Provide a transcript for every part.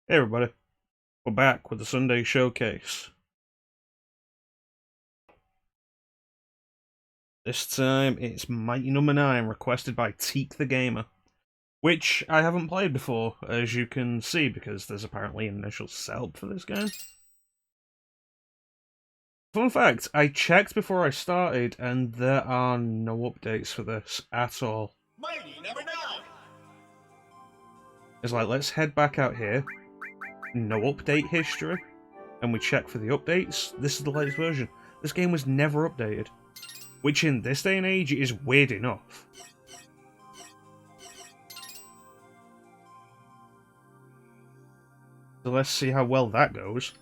Hey everybody, we're back with the Sunday Showcase. This time it's Mighty Number 9, requested by Teak the Gamer, which I haven't played before, as you can see, because there's apparently an initial setup for this game. Fun fact, I checked before I started, and there are no updates for this at all. Mighty Number 9! It's like, let's head back out here, no update history, and we check for the updates. This is the latest version. This game was never updated, which in this day and age is weird enough. So let's see how well that goes.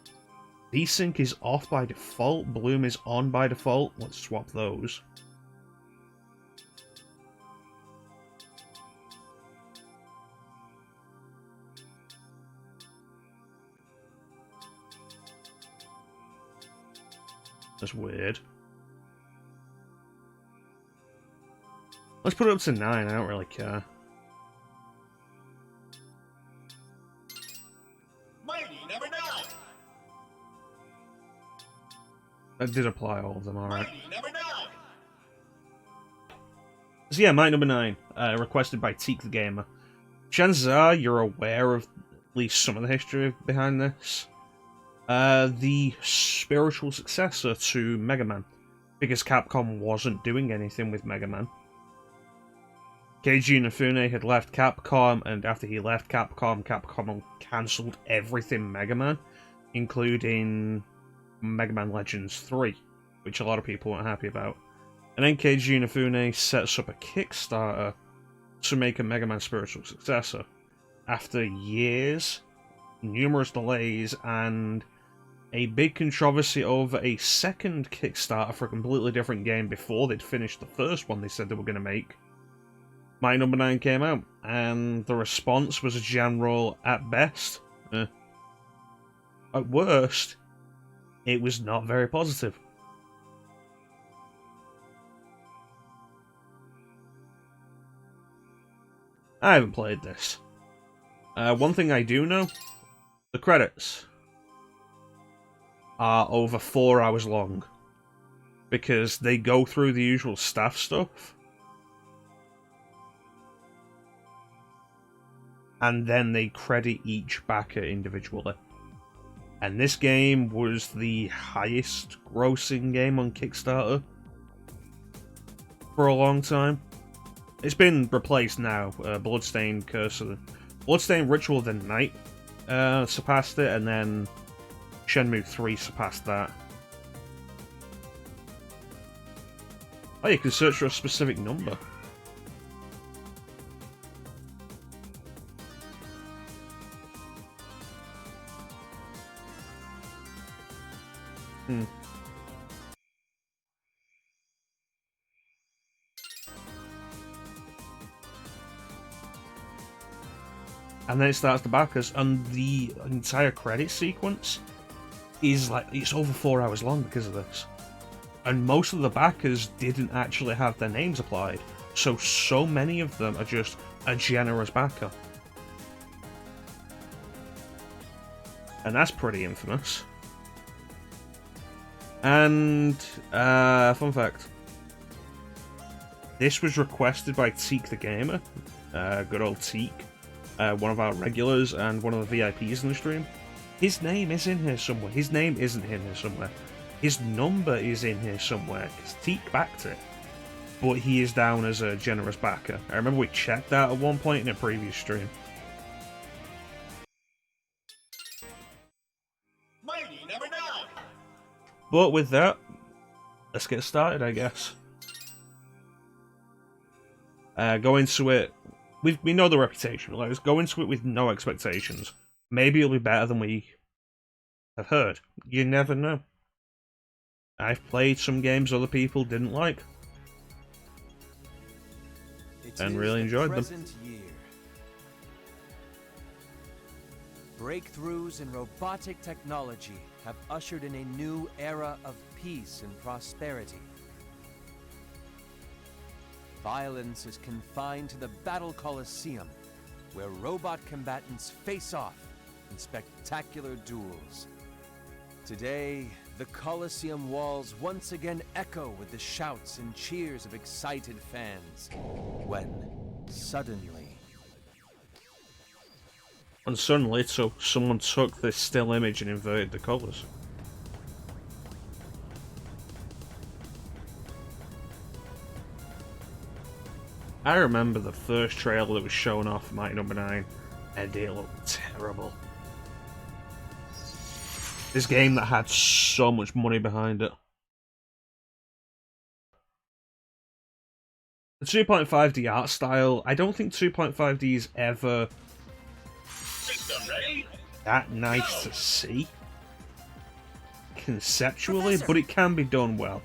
Desync is off by default, Bloom is on by default. Let's swap those. That's weird. Let's put it up to 9, I don't really care. Mighty Number 9! That did apply all of them, alright. Mighty Number 9! So yeah, Mighty Number 9, requested by Teak the Gamer. Chances are you're aware of at least some of the history behind this. The spiritual successor to Mega Man, because Capcom wasn't doing anything with Mega Man. Keiji Inafune had left Capcom, and after he left Capcom cancelled everything Mega Man, including Mega Man Legends 3, which a lot of people weren't happy about. And then Keiji Inafune sets up a Kickstarter to make a Mega Man spiritual successor. After years, numerous delays, and a big controversy over a second Kickstarter for a completely different game before they'd finished the first one they said they were going to make, Mighty Number 9 came out, and the response was a general, at best. At worst, it was not very positive. I haven't played this. One thing I do know, the credits are over 4 hours long, because they go through the usual staff stuff, and then they credit each backer individually. And this game was the highest grossing game on Kickstarter for a long time. It's been replaced now. Bloodstained Ritual of the Night surpassed it, and then Shenmue 3 surpassed that. Oh, you can search for a specific number. And then it starts to back us, and the entire credit sequence is like, it's over 4 hours long because of this. And most of the backers didn't actually have their names applied, so many of them are just a generous backer. And that's pretty infamous. And, fun fact, this was requested by Teak the Gamer, good old Teak, one of our regulars and one of the VIPs in the stream. His name is in here somewhere. His name isn't in here somewhere. His number is in here somewhere, because Teak backed it. But he is down as a generous backer. I remember we checked that at one point in a previous stream. Mighty Number 9! But with that, let's get started, I guess. Go into it. We know the reputation. Let's go into it with no expectations. Maybe it'll be better than we have heard. You never know. I've played some games other people didn't like, and really enjoyed them. Year. Breakthroughs in robotic technology have ushered in a new era of peace and prosperity. Violence is confined to the Battle Coliseum, where robot combatants face off and spectacular duels. Today, the Colosseum walls once again echo with the shouts and cheers of excited fans. When, suddenly... And suddenly, so someone took this still image and inverted the colours. I remember the first trailer that was shown off Mighty Number 9, and it looked terrible. This game that had so much money behind it. The 2.5D art style, I don't think 2.5D is ever that nice to see conceptually, but it can be done well.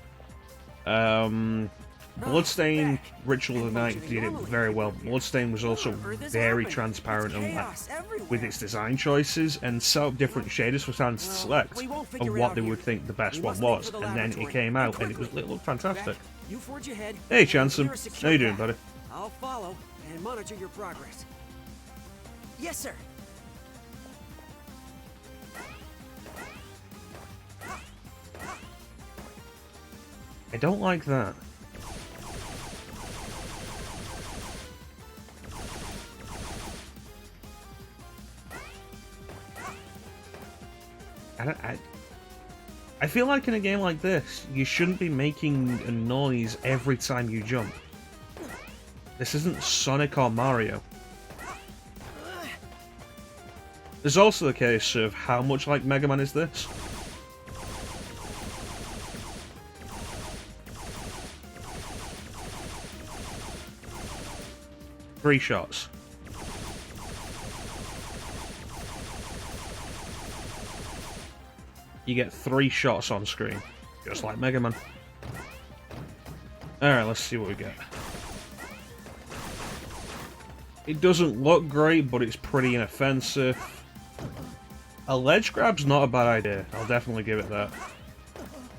Bloodstain Ritual of the Night did it very well. Bloodstain was also very transparent and with its design choices, and set up different shaders for fans to select of what they would think the best one was, and then it came out and it looked fantastic. Hey Chanson, how you doing, buddy? I'll follow and monitor your progress. Yes, sir. I don't like that. I feel like in a game like this, you shouldn't be making a noise every time you jump. This isn't Sonic or Mario. There's also the case of how much like Mega Man is this? Three shots. You get 3 shots on screen, just like Mega Man. Alright, let's see what we get. It doesn't look great, but it's pretty inoffensive. A ledge grab's not a bad idea, I'll definitely give it that.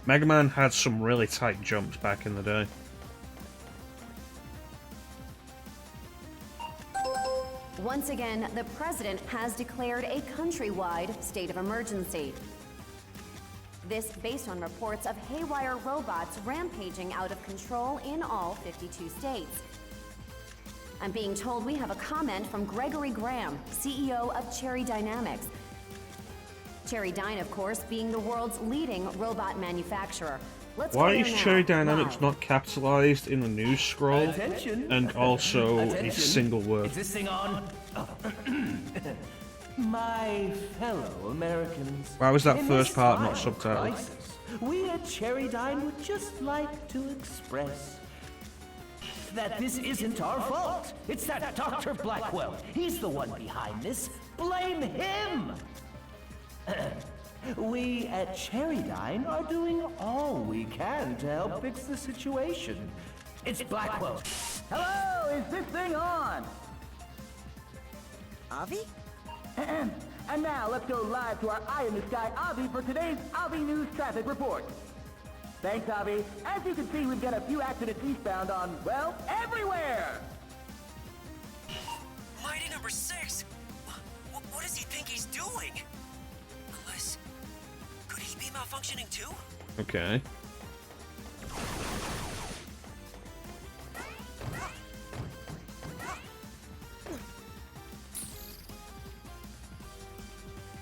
Mega Man had some really tight jumps back in the day. Once again, the president has declared a countrywide state of emergency. This based on reports of haywire robots rampaging out of control in all 52 states. I'm being told we have a comment from Gregory Graham, CEO of Cherry Dynamics. Cherry Dyne, of course, being the world's leading robot manufacturer. Why is Cherry Dynamics not capitalized in the news scroll and also a single word? Is this thing on? My fellow Americans. Why was that in first this part not time of subtitled? crisis, we at Cherry Dyne would just like to express that this isn't our fault. It's that Dr. Blackwell. He's the one behind this. Blame him! We at Cherry Dyne are doing all we can to help fix the situation. It's Blackwell. Hello, is this thing on? Avi? And now let's go live to our Eye in the Sky Avi for today's Avi News Traffic Report. Thanks, Avi. As you can see, we've got a few accidents eastbound on, well, everywhere! Mighty number 6? What does he think he's doing? Unless... could he be malfunctioning too? Okay.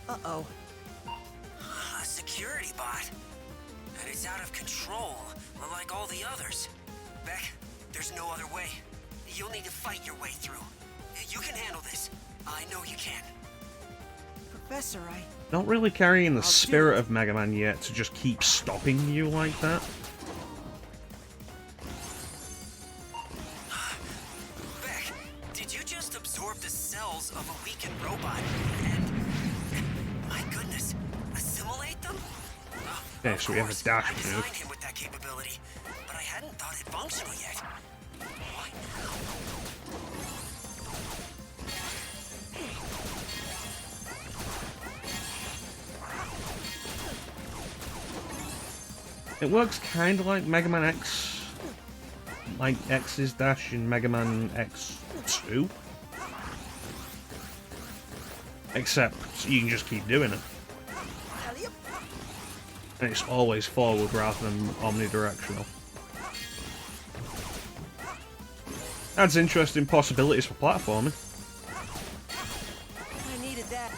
Uh-oh. A security bot. And it's out of control, like all the others. Beck, there's no other way. You'll need to fight your way through. You can handle this. I know you can. Professor, Not really carrying the spirit of Mega Man yet to just keep stopping you like that. Beck, did you just absorb the cells of a weakened robot and... my goodness, assimilate them? Okay, so we have a dash I designed move. him with that capability, but I hadn't thought it functional yet. What now? It works kind of like Mega Man X, like X's dash in Mega Man X2. Except you can just keep doing it. And it's always forward rather than omnidirectional. Adds interesting possibilities for platforming. I needed that.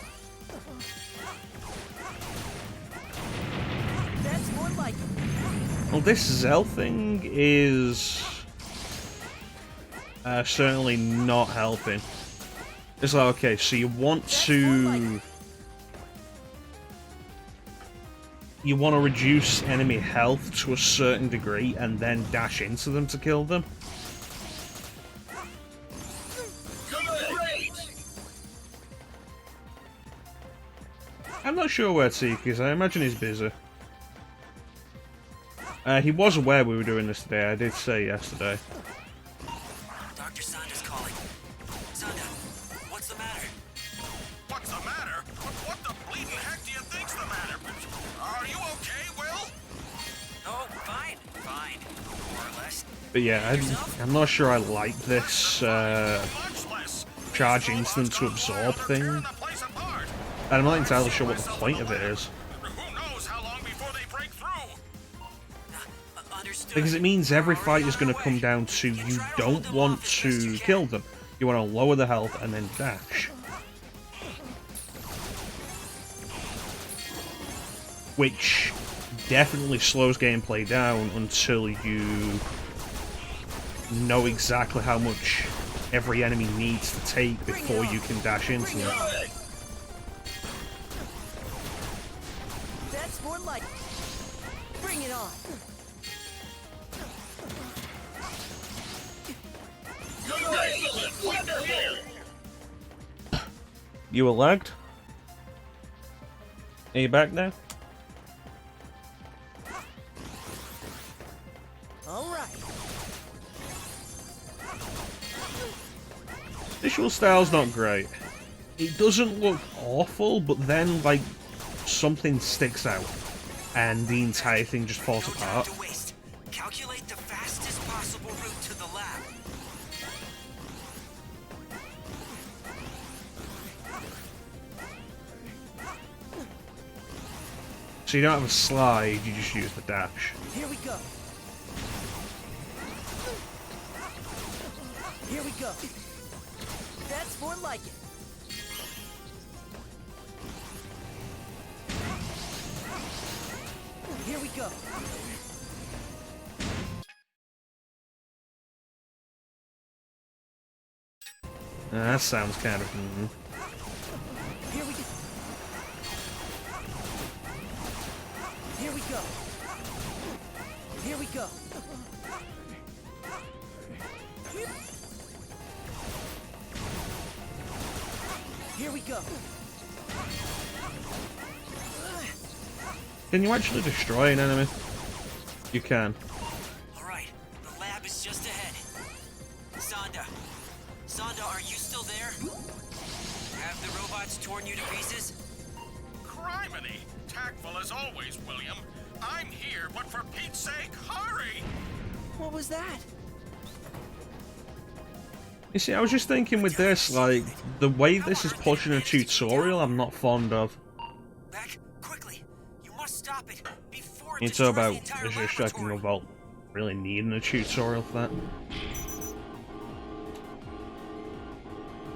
That's more like it. Well, this Zell thing is certainly not helping. It's like, okay, so you want to reduce enemy health to a certain degree and then dash into them to kill them. I'm not sure where Teak is. I imagine he's busy. He was aware we were doing this today. I did say yesterday. Dr. Sanda's calling. Sanda, what's the matter? What's the matter? What the bleeding heck do you think's the matter? Are you okay, Will? Oh, fine. Fine. More or less. But yeah, I'm not sure I like this Much less. charge instant to absorb thing. Tearing the place apart. And I'm not entirely sure what the point of it is. Who knows how long before they break through? Understood. Because it means every fight is going to come down to you don't want to kill them. You want to lower the health and then dash. Which definitely slows gameplay down until you know exactly how much every enemy needs to take before you can dash into them. That's more like it. Bring it on. You were lagged? Are you back now? All right. Visual style's not great. It doesn't look awful, but then, like, something sticks out, and the entire thing just falls No time apart. to waste. Calculate the fastest possible route to the lab. So you don't have a slide, you just use the dash. Here we go. Here we go. That's more like it. Here we go. That sounds kind of... Here we go. Here we go. Here we go. Here we go. Can you actually destroy an enemy? You can. All right, the lab is just ahead. Sanda. Sanda, are you still there? Have the robots torn you to pieces? Criminy! Tactful as always, William. I'm here, but for Pete's sake, hurry! What was that? You see, I was just thinking with this, like, the way this is pushing a tutorial, I'm not fond of. Back, quickly. You must stop it before it It's destroys about the entire is just checking laboratory. about really needing a tutorial for that.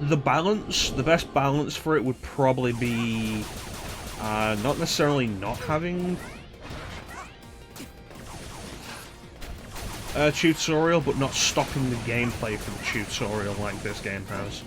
The balance, the best balance for it would probably be not necessarily not having a tutorial, but not stopping the gameplay for the tutorial like this game has.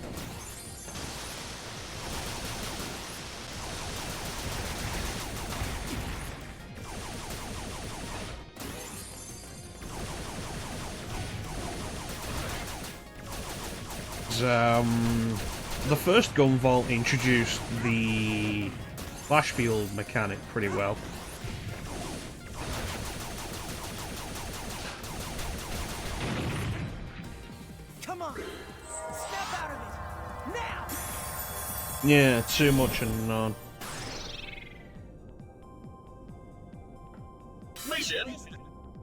The first gun vault introduced the flash field mechanic pretty well. Come on. Snap out of it. Now. Yeah, too much and none. Mission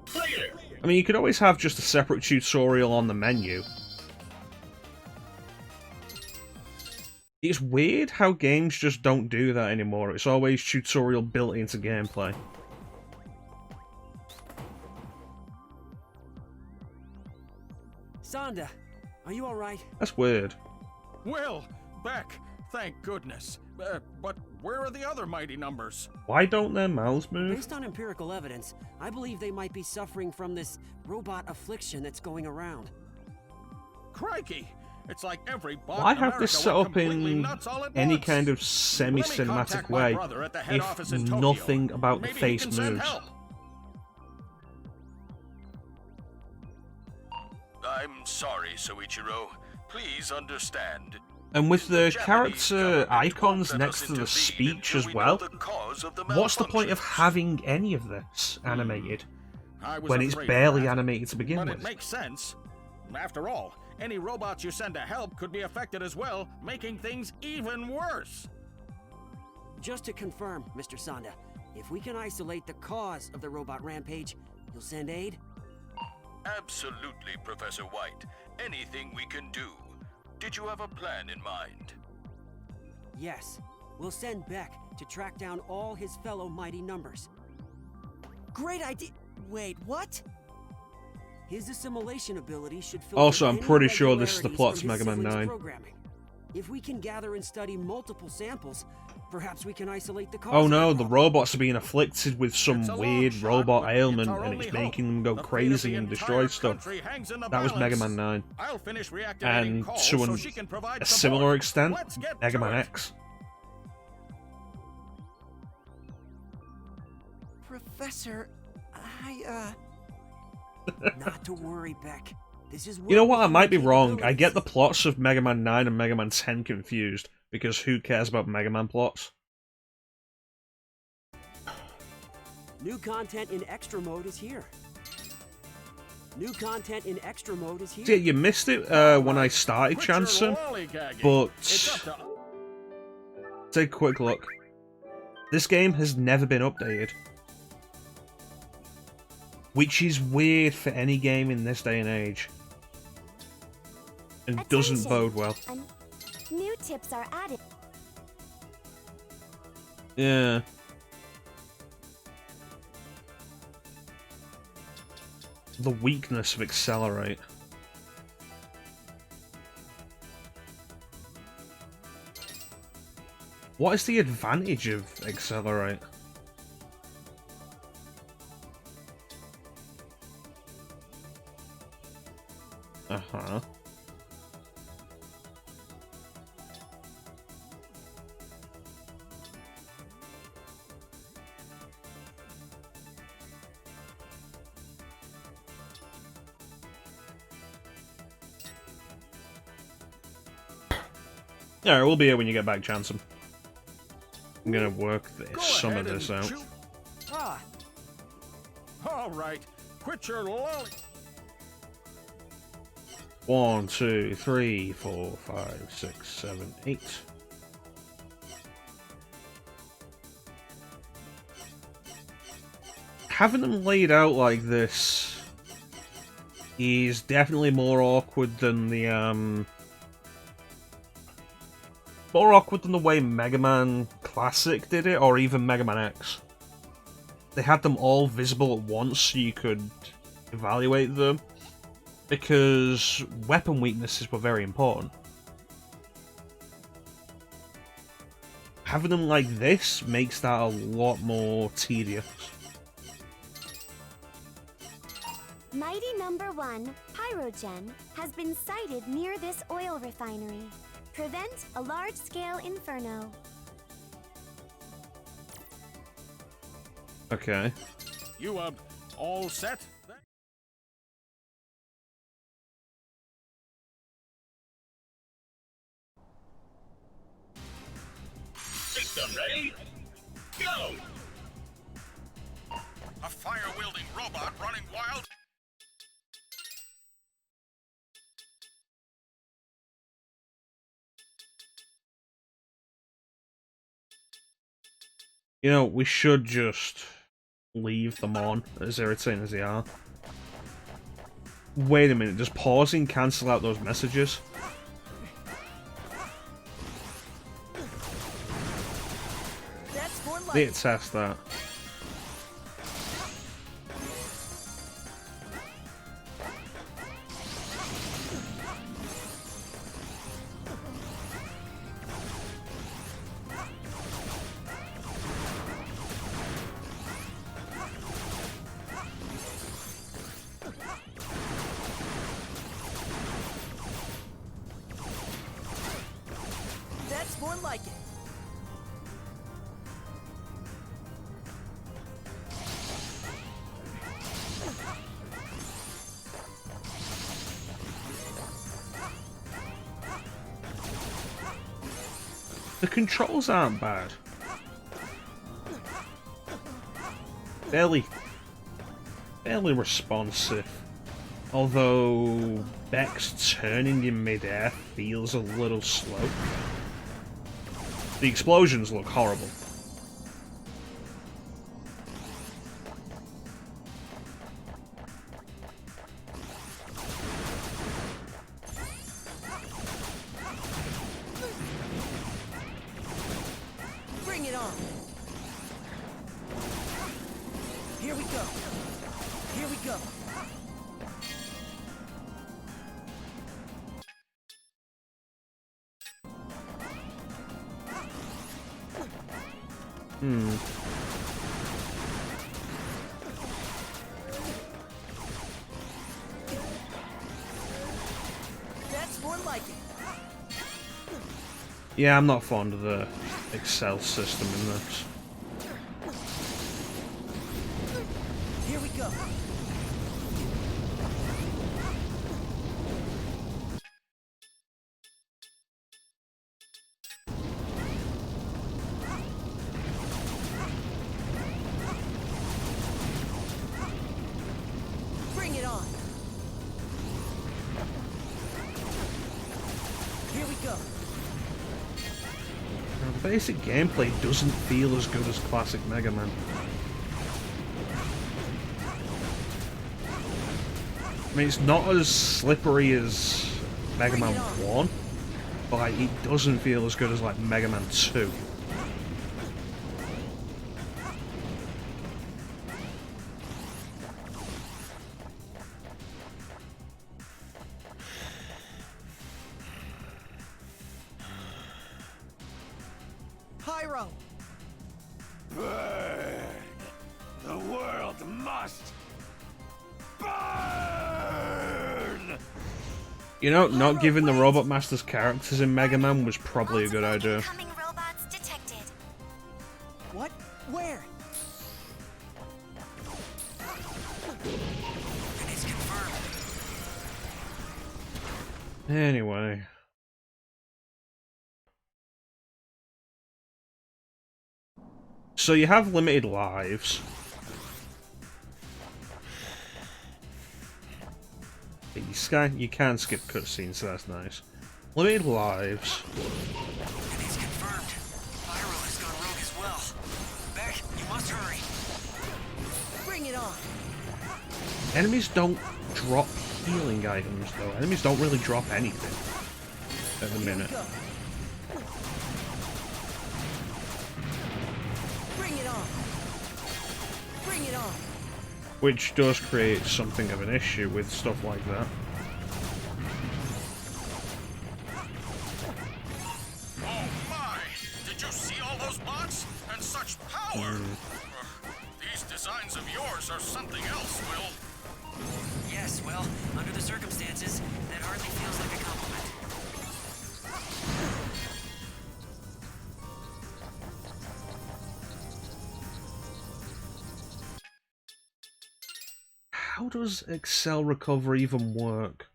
clear. I mean, you could always have just a separate tutorial on the menu. It's weird how games just don't do that anymore. It's always tutorial built into gameplay. Sonda, are you alright? That's weird. Well, Beck, thank goodness. But where are the other mighty numbers? Why don't their mouths move? Based on empirical evidence, I believe they might be suffering from this robot affliction that's going around. Crikey! It's like every bot Why in have this America set went up completely in nuts all at any once. kind of Let me semi-cinematic contact my way brother at the head office in if Tokyo. nothing about the Maybe he face can send moves? help. I'm sorry, Soichiro. Please understand. And with the Japanese character government icons won't let next us to the intervene speech until as we know well, the cause of the what's the point of malfunctions. having any of this animated I was when it's afraid of barely that. animated to begin But with? it makes sense. After all, any robots you send to help could be affected as well, making things even worse. Just to confirm, Mr. Sonda, if we can isolate the cause of the robot rampage, you'll send aid? Absolutely, Professor White. Anything we can do. Did you have a plan in mind? Yes. We'll send Beck to track down all his fellow mighty numbers. Great idea! Wait, what? His assimilation ability should filter Also, I'm any pretty sure this is the irregularities plot to from his Mega Man siblings' 9. programming. If we can gather and study multiple samples, perhaps we can isolate the cause Oh of no, the the problem. robots are being afflicted with some It's a long weird shot, robot but ailment it's our and only it's hope. making them go The fate of crazy the and entire destroy stuff. country hangs in the That was Mega balance. Man 9. I'll finish reactivating And calls to so she can provide a support. similar extent, Let's get Mega to Man it. X. Professor, Not to worry, Beck. This is You know what, I within might be our wrong. I get the capabilities. plots of Mega Man 9 and Mega Man 10 confused, because who cares about Mega Man plots? New content in extra mode is here. New content in extra mode is here. Yeah, you missed it when I started Quit your chancing, lollygagging. but It's up to... take a quick look. This game has never been updated. Which is weird for any game in this day and age. And doesn't Attention. bode well. New tips are added. Yeah. The weakness of Accelerate. What is the advantage of Accelerate? Uh-huh. Yeah, we'll be here when you get back, Chansom. I'm gonna work Go some of ahead this and out. shoot. Ah, All right. Quit your lolly... 1, 2, 3, 4, 5, 6, 7, 8. Having them laid out like this is definitely more awkward than the way Mega Man Classic did it, or even Mega Man X. They had them all visible at once so you could evaluate them, because weapon weaknesses were very important. Having them like this makes that a lot more tedious. Mighty number 1, Pyrogen, has been sighted near this oil refinery. Prevent a large-scale inferno. Okay. You, all set? System ready? Go! A fire-wielding robot running wild? You know, we should just leave them on, as irritating as they are. Wait a minute, does pausing cancel out those messages? Need to test that. That's more like it. The controls aren't bad. Fairly responsive. Although Beck's turning in midair feels a little slow. The explosions look horrible. Bring it on. Here we go. Here we go. That's more like it. Yeah, I'm not fond of the Excel system in this. Here we go. Bring it on. Here we go. Now, the basic gameplay doesn't feel as good as classic Mega Man. I mean, it's not as slippery as Mega Man 1, but like, it doesn't feel as good as like Mega Man 2. Pyro. Burn! The world must burn! You know, not giving the Robot Masters characters in Mega Man was probably a good idea. Incoming robots detected. What? Where? It's confirmed. Anyway. So you have limited lives. You can skip cutscenes, so that's nice. Limited lives. And it's confirmed. Pyro has gone rogue as well. Beck, you must hurry. Bring it on. Enemies don't drop healing items, though. Enemies don't really drop anything at the minute. Go. Bring it on. Bring it on. Which does create something of an issue with stuff like that. Oh my! Did you see all those bots? And such power! These designs of yours are something else, Will. Yes, well, under the circumstances, that hardly feels like a compliment. How does Excel Recover even work?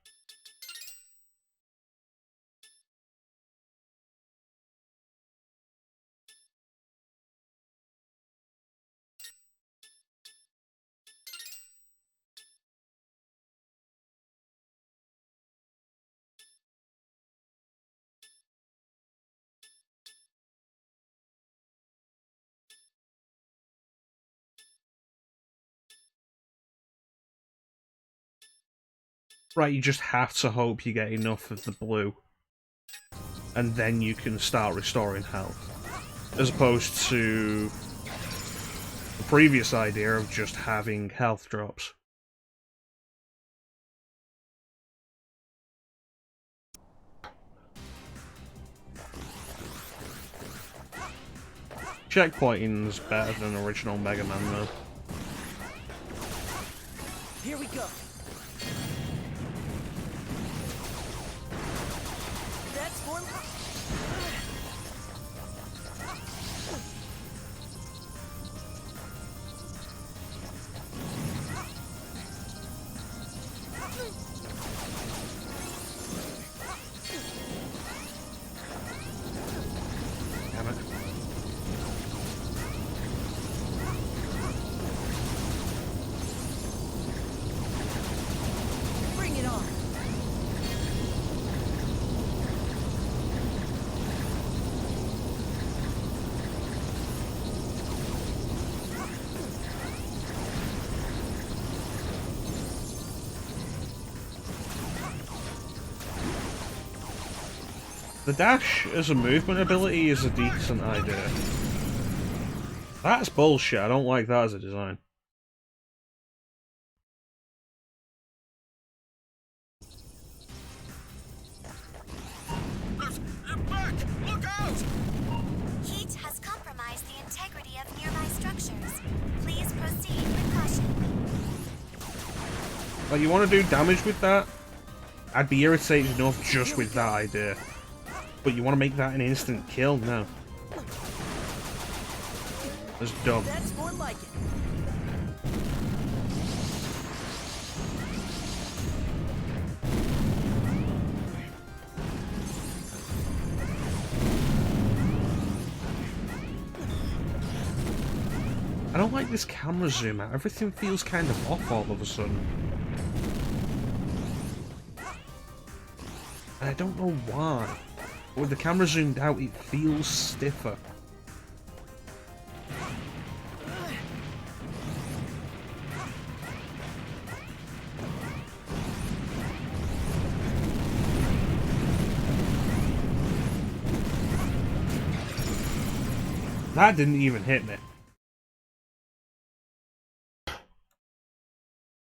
Right, you just have to hope you get enough of the blue. And then you can start restoring health. As opposed to the previous idea of just having health drops. Checkpointing's better than original Mega Man though. Here we go. That's one. Damn it. Bring it on. The dash as a movement ability is a decent idea. That's bullshit, I don't like that as a design. Back! Look out! Heat has compromised the integrity of nearby structures. Please proceed with caution. Like, you want to do damage with that? I'd be irritated enough just with that idea. But you want to make that an instant kill? No. That's dumb. That's more like it. I don't like this camera zoom out. Everything feels kind of off all of a sudden. And I don't know why. But with the camera zoomed out, it feels stiffer. That didn't even hit me.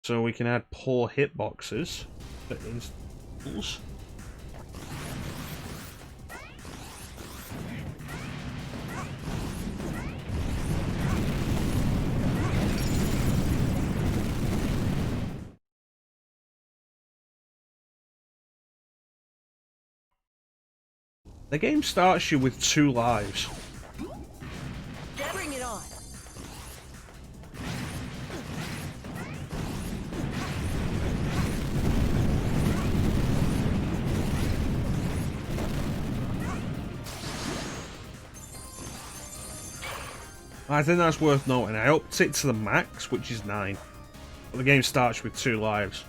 So we can add poor hitboxes to instances. The game starts you with 2 lives. Bring it on. I think that's worth noting. I upped it to the max, which is 9. But the game starts with 2 lives.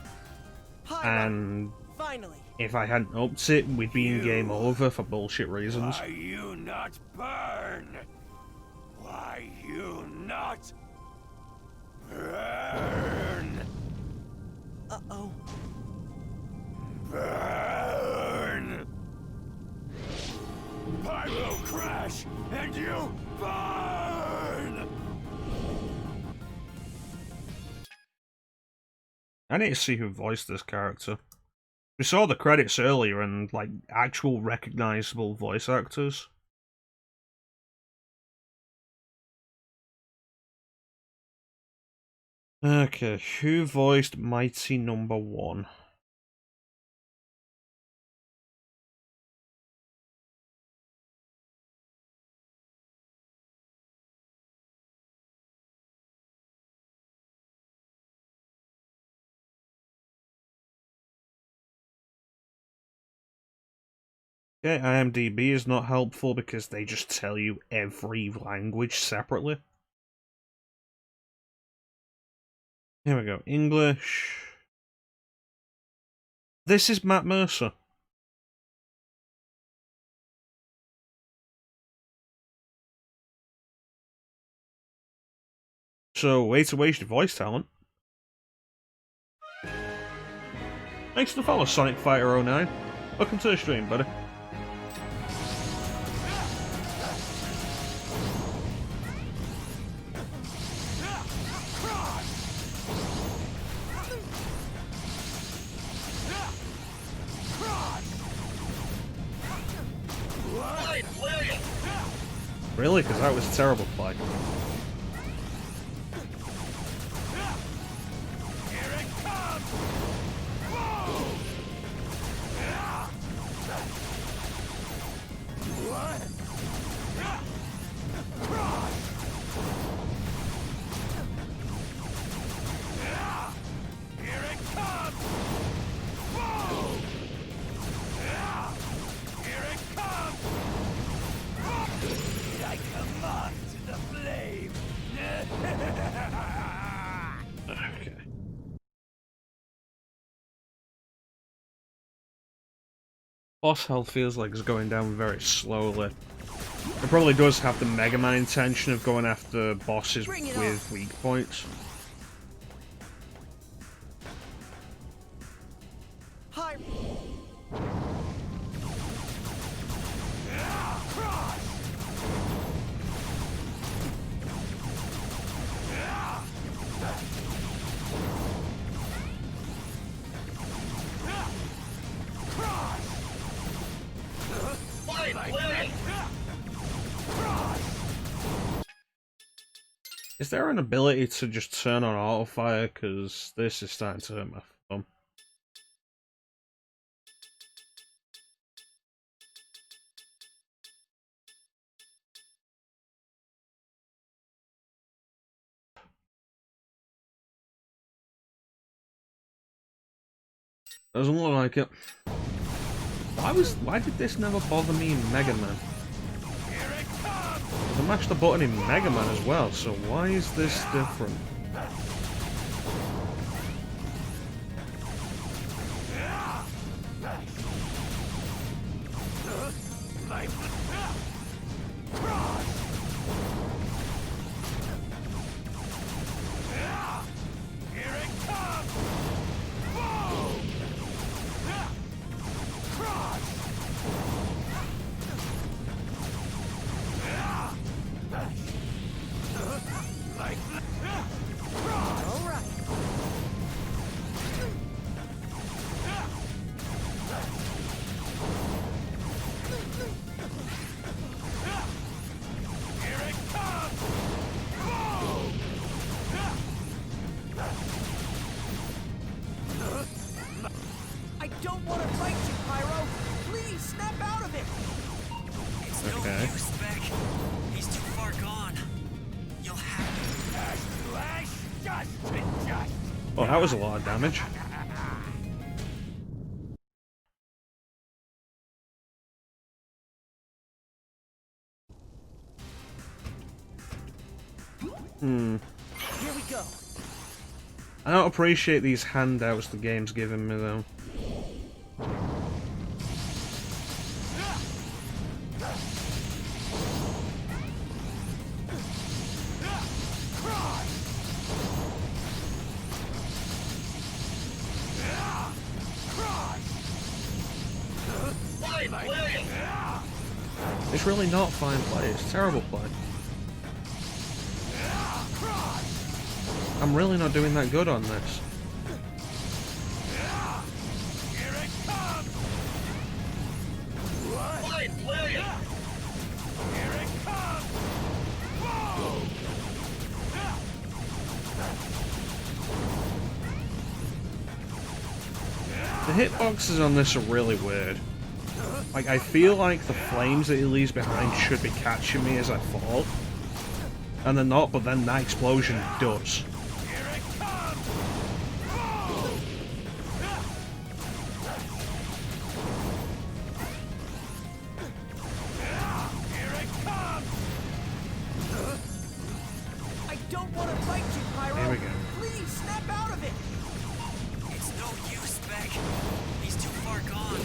And Finally. if I hadn't upped it, we'd be in game over for bullshit reasons. Why you not burn? Why you not burn? Uh-oh. Burn! I will crash and you burn! I need to see who voiced this character. We saw the credits earlier and, like, actual recognizable voice actors. Okay, who voiced Mighty Number 1? Okay, IMDb is not helpful because they just tell you every language separately. Here we go, English. This is Matt Mercer. So, way to waste your voice talent. Thanks for the follow, Sonic Fighter 09. Welcome to the stream, buddy. Really? Because that was a terrible play. Okay. Boss health feels like it's going down very slowly. It probably does have the Mega Man intention of going after bosses with weak points. Hi. Is there an ability to just turn on auto fire? Because this is starting to hurt my thumb. Doesn't look like it. Why did this never bother me in Mega Man? I mashed the button in Mega Man as well, so why is this different? I don't want to fight you, Pyro. Please snap out of it. It's Okay. no use, Beck. He's too far gone. You'll have Oh, that was a lot of damage. Here we go. I don't appreciate these handouts the game's giving me, though. It's really not fine play, it's terrible play. I'm really not doing that good on this. The hitboxes on this are really weird. Like, I feel like the flames that he leaves behind should be catching me as I fall. And they're not, but then that explosion does. I don't want to fight you, Pyro. Here we go. Please snap out of it. It's no use, Beck. He's too far gone.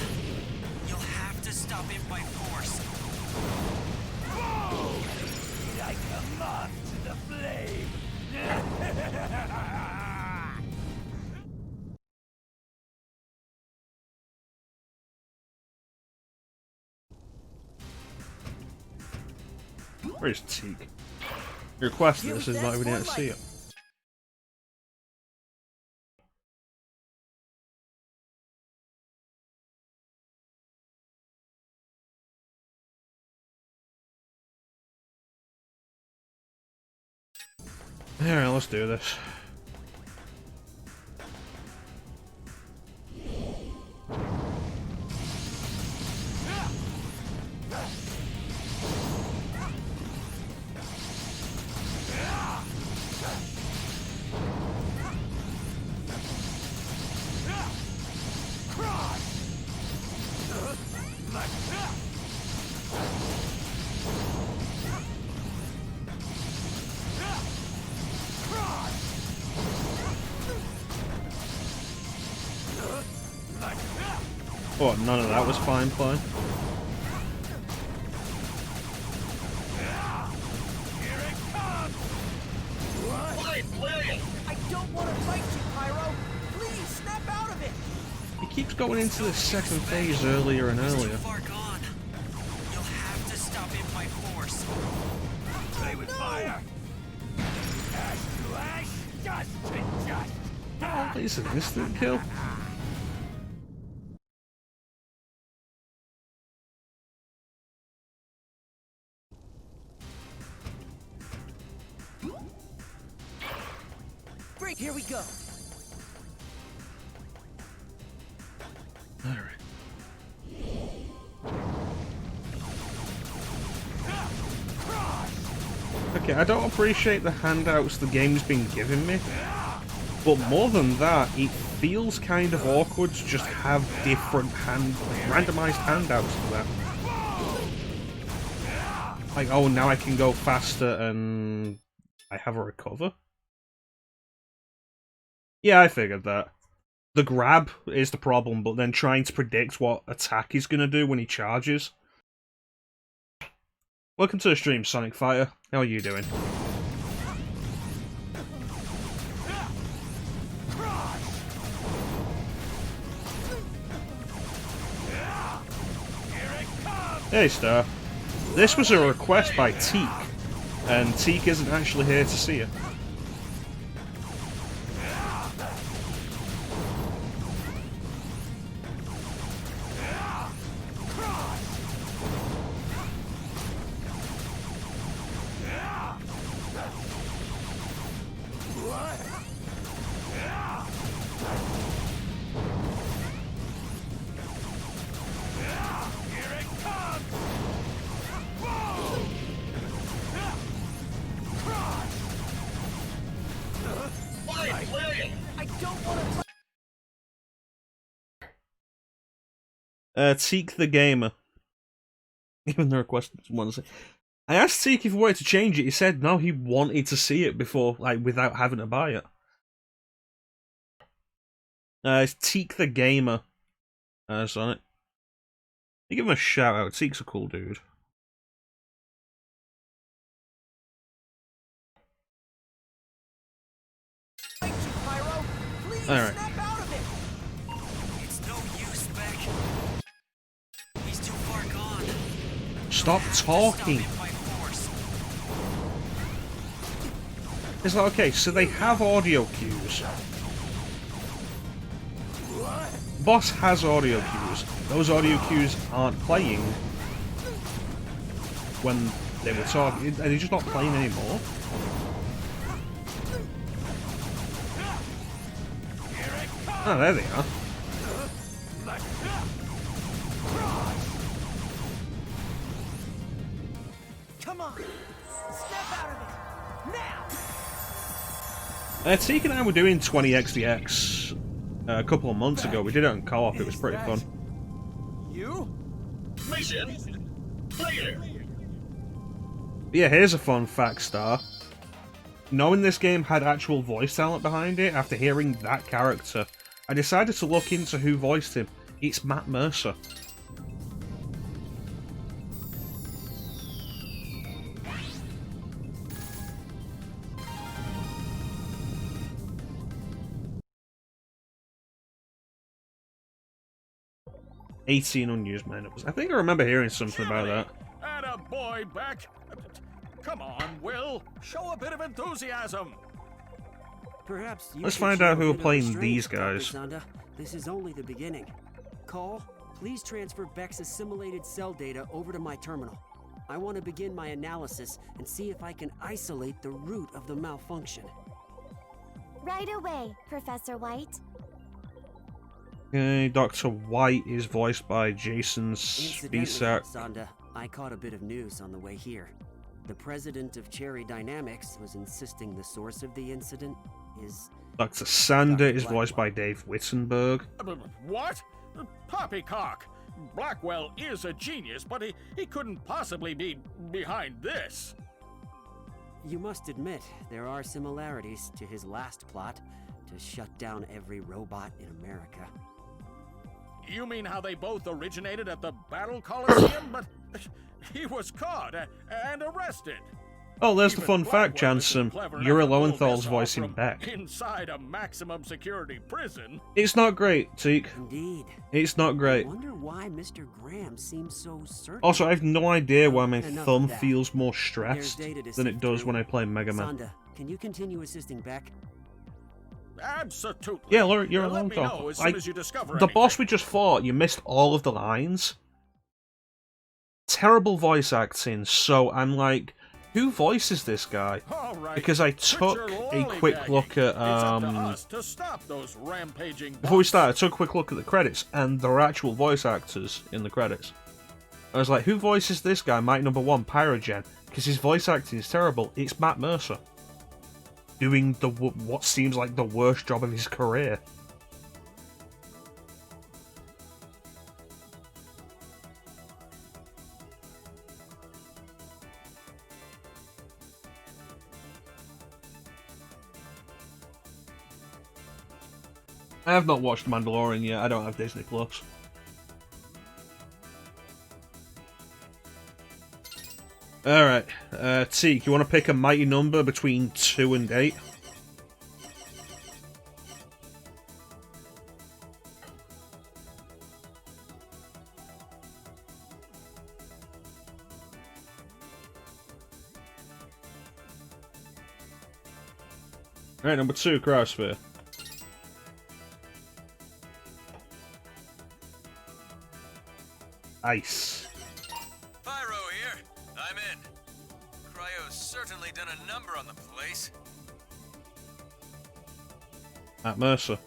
You'll have to stop him by force. Like a moth to the flame. Where's Teak? Your quest, this is not even yet to see it. Alright, let's do this. Oh, none of that was fine play. I don't want to fight you, Pyro. Please snap out of it. He keeps going into the second phase earlier and earlier. Too far gone. You'll have to stop him by force. Play with fire. Ash to ash, dust to dust. Oh, it's an instant kill. Great, here we go. Alright. Okay, I don't appreciate the handouts the game's been giving me, but more than that, it feels kind of awkward to just have different randomized handouts for that. Like, oh, now I can go faster and I have a recover? Yeah, I figured that. The grab is the problem, but then trying to predict what attack he's going to do when he charges. Welcome to the stream, Sonic Fighter. How are you doing? Hey, Star. This was a request by Teak, and Teak isn't actually here to see you. Teak the Gamer. Even the request ones. I asked Teak if he wanted to change it. He said no, he wanted to see it before, like, without having to buy it. It's Teak the Gamer. Sonic. You give him a shout out. Teak's a cool dude. Alright. Stop talking. It's like, okay, so they have audio cues. Boss has audio cues. Those audio cues aren't playing when they were talking. Are they just not playing anymore? Oh, there they are. Come on, snap out of it now. Teak and I were doing 20xdx a couple of months ago. We did it on co-op. It was pretty fun. You? Mission clear. Yeah, here's a fun fact, Star. Knowing this game had actual voice talent behind it, after hearing that character, I decided to look into who voiced him. It's Matt Mercer. "18 unused minutes." I think I remember hearing something about that. Atta boy, Beck. Come on, Will. Show a bit of enthusiasm. Perhaps you Let's could find show out a who are bit of playing restraint, these Dr. guys. Zonda. This is only the beginning. Call, please transfer Beck's assimilated cell data over to my terminal. I want to begin my analysis and see if I can isolate the root of the malfunction. Right away, Professor White. Okay, Dr. White is voiced by Jason Spisak. Sonda, I caught a bit of news on the way here. The president of Cherry Dynamics was insisting the source of the incident is... Dr. Sander is voiced by Dave Wittenberg. What? Poppycock! Blackwell is a genius, but he couldn't possibly be behind this. You must admit, there are similarities to his last plot to shut down every robot in America. You mean how they both originated at the Battle Coliseum? But he was caught and arrested. Oh, there's the Even fun fact, Blackwell isn't Jansen. clever Yuri enough to pull Lowenthal's this off voicing from Beck. inside a maximum security prison. It's not great, Teak. Indeed. It's not great. I wonder why Mr. Graham seems so certain. Also, I have no idea why my Enough thumb of that. feels more There's stressed data to than it sift does through. when I play Mega Man. Sonda, can you continue assisting Beck? Absolutely. Yeah, you're a Let me know Lowenthal. as soon as you discover The boss anything. we just fought, you missed all of the lines. Terrible voice acting, so I'm like, who voices this guy? All right. Because I Quit took your a quick lollygagging. look at It's up to us to stop those rampaging before we bots. started, I took a quick look at the credits, and there are actual voice actors in the credits. I was like, who voices this guy, Mike number 1, Pyrogen? Because his voice acting is terrible. It's Matt Mercer. Doing what seems like the worst job of his career. I have not watched Mandalorian yet. I don't have Disney Plus. Alright, Teak, you want to pick a mighty number between 2 and 8? Alright, number 2, Cryosphere. Ice. Pyro here. I'm in. Cryo's certainly done a number on the place. Matt Mercer.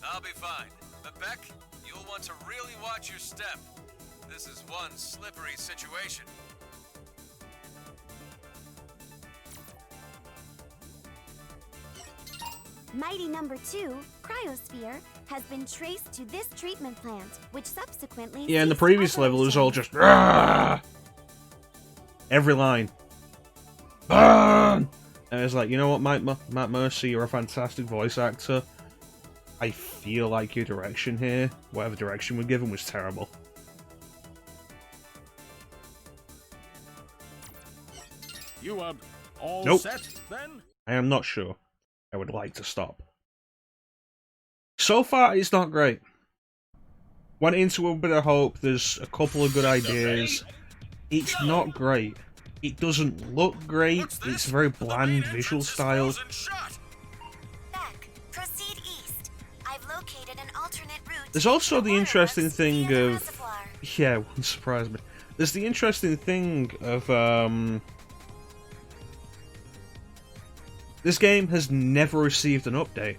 I'll be fine. But Beck, you'll want to really watch your step. This is one slippery situation. Mighty number 2, Cryosphere, has been traced to this treatment plant, which subsequently... Yeah, in the ceased previous level, it was all operation. just "Rah!" Every line. Burn! And it's like, you know what, Matt Mercer, you're a fantastic voice actor. I feel like your direction here, whatever direction we're given, was terrible. You all Nope. set then? I am not sure. I would like to stop. So far, it's not great. Went into a bit of hope. There's a couple of good ideas. It's not great. It doesn't look great. What's this? It's very The bland main visual entrance is style. frozen shut. Beck, proceed east. I've located an alternate route. There's also to the interesting waterworks thing via the of... reservoir. Yeah, it wouldn't surprise me. There's the interesting thing of, this game has never received an update.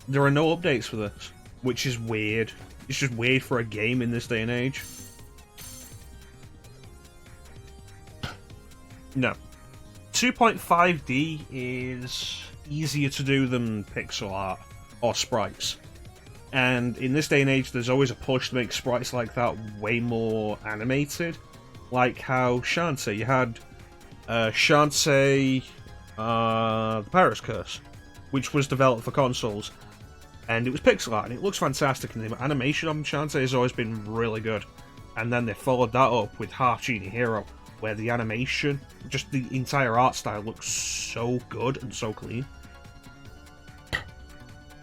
There are no updates for this, which is weird. It's just weird for a game in this day and age. No. 2.5D is easier to do than pixel art or sprites. And in this day and age, there's always a push to make sprites like that way more animated. Like how Shantae, you had Shantae, the Pirate's Curse, which was developed for consoles, and it was pixel art, and it looks fantastic, and the animation on Shantae has always been really good. And then they followed that up with Half Genie Hero, where the animation, just the entire art style looks so good and so clean.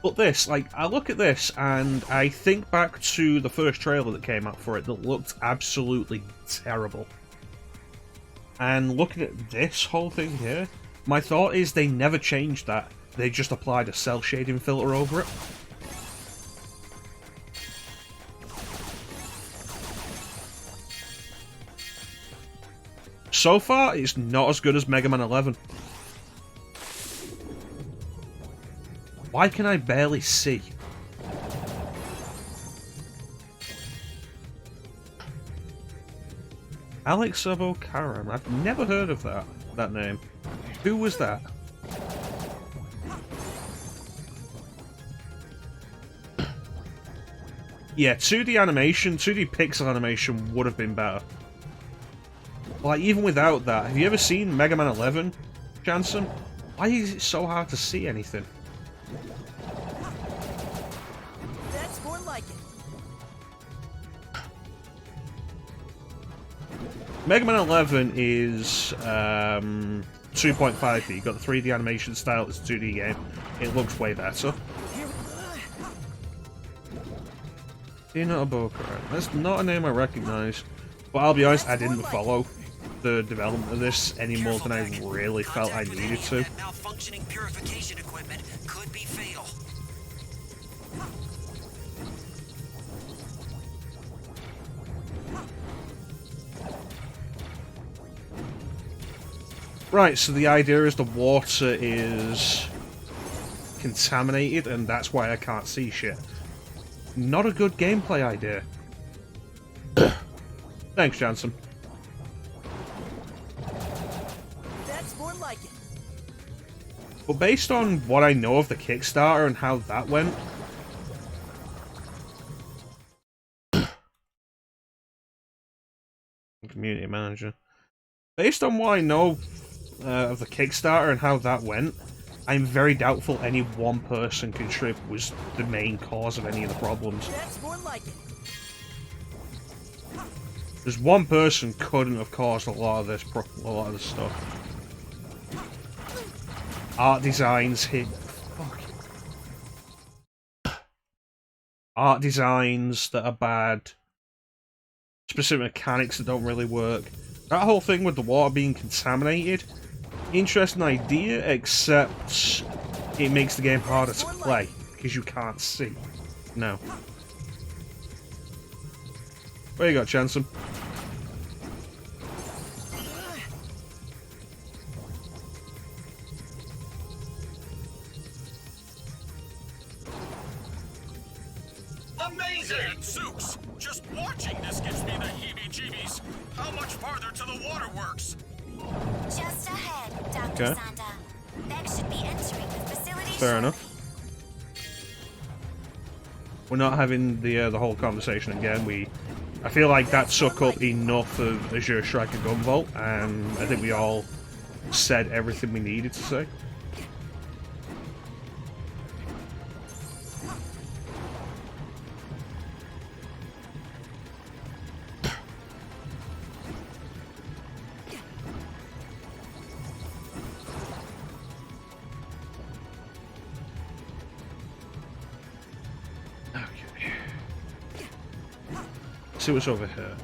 But this, like, I look at this and I think back to the first trailer that came out for it that looked absolutely terrible. And looking at this whole thing here, my thought is they never changed that. They just applied a cel shading filter over it. So far, it's not as good as Mega Man 11. Why can I barely see? Alex Karam. I've never heard of that name. Who was that? Yeah, 2D animation, 2D pixel animation would have been better. Like, even without that, have you ever seen Mega Man 11, Jansen? Why is it so hard to see anything? That's more like it. Mega Man 11 is 2.5D. You've got the 3D animation style, it's a 2D game. It looks way better. That's not a name I recognise. But I'll be honest, I didn't follow the development of this any more than I really felt I needed to. Malfunctioning purification equipment could be fatal. Right, so the idea is the water is contaminated and that's why I can't see shit. Not a good gameplay idea. Thanks, Jansen. That's more like it. But based on what I know of the Kickstarter and how that went, community manager. Based on what I know of the Kickstarter and how that went, I'm very doubtful any one person contrib was the main cause of any of the problems. That's more like it. Because one person couldn't have caused a lot of this stuff. Art designs hit. Fuck. Art designs that are bad. Specific mechanics that don't really work. That whole thing with the water being contaminated. Interesting idea, except it makes the game harder to play because you can't see. No. Where you got, Chanson? Amazing! Zooks! Just watching this gives me the heebie-jeebies. How much farther to the waterworks? Just ahead, Dr. Okay. Santa. Beck should be entering the facility. Fair enough. We're not having the whole conversation again. I feel like that took up enough of Azure Striker Gunvolt, and I think we all said everything we needed to say. See what's over here.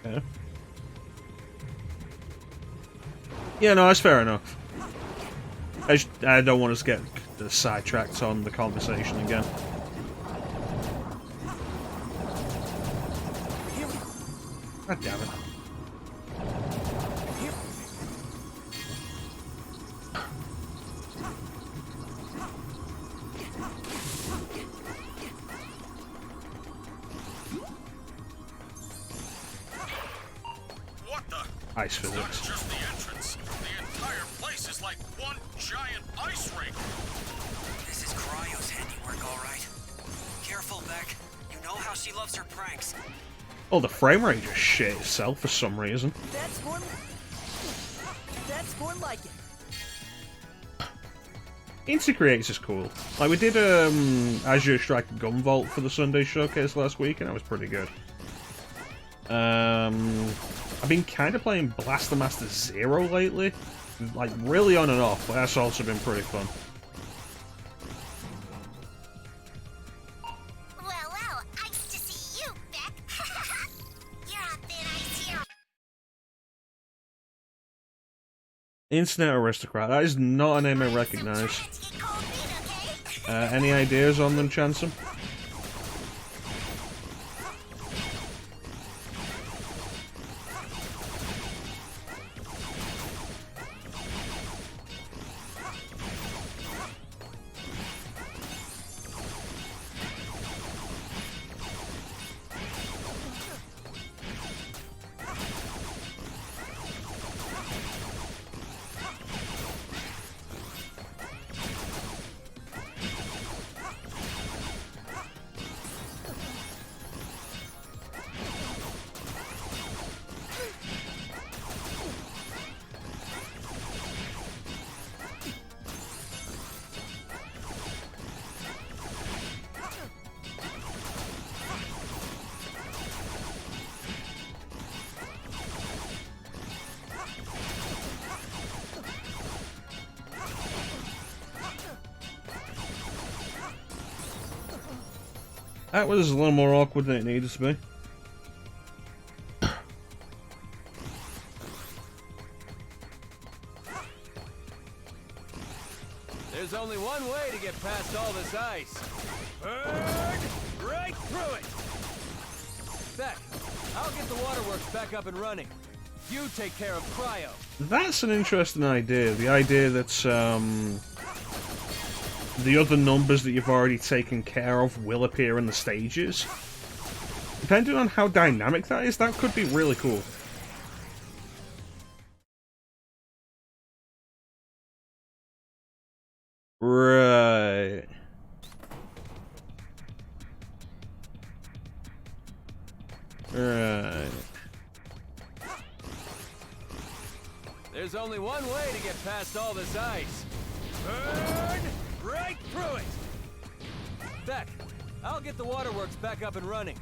Okay. Yeah, no, that's fair enough. I don't want us to get sidetracked on the conversation again. God damn it. Ice physics. Not just the entrance. The entire place is like one giant ice rink. This is Cryo's handiwork, all right. Careful, Beck. You know how she loves her pranks. Oh, the frame rate just shit itself for some reason. That's more like it. Insta Creates is cool. Like, we did Azure Striker Gunvolt for the Sunday Showcase last week, and that was pretty good. I've been kind of playing Blaster Master Zero lately. Like, really on and off, but that's also been pretty fun. Well, nice to see you, Beck. You're on thin ice here. Internet Aristocrat. That is not a name I recognize. Any ideas on them, Chansum? That was a little more awkward than it needed to be. There's only one way to get past all this ice. Burn right through it! Beck, I'll get the waterworks back up and running. You take care of Cryo. That's an interesting idea. The idea that, the other numbers that you've already taken care of will appear in the stages. Depending on how dynamic that is, that could be really cool. Right. Right. There's only one way to get past all this ice. Burn right through it! Beck, I'll get the waterworks back up and running.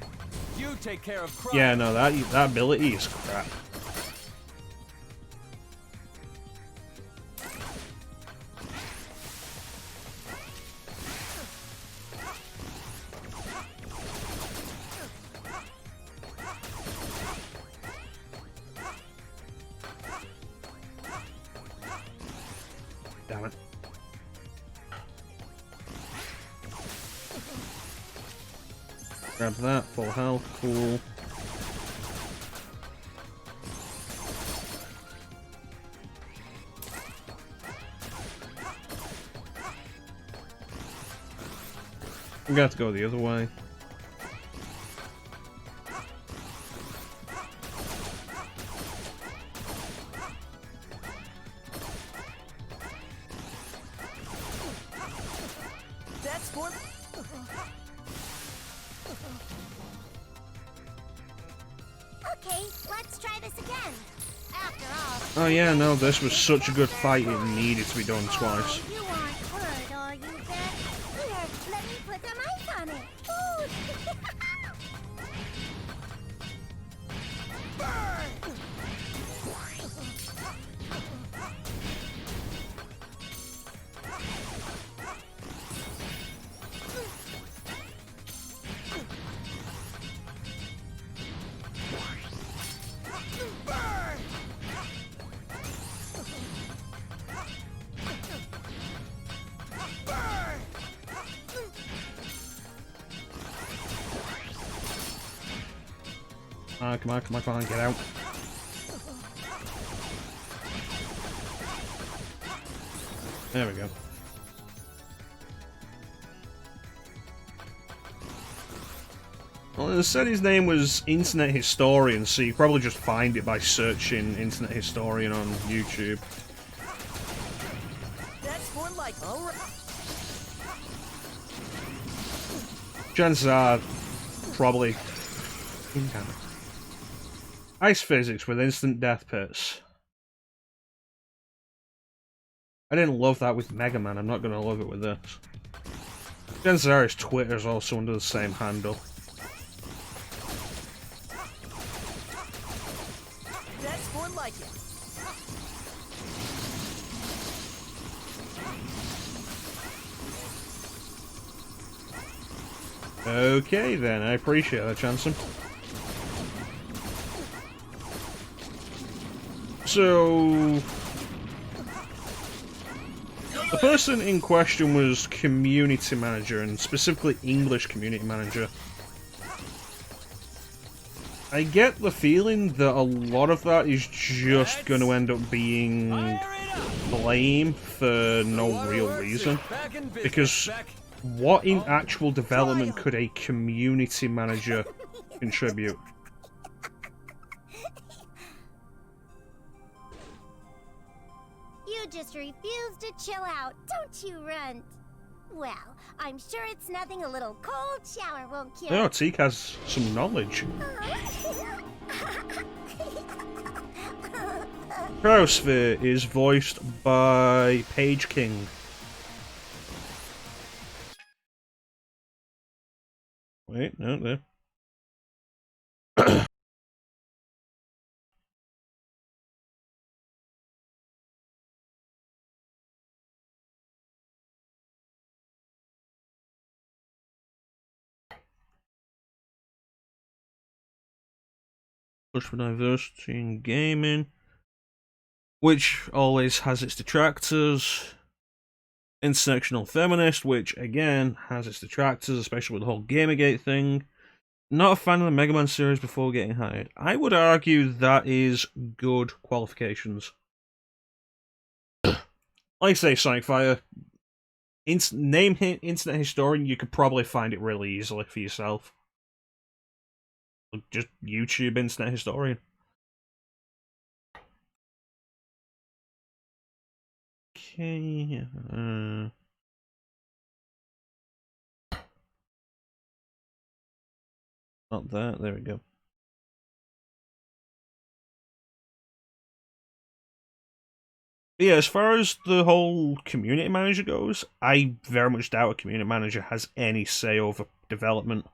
You take care of Cryo. Yeah, no, that ability is crap. Damn it. Grab that, full health, cool. I'm gonna have to go the other way. That's one. Okay, let's try this again. After all. Oh yeah, no, this was such a good fight, it needed to be done twice. You aren't hurt, are you, Beck? Here, let me put some ice on it. Ooh. Come on, come on, come on, get out. There we go. Well, it said his name was Internet Historian, so you probably just find it by searching Internet Historian on YouTube. That's more like. All right. Chances are, probably. Damn it. Ice physics with instant death pits. I didn't love that with Mega Man, I'm not going to love it with this. Chances are his Twitter's also under the same handle. That's more like it. Okay then, I appreciate that, Chanson. So... Good The person in question was community manager, and specifically English community manager. I get the feeling that a lot of that is just going to end up being blame for no real reason. Because what in actual development could a community manager contribute? You just refuse to chill out, don't you, Runt? Well, I'm sure it's nothing a little cold shower won't cure. Oh, Teak has some knowledge. Cryosphere is voiced by Page King. Wait, no, there. Push for diversity in gaming, which always has its detractors. Intersectional feminist, which again has its detractors, especially with the whole Gamergate thing. Not a fan of the Mega Man series before getting hired. I would argue that is good qualifications. Like I say, Psychfire, name Internet Historian, you could probably find it really easily for yourself. Just YouTube Internet Historian. Okay. Not that. There we go. But yeah, as far as the whole community manager goes, I very much doubt a community manager has any say over development.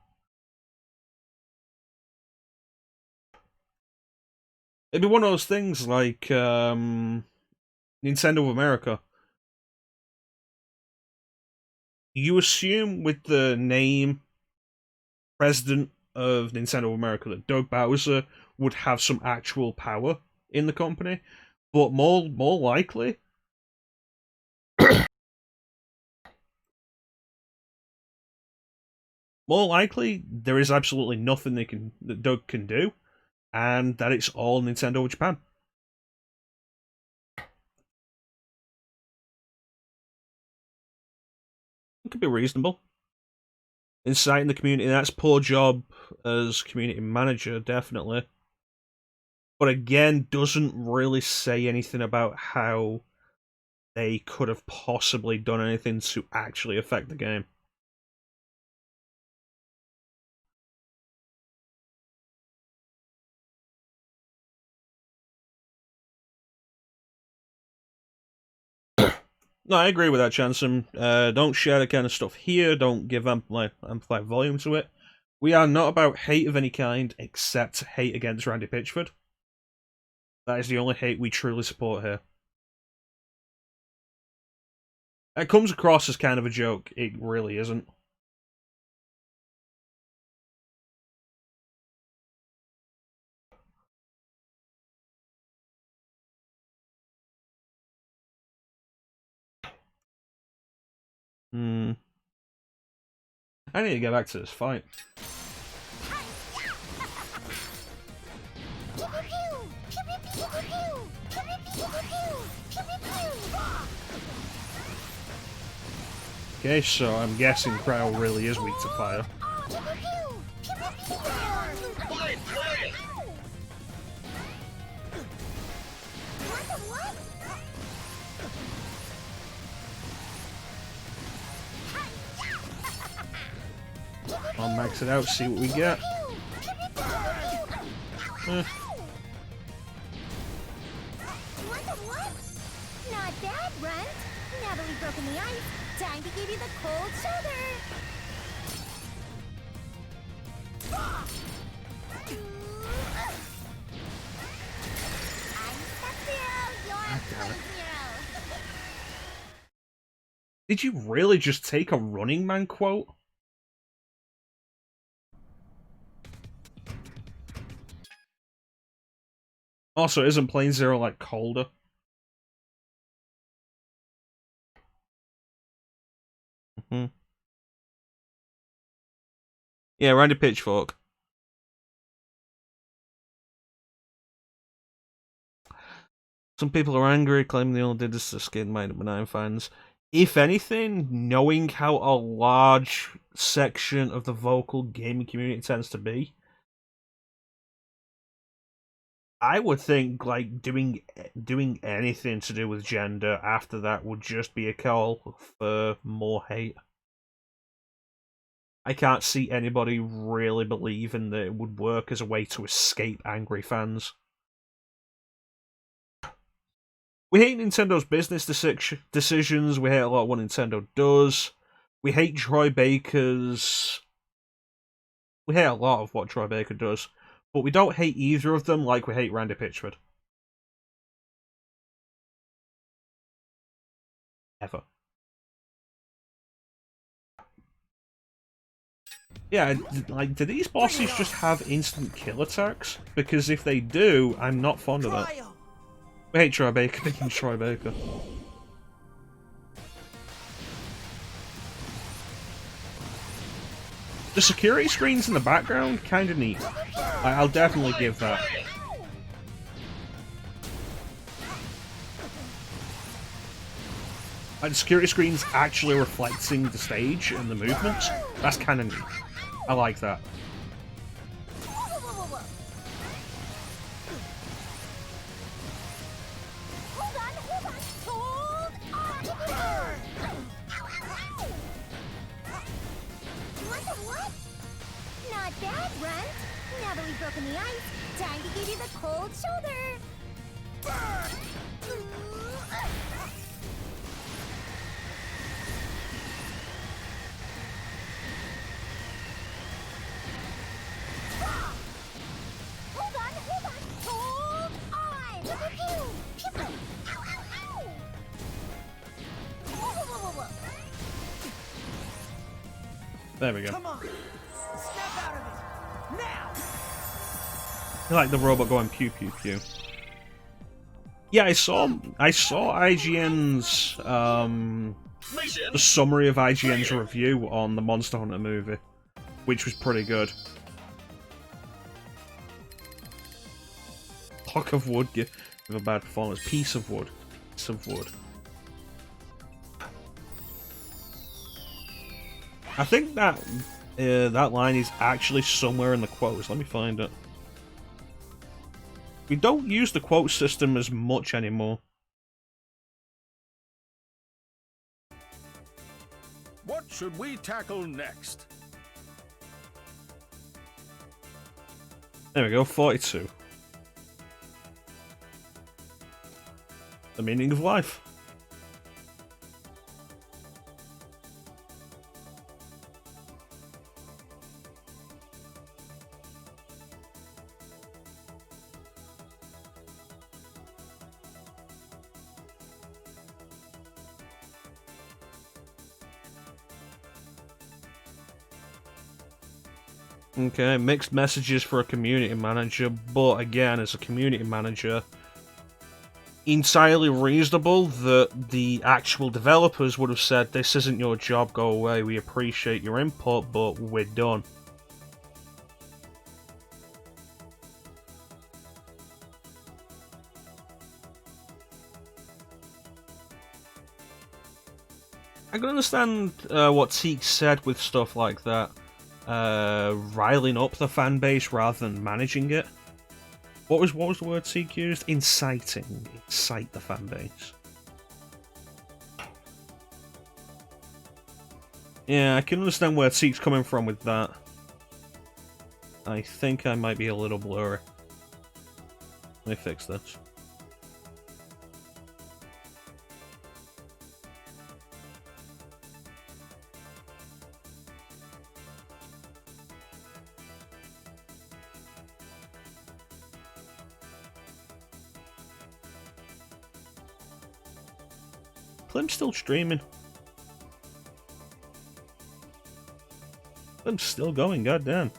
It'd be one of those things like Nintendo of America. You assume with the name President of Nintendo of America that Doug Bowser would have some actual power in the company, but more likely, there is absolutely nothing that Doug can do, and that it's all Nintendo of Japan. It could be reasonable. Inciting the community, that's poor job as community manager, definitely. But again, doesn't really say anything about how they could have possibly done anything to actually affect the game. No, I agree with that, Chanson. Don't share the kind of stuff here. Don't give amplified volume to it. We are not about hate of any kind, except hate against Randy Pitchford. That is the only hate we truly support here. It comes across as kind of a joke. It really isn't. I need to get back to this fight. Okay, so I'm guessing Cryo really is weak to fire. I'll max it out, see what we get. Not bad, Runt. Now that we've broken the ice, time to give you the cold shoulder. Did you really just take a Running Man quote? Also, isn't Plane Zero like colder? Yeah, Randy Pitchfork. Some people are angry, claiming they only did this to skin Mighty Number 9 fans. If anything, knowing how a large section of the vocal gaming community tends to be, I would think like doing anything to do with gender after that would just be a call for more hate. I can't see anybody really believing that it would work as a way to escape angry fans. We hate Nintendo's business decisions. We hate a lot of what Nintendo does. We hate Troy Baker's... We hate a lot of what Troy Baker does. But we don't hate either of them like we hate Randy Pitchford. Ever. Yeah, like, do these bosses just have instant kill attacks? Because if they do, I'm not fond of that. We hate Troy Baker being Troy Baker. The security screens in the background, kinda neat. I'll definitely give that. Like, the security screens actually reflecting the stage and the movements, that's kinda neat. I like that. Not bad, Runt. Now that we've broken the ice, time to give you the cold shoulder. Hold on. Hold on. Whoa. There we go. Come on! Snap out of it! Now! I like the robot going pew pew pew. Yeah, I saw IGN's the summary of IGN's review on the Monster Hunter movie, which was pretty good. Block of wood give a bad performance. Piece of wood. Piece of wood. I think that that line is actually somewhere in the quotes. Let me find it. We don't use the quote system as much anymore. What should we tackle next? There we go, 42. The meaning of life. Okay, mixed messages for a community manager, but again, as a community manager, entirely reasonable that the actual developers would have said, this isn't your job, go away, we appreciate your input, but we're done. I can understand what Teak said with stuff like that. Riling up the fan base rather than managing it. What was the word Teak used? Inciting. Incite the fan base. Yeah, I can understand where Teak's coming from with that. I think I might be a little blurry. Let me fix this. Clem's still streaming. Clem's still going, goddamn.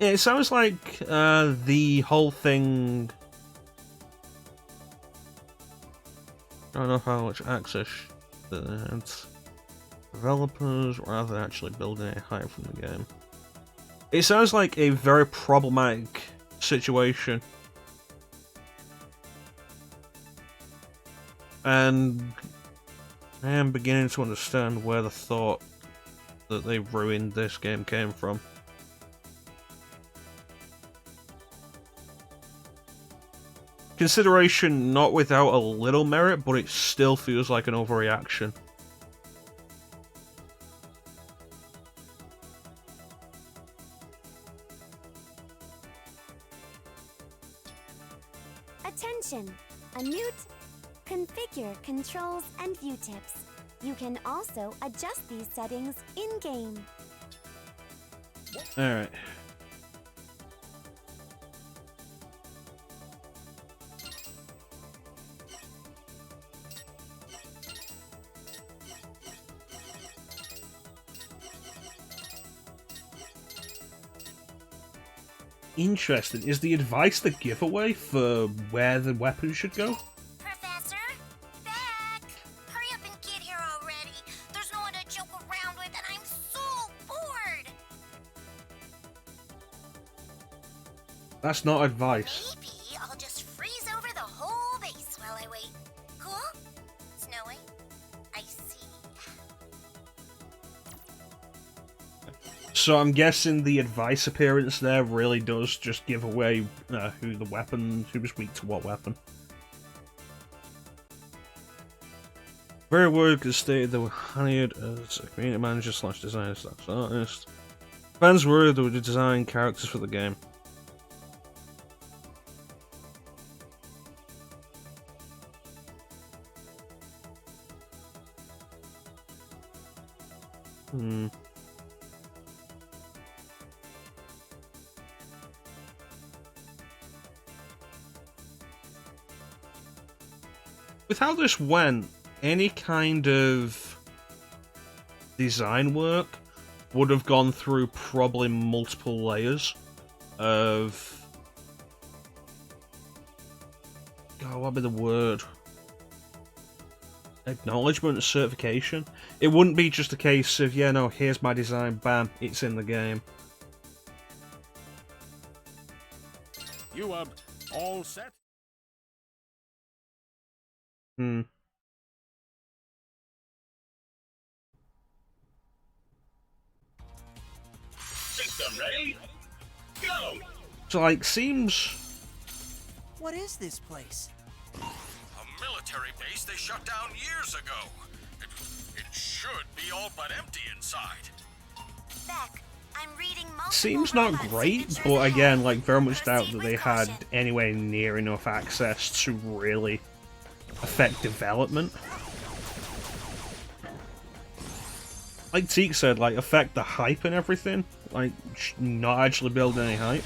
It sounds like the whole thing. I don't know how much access that developers rather than actually building it higher from the game. It sounds like a very problematic situation. And I am beginning to understand where the thought that they ruined this game came from. Consideration not without a little merit, but it still feels like an overreaction. Attention! A new configure controls and view tips. You can also adjust these settings in-game. Alright. Interesting. Is the advice the giveaway for where the weapon should go? Professor? Back! Hurry up and get here already. There's no one to joke around with and I'm so bored! That's not advice. Maybe I'll just freeze over the whole base while I wait. Cool? Snowing? I see. So I'm guessing the advice appearance there really does just give away who the weapon, who's weak to what weapon. Very Word has stated they were hired as a community manager / designer / artist. Fans were they would design characters for the game. With how this went, any kind of design work would have gone through probably multiple layers of... God, what would be the word? Acknowledgement, certification. It wouldn't be just a case of, yeah, no, here's my design, bam, it's in the game. You, all set? System ready? Go! So, like, seems... What is this place? A military base they shut down years ago. It should be all but empty inside. Beck, I'm reading multiple Seems not robot great, signatures but ahead. again, like, very much doubt Proceed that with they had caution. anywhere near enough access to really affect development. Like Teak said, like, affect the hype and everything. Like, not actually build any hype.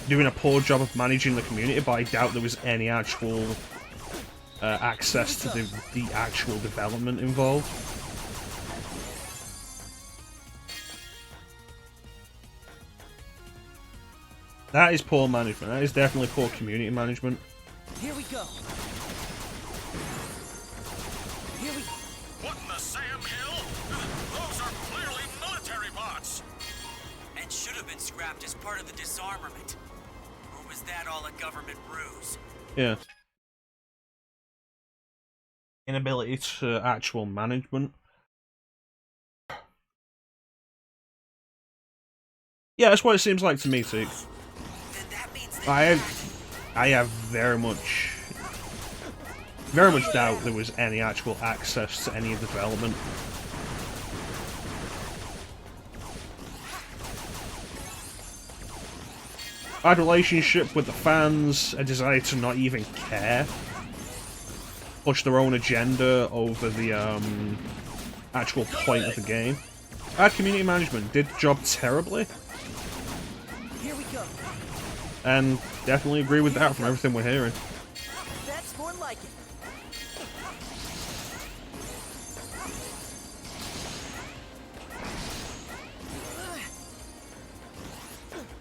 Doing a poor job of managing the community, but I doubt there was any actual access to the actual development involved. That is poor management. That is definitely poor community management. Here we go. Here we... What in the Sam Hill? Those are clearly military bots. And should have been scrapped as part of the disarmament. Or was that all a government ruse? Yeah. Inability to actual management. Yeah, that's what it seems like to me, Teak. Then that means that I have very much doubt there was any actual access to any of the development. Bad relationship with the fans, a desire to not even care, push their own agenda over the actual point of the game. Bad community management, did the job terribly, Here we go. and definitely agree with that from everything we're hearing. That's more like it.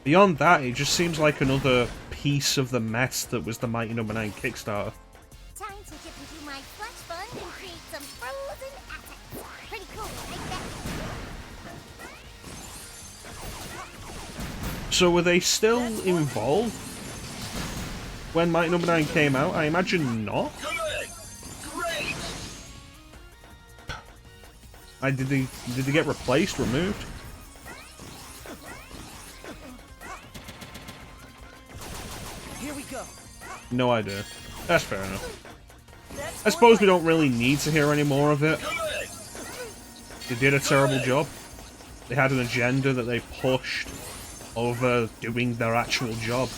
Beyond that, it just seems like another piece of the mess that was the Mighty Number 9 Kickstarter. Time to dip into my flesh fund and create some frozen assets. Pretty cool, I bet. So were they still involved when Mighty Number 9 came out? I imagine not. Good! Great! Did they get replaced, removed? Here we go. No idea. That's fair enough. I suppose we don't really need to hear any more of it. Good! They did a terrible job. They had an agenda that they pushed over doing their actual job.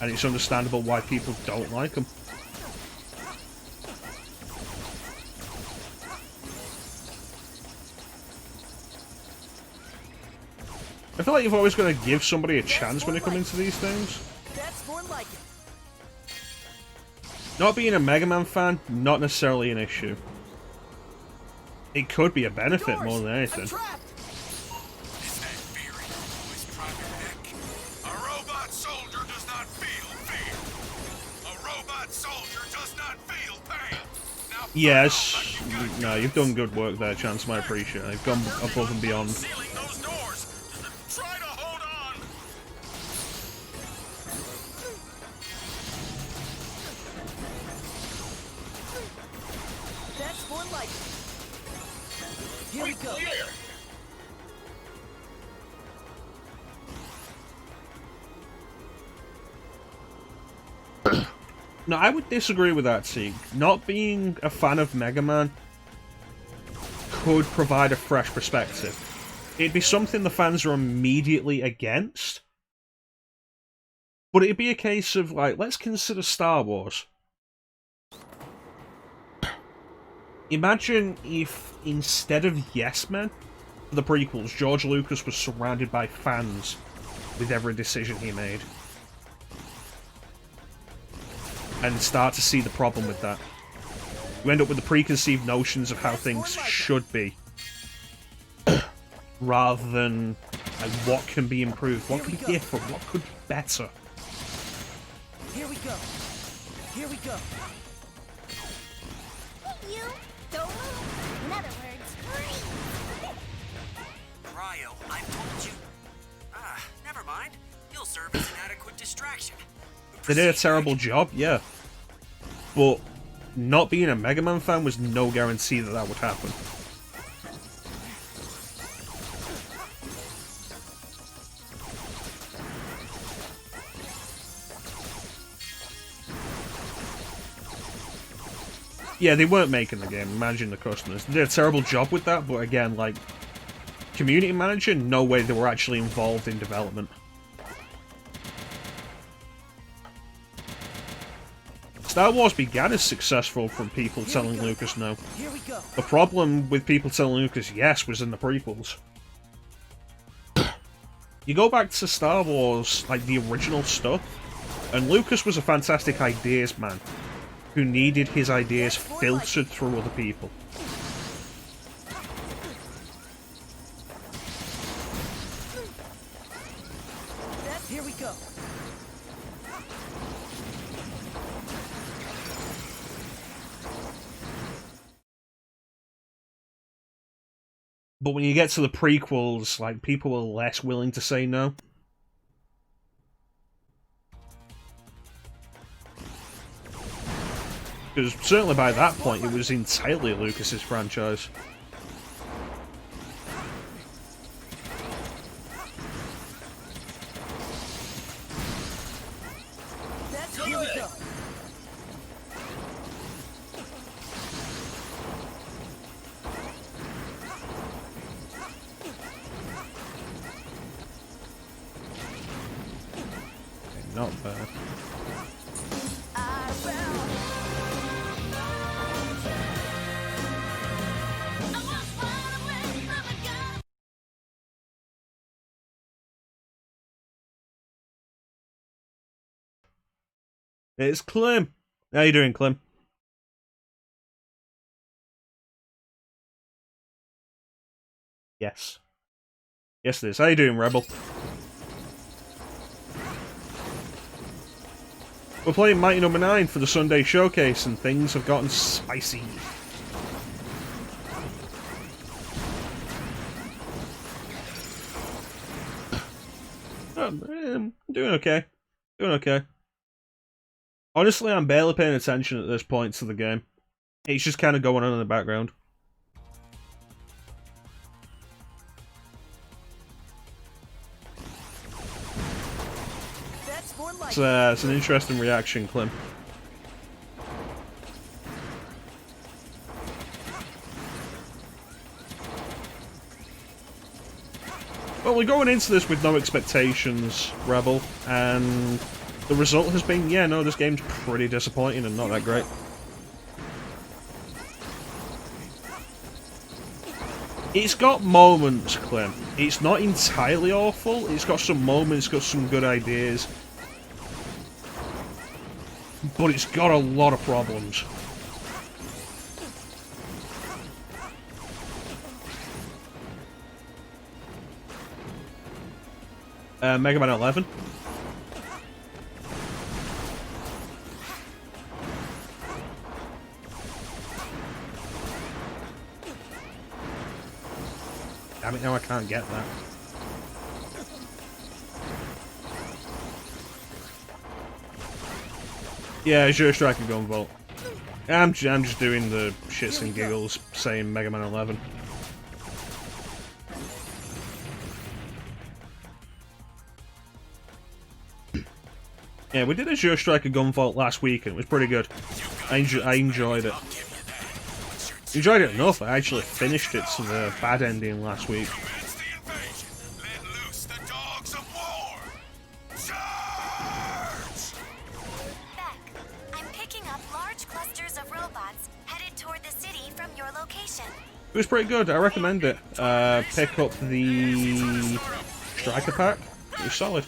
And it's understandable why people don't like them. I feel like you've always got to give somebody a chance when they come into these things. That's more like it. Not being a Mega Man fan, not necessarily an issue. It could be a benefit more than anything. Is that fear in your voice, Private Nick? A robot soldier does not feel fear. A robot soldier does not feel pain. Now, Yes. No, you've done good work there, Chancellor. I appreciate it. You've gone above and beyond. sealing those doors. Try to hold on. That's more like it. Here we go. Clear! No, I would disagree with that, Teague. Not being a fan of Mega Man could provide a fresh perspective. It'd be something the fans are immediately against. But it'd be a case of, like, let's consider Star Wars. Imagine if, instead of Yes Men, for the prequels, George Lucas was surrounded by fans with every decision he made. And start to see the problem with that. You end up with the preconceived notions of how things should be. Rather than like, what can be improved, what could be different, what could be better. Here we go. Here we go. Hey, you! Don't move! In other words, freeze! Cryo, I've told you. Never mind. You'll serve as an adequate distraction. They did a terrible job, yeah. But not being a Mega Man fan was no guarantee that that would happen. Yeah, they weren't making the game, imagine the customers. They did a terrible job with that, but again, like, community manager, no way they were actually involved in development. Star Wars began as successful from people telling Lucas no. Here we go. The problem with people telling Lucas yes was in the prequels. You go back to Star Wars, like the original stuff, and Lucas was a fantastic ideas man who needed his ideas filtered through other people. Here we go. But when you get to the prequels, like, people are less willing to say no. Because certainly by that point, it was entirely Lucas's franchise. Here we go. Not bad. It's Clem. How you doing, Clem? Yes. Yes, it is. How you doing, Rebel? We're playing Mighty Number 9 for the Sunday showcase, and things have gotten spicy. I'm doing okay. Doing okay. Honestly, I'm barely paying attention at this point to the game. It's just kind of going on in the background. It's an interesting reaction, Clem. Well, we're going into this with no expectations, Rebel, and the result has been, yeah, no, this game's pretty disappointing and not that great. It's got moments, Clem. It's not entirely awful. It's got some moments, got some good ideas. But it's got a lot of problems. Mega Man 11. Damn it, now I can't get that. Yeah, Azure Striker Gunvolt. I'm just doing the shits and giggles saying Mega Man 11. Yeah, we did Azure Striker Gunvolt last week and it was pretty good. I enjoyed it. Enjoyed it enough, I actually finished it to the bad ending last week. It was pretty good, I recommend it. Pick up the Striker Pack, it was solid.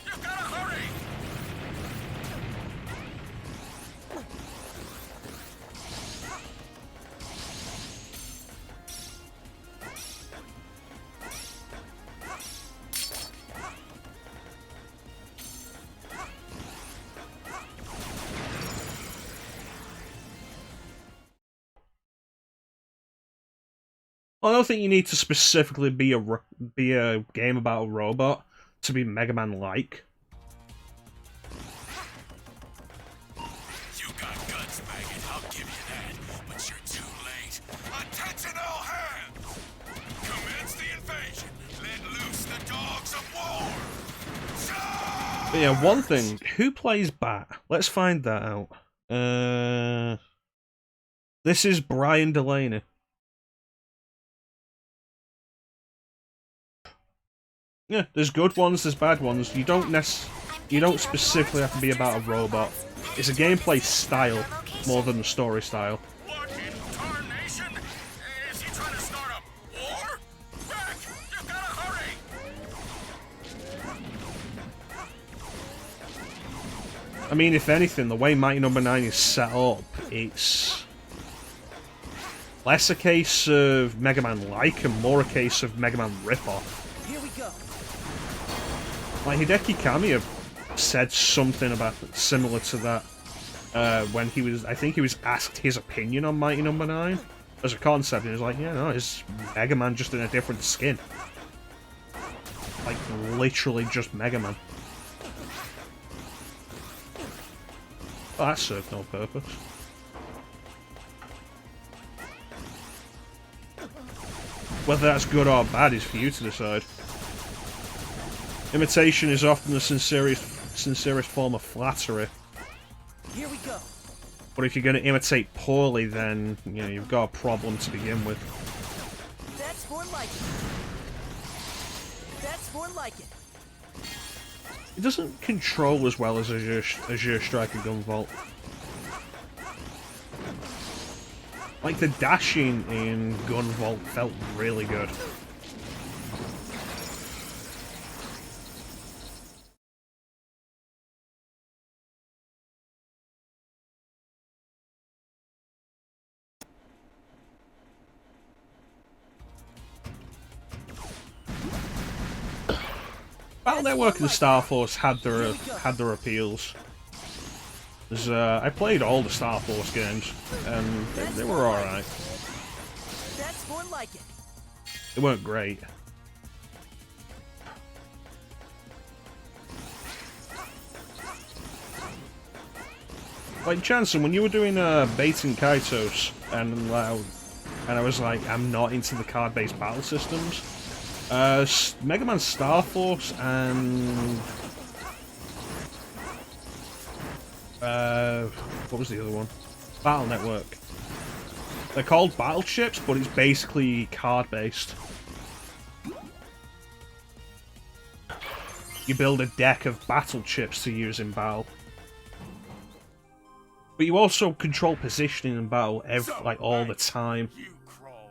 I don't think you need to specifically be a game about a robot to be Mega Man-like. You got guts, maggot, I'll give you that, but you're too late. Attention all hands! Commence the invasion. Let loose the dogs of war. But yeah, one thing, who plays Bat? Let's find that out. This is Brian Delaney. Yeah, there's good ones, there's bad ones. You don't specifically have to be about a robot. It's a gameplay style more than the story style. What in tarnation? Is he trying to start a war? Back! You gotta hurry! I mean, if anything, the way Mighty Number 9 is set up, it's less a case of Mega Man-like and more a case of Mega Man rip-off. Here we go. Like, Hideki Kamiya said something about similar to that when he was, I think he was asked his opinion on Mighty Number 9 as a concept, and he was like, yeah, no, it's Mega Man just in a different skin. Like, literally just Mega Man. Oh, that served no purpose. Whether that's good or bad is for you to decide. Imitation is often the sincerest form of flattery. Here we go. But if you're going to imitate poorly, then, you know, you've got a problem to begin with. That's more like it. That's more like it. It doesn't control as well as Azure Striker Gunvolt. Like, the dashing in Gunvolt felt really good. Battle Network and Star Force had their appeals. I played all the Star Force games, and they were alright. That's more like it. They weren't great. Like, Jansen, when you were doing baiting Kaitos, and I was like, I'm not into the card-based battle systems, Mega Man Star Force and... what was the other one? Battle Network. They're called battle chips, but it's basically card-based. You build a deck of battle chips to use in battle. But you also control positioning in battle all the time,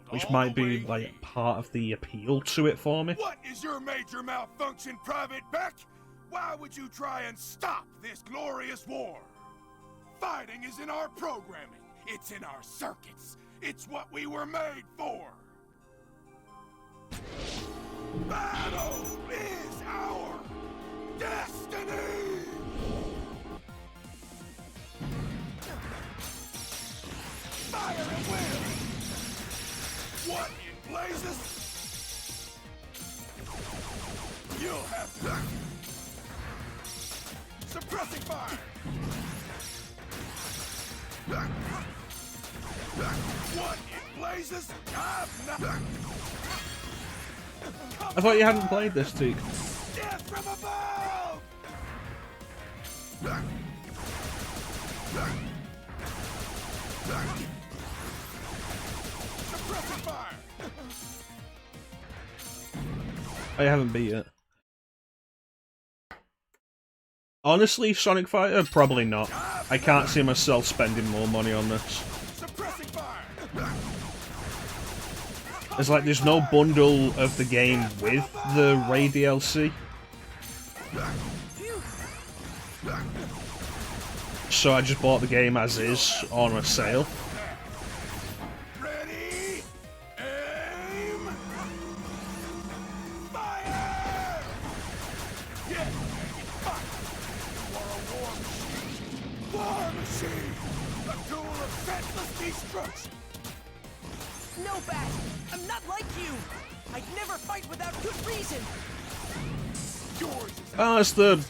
which might be like part of the appeal to it for me. What is your major malfunction, Private Beck? Why would you try and stop this glorious war? Fighting is in our programming. It's in our circuits. It's what we were made for. Battle is our destiny! Fire and wind! What in blazes? You'll have to... Suppressing fire! What in blazes? I thought you hadn't played this, Teak. Death from above! Suppressing fire! I haven't beat it. Honestly, Sonic Fighter? Probably not. I can't see myself spending more money on this. It's like there's no bundle of the game with the Ray DLC. So I just bought the game as is on a sale. Ready, aim, fire! Yeah, fight! You are a war machine! A tool of senseless destruction! No, Bat! I'm not like you! I'd never fight without good reason! Oh, that's the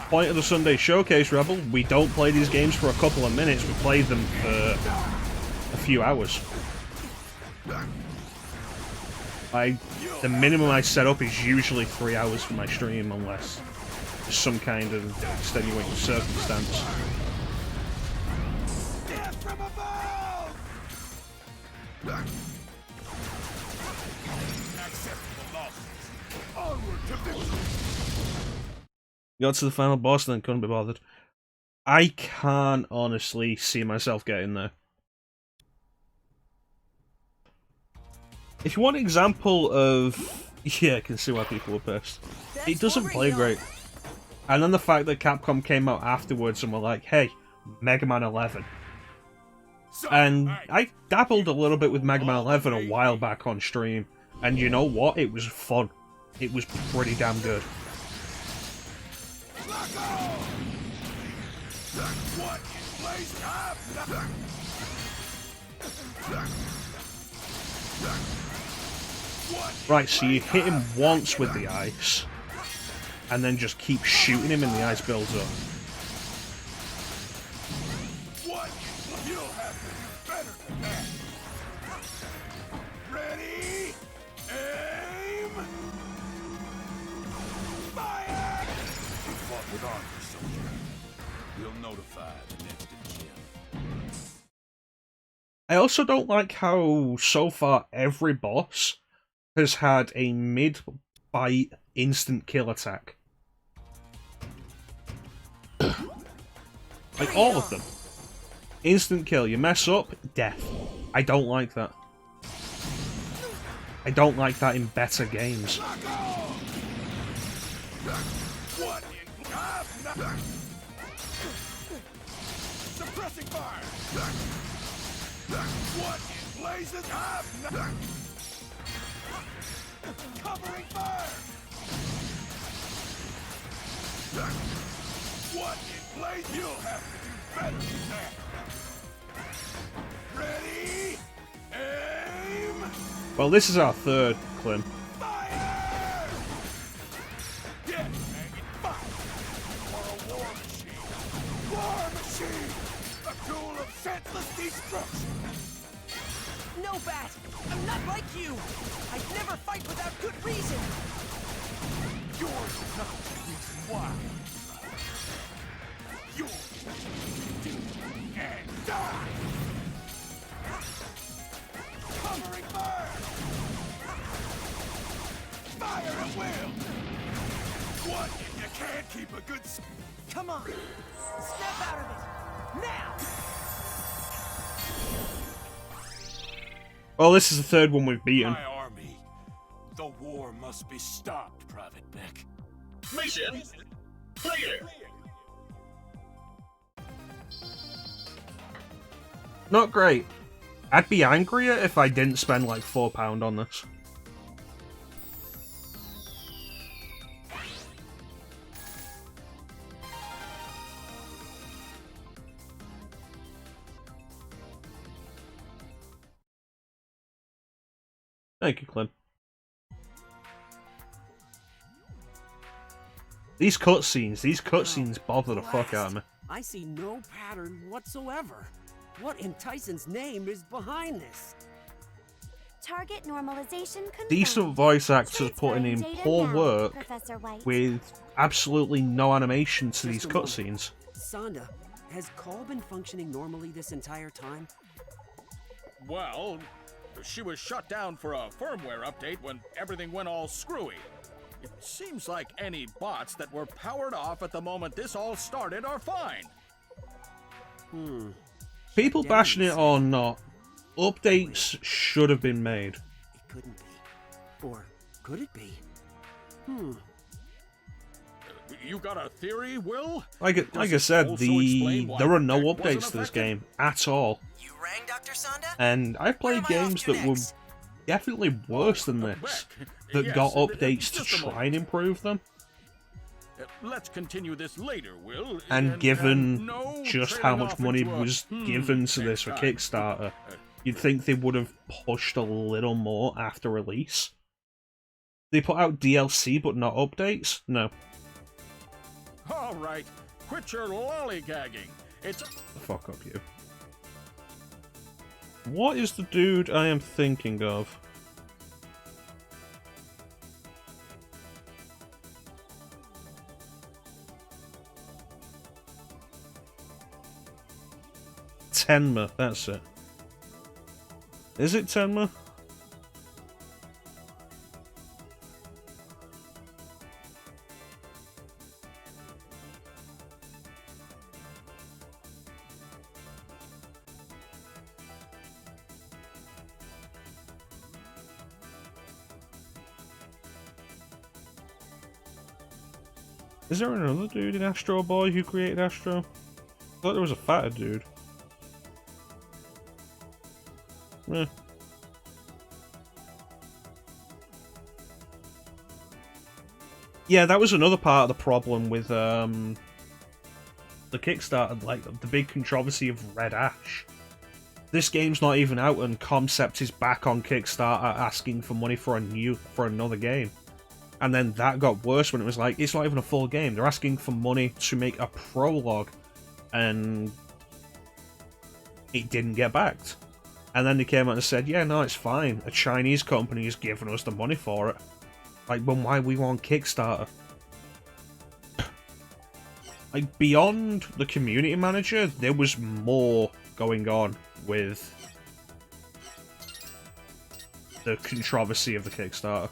point of the Sunday Showcase, Rebel. We don't play these games for a couple of minutes, we play them for a few hours. The minimum I set up is usually 3 hours for my stream, unless there's some kind of extenuating circumstance. Death from above! Acceptable losses. Onward to victory! Got to the final boss and then couldn't be bothered. I can't honestly see myself getting there. If you want an example of... Yeah, I can see why people were pissed. It doesn't play great. And then the fact that Capcom came out afterwards and were like, hey, Mega Man 11. And I dabbled a little bit with Mega Man 11 a while back on stream. And you know what? It was fun. It was pretty damn good. Right, so you hit him once with the ice, and then just keep shooting him and the ice builds up. What? You'll have to do better than that. Ready? Aim! Fire! You fought with honor, soldier. We'll notify the next of kin. I also don't like how, so far, every boss has had a mid-bite instant kill attack. Like, all of them. Instant kill. You mess up, death. I don't like that. I don't like that in better games. Suppressing fire! What in blazes? Covering fire! What in place? You'll have to do better than that. Ready? Aim! Well, this is our third, Clem. Fire! Get maggot, fire! You are a war machine. War machine! A tool of senseless destruction! No, Bat! I'm not like you! I'd never fight without good reason! Yours is not the reason why. Yours do and die! Covering fire! Fire at will! What if you can't keep a good... Come on! Snap out of it! Now! Well, this is the third one we've beaten. My army. The war must be stopped, Private Beck. Mission clear. Not great. I'd be angrier if I didn't spend like £4 on this. Thank you, Clem. These cutscenes bother the fuck out of me. I see no pattern whatsoever. What in Tyson's name is behind this? Target normalization confirmed. Decent voice actors putting in Transferring data poor now, work Professor White. with absolutely no animation to these Just a moment. cutscenes. Sonda, has Call been functioning normally this entire time? Well, she was shut down for a firmware update when everything went all screwy. It seems like any bots that were powered off at the moment this all started are fine. People bashing it or not, updates should have been made. It couldn't be. Or could it be? You got a theory, Will? Like I Does it said, also explain why there are no Beck wasn't updates to this affected? game at all. You rang Dr. Sonda? And I've played Where am I off games to that were next? definitely worse than this, Beck, that yes, got updates to just a try moment. and improve them. Let's continue this later, Will. And given no just trailing how much off money into a, was given to this next for time. Kickstarter, you'd think they would have pushed a little more after release. They put out DLC but not updates? No. All right, quit your lollygagging. It's Fuck up, you. What is the dude I am thinking of? Tenma, that's it. Is it Tenma? Is there another dude in Astro Boy who created Astro? I thought there was a fatter dude. Eh. Yeah, that was another part of the problem with the Kickstarter, like the big controversy of Red Ash. This game's not even out, and Concept is back on Kickstarter asking for money for another game. And then that got worse when it was like, it's not even a full game. They're asking for money to make a prologue, and it didn't get backed. And then they came out and said, yeah, no, it's fine. A Chinese company is giving us the money for it. Like, well, why we want Kickstarter? Like, beyond the community manager, there was more going on with the controversy of the Kickstarter.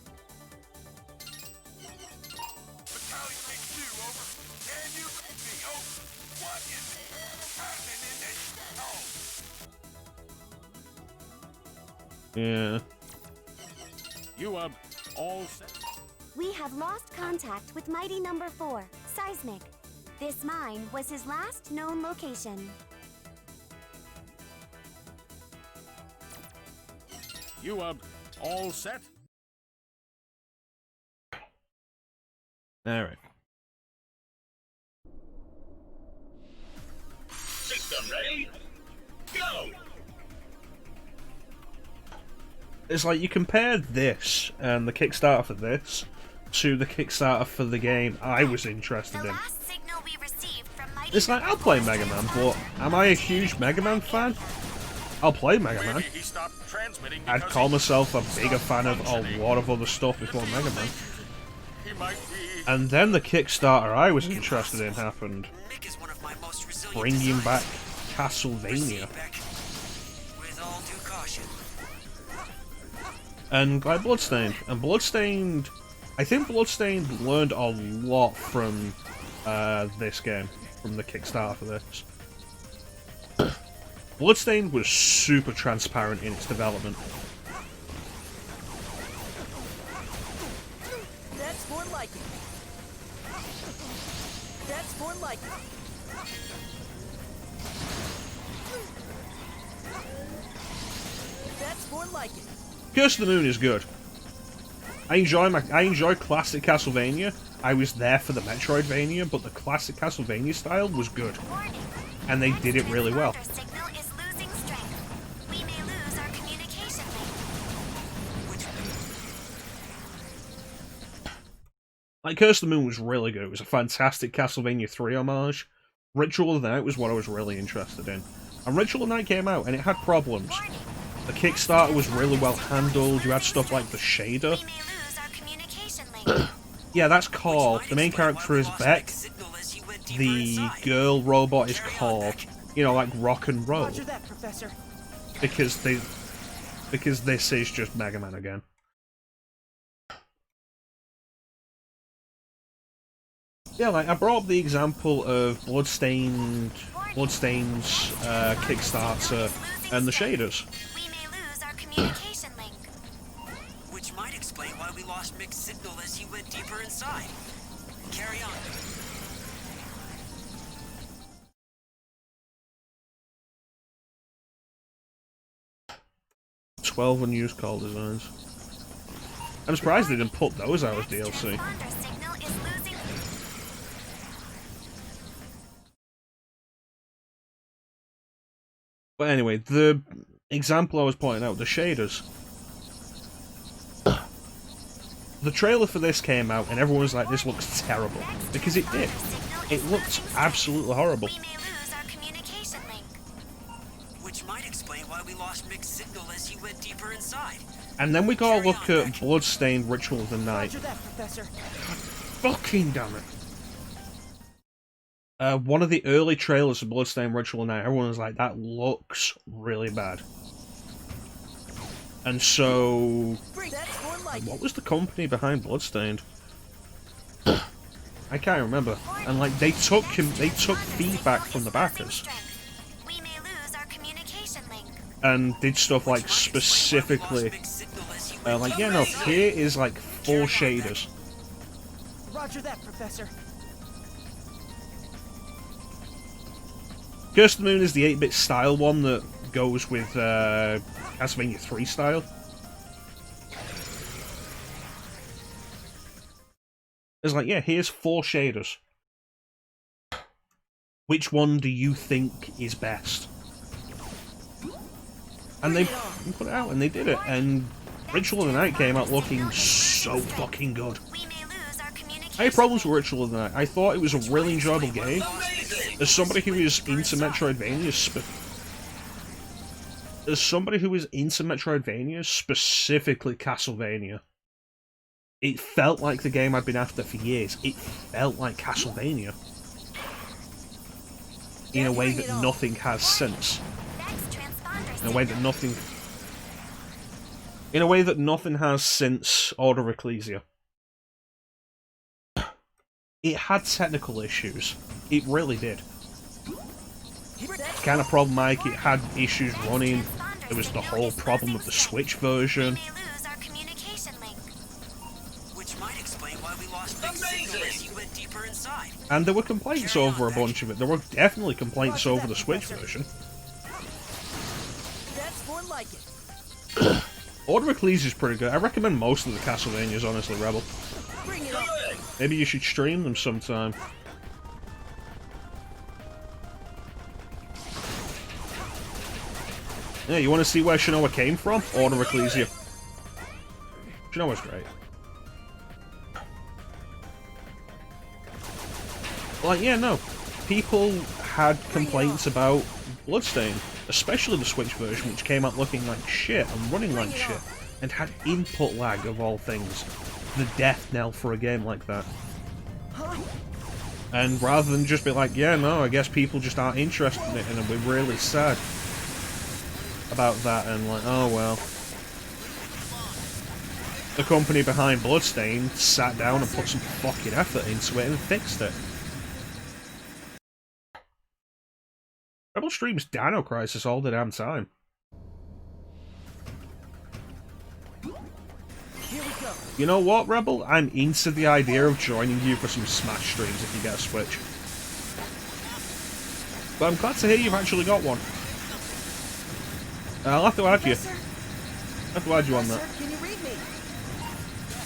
Battalion HQ, over. Can you read me? Over. What is happening in this? Oh. Yeah. you all set. We have lost contact with Mighty Number 4, Seismic. This mine was his last known location. You all set? Alright. ready? Go! It's like you compare this and the Kickstarter for this to the Kickstarter for the game I was interested in. It's like, I'll play Mega Man, but am I a huge Mega Man fan? I'll play Mega Man. I'd call myself a bigger fan of a lot of other stuff before Mega Man. And then the Kickstarter I was interested in happened, bringing back Castlevania. And like Bloodstained. And Bloodstained, I think Bloodstained learned a lot from this game, from the Kickstarter for this. Bloodstained was super transparent in its development. That's more like it. That's more like it. That's more like it. Curse of the Moon is good. I enjoy classic Castlevania. I was there for the Metroidvania, but the classic Castlevania style was good. And they did it really well. Like, Curse of the Moon was really good. It was a fantastic Castlevania 3 homage. Ritual of the Night was what I was really interested in. And Ritual of the Night came out, and it had problems. The Kickstarter was really well handled. You had stuff like the shader. Yeah, that's Carl. The main character is Beck. The girl robot is called, you know, like Rock and Roll. Because this is just Mega Man again. Yeah, like, I brought up the example of Bloodstained's Kickstarter and the shaders. Which might explain why we lost Mick's signal as he went deeper inside. Carry on. "12 unused call designs." I'm surprised they didn't put those out as DLC. But anyway, the example I was pointing out, the shaders. The trailer for this came out and everyone was like, this looks terrible. Because it did. It looked absolutely horrible. Which might explain why we lost Mick's signal as he went deeper inside. And then we gotta look at Bloodstained Ritual of the Night. Fucking damn it. One of the early trailers of Bloodstained Ritual of the Night, everyone was like, that looks really bad. And so, what was the company behind Bloodstained? I can't remember. And like, they took feedback from the backers and did stuff like specifically, like, yeah, no, here is like 4 shaders. Roger that, Professor. Curse of the Moon is the 8-bit style one that goes with Castlevania 3 style. It's like, yeah, here's 4 shaders. Which one do you think is best? And they put it out, and they did it. And Ritual of the Night came out looking so fucking good. I had problems with Ritual of the Night. I thought it was a really enjoyable game. As somebody who is into Metroidvania, specifically Castlevania, it felt like the game I'd been after for years. It felt like Castlevania. In a way that nothing has since. In a way that nothing has since Order of Ecclesia. It had technical issues. It really did. Kind of problematic. It had issues running. There was the whole problem of the Switch version. And there were complaints over a bunch of it. There were definitely complaints over the Switch version. Order of Ecclesia is pretty good. I recommend most of the Castlevanias, honestly, Rebel. Maybe you should stream them sometime. Yeah, you want to see where Shinoa came from? Order Ecclesia. Shinoa's great. Like, yeah, no. People had complaints about Bloodstained, especially the Switch version, which came out looking like shit and running like shit, and had input lag of all things. The death knell for a game like that. And rather than just be like, yeah, no, I guess people just aren't interested in it, and we're really sad about that, and like, oh well. The company behind Bloodstained sat down and put some fucking effort into it and fixed it. Rebel streams Dino Crisis all the damn time. You know what, Rebel? I'm into the idea of joining you for some Smash streams if you get a Switch. But I'm glad to hear you've actually got one. I'll have to add you. I'll have to add you on that. Can you read me?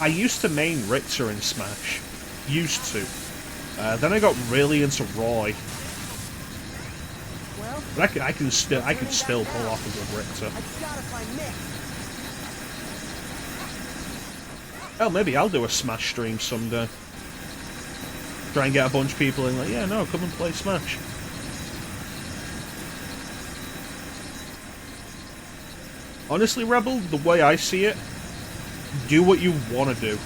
I used to main Richter in Smash. Used to. Then I got really into Roy. But I can still pull off a good Richter. Hell, maybe I'll do a Smash stream someday. Try and get a bunch of people in like, yeah, no, come and play Smash. Honestly, Rebel, the way I see it, do what you want to do.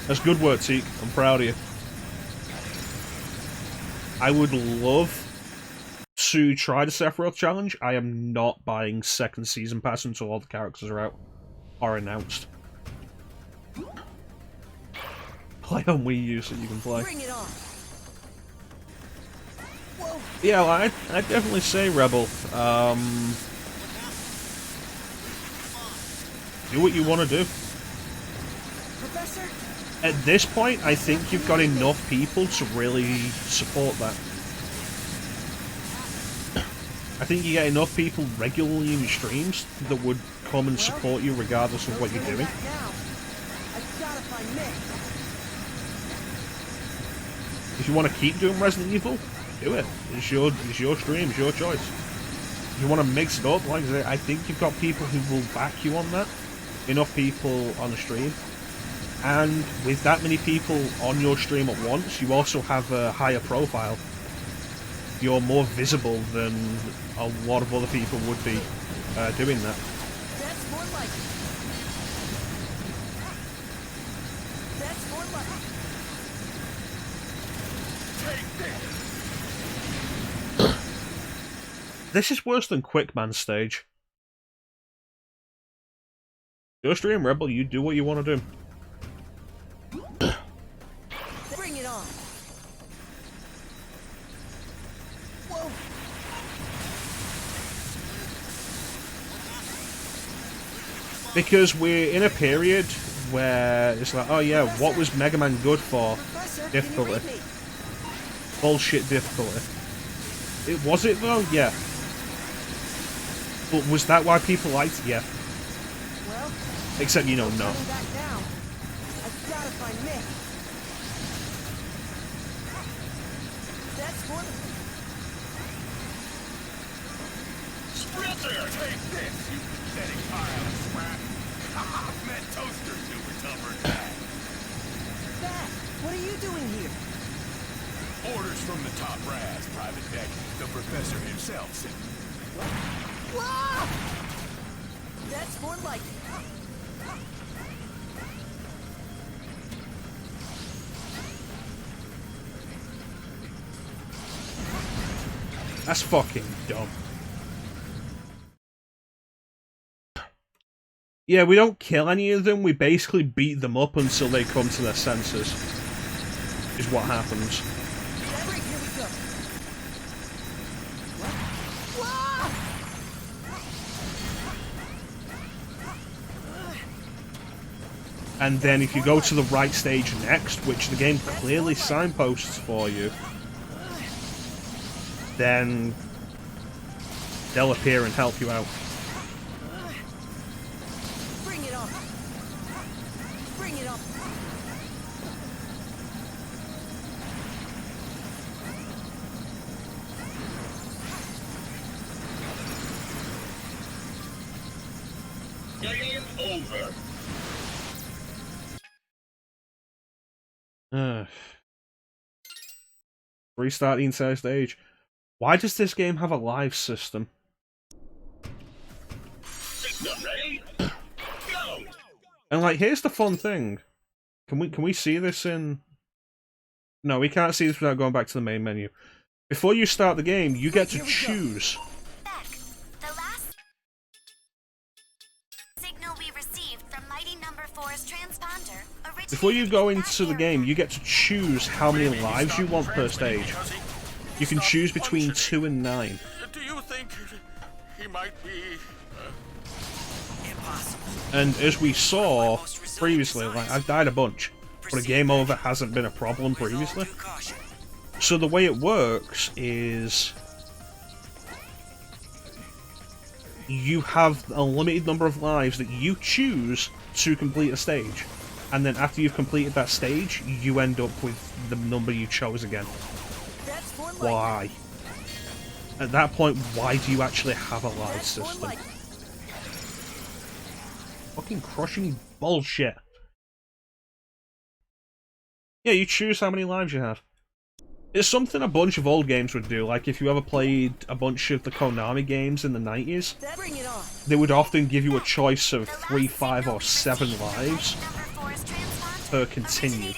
That's good work, Teak. I'm proud of you. I would love to try the Sephiroth challenge. I am not buying second season pass until all the characters are out or announced. Play on Wii U so you can play. Bring it on. Yeah, well, I'd definitely say, Rebel, do what you want to do. Professor? At this point, I think you've got enough people to really support that. I think you get enough people regularly in your streams that would come and support you regardless of what you're doing. If you want to keep doing Resident Evil, do it. It's your stream, it's your choice. If you want to mix it up, like I say, I think you've got people who will back you on that. Enough people on the stream. And with that many people on your stream at once, you also have a higher profile. You're more visible than a lot of other people would be doing that. That's more like it. That's more like it. This is worse than Quickman's stage. Your stream, Rebel, you do what you want to do. Bring it on. Whoa. Because we're in a period where it's like, oh yeah, what was Mega Man good for? Difficulty. Bullshit difficulty. Was it though? Yeah. But was that why people liked it? Yeah. Well, except, you know, no. I've gotta find Mick. That's one of them. Sprinter, take this, you pathetic pile of scrap. Met toasters do recover that. Dad, what are you doing here? Orders from the top brass, Private Deck. The professor himself sent me. Whoa! That's more like it. That's fucking dumb. Yeah, we don't kill any of them, we basically beat them up until they come to their senses. Is what happens. Here we go. And then if you go to the right stage next, which the game clearly signposts for you, then they'll appear and help you out. Bring it on. Bring it on. over. Restart the entire stage. Why does this game have a live system? System ready? Go! And like, here's the fun thing. Can we see this in? No, we can't see this without going back to the main menu. Before you start the game, you get to choose. Beck, the last signal we received from Mighty Number 4's transponder originated Before you go in that into the area. game, you get to choose how many lives you want per stage. You can choose between 2 and 9. Do you think he might be... Impossible. And as we saw previously, like, I've died a bunch, but a game over hasn't been a problem previously. Due caution. So the way it works is you have a limited number of lives that you choose to complete a stage. And then after you've completed that stage, you end up with the number you chose again. Why? At that point, why do you actually have a live system? Fucking crushing bullshit. Yeah, you choose how many lives you have. It's something a bunch of old games would do, like if you ever played a bunch of the Konami games in the 90s, they would often give you a choice of 3, 5, or 7 lives per continue.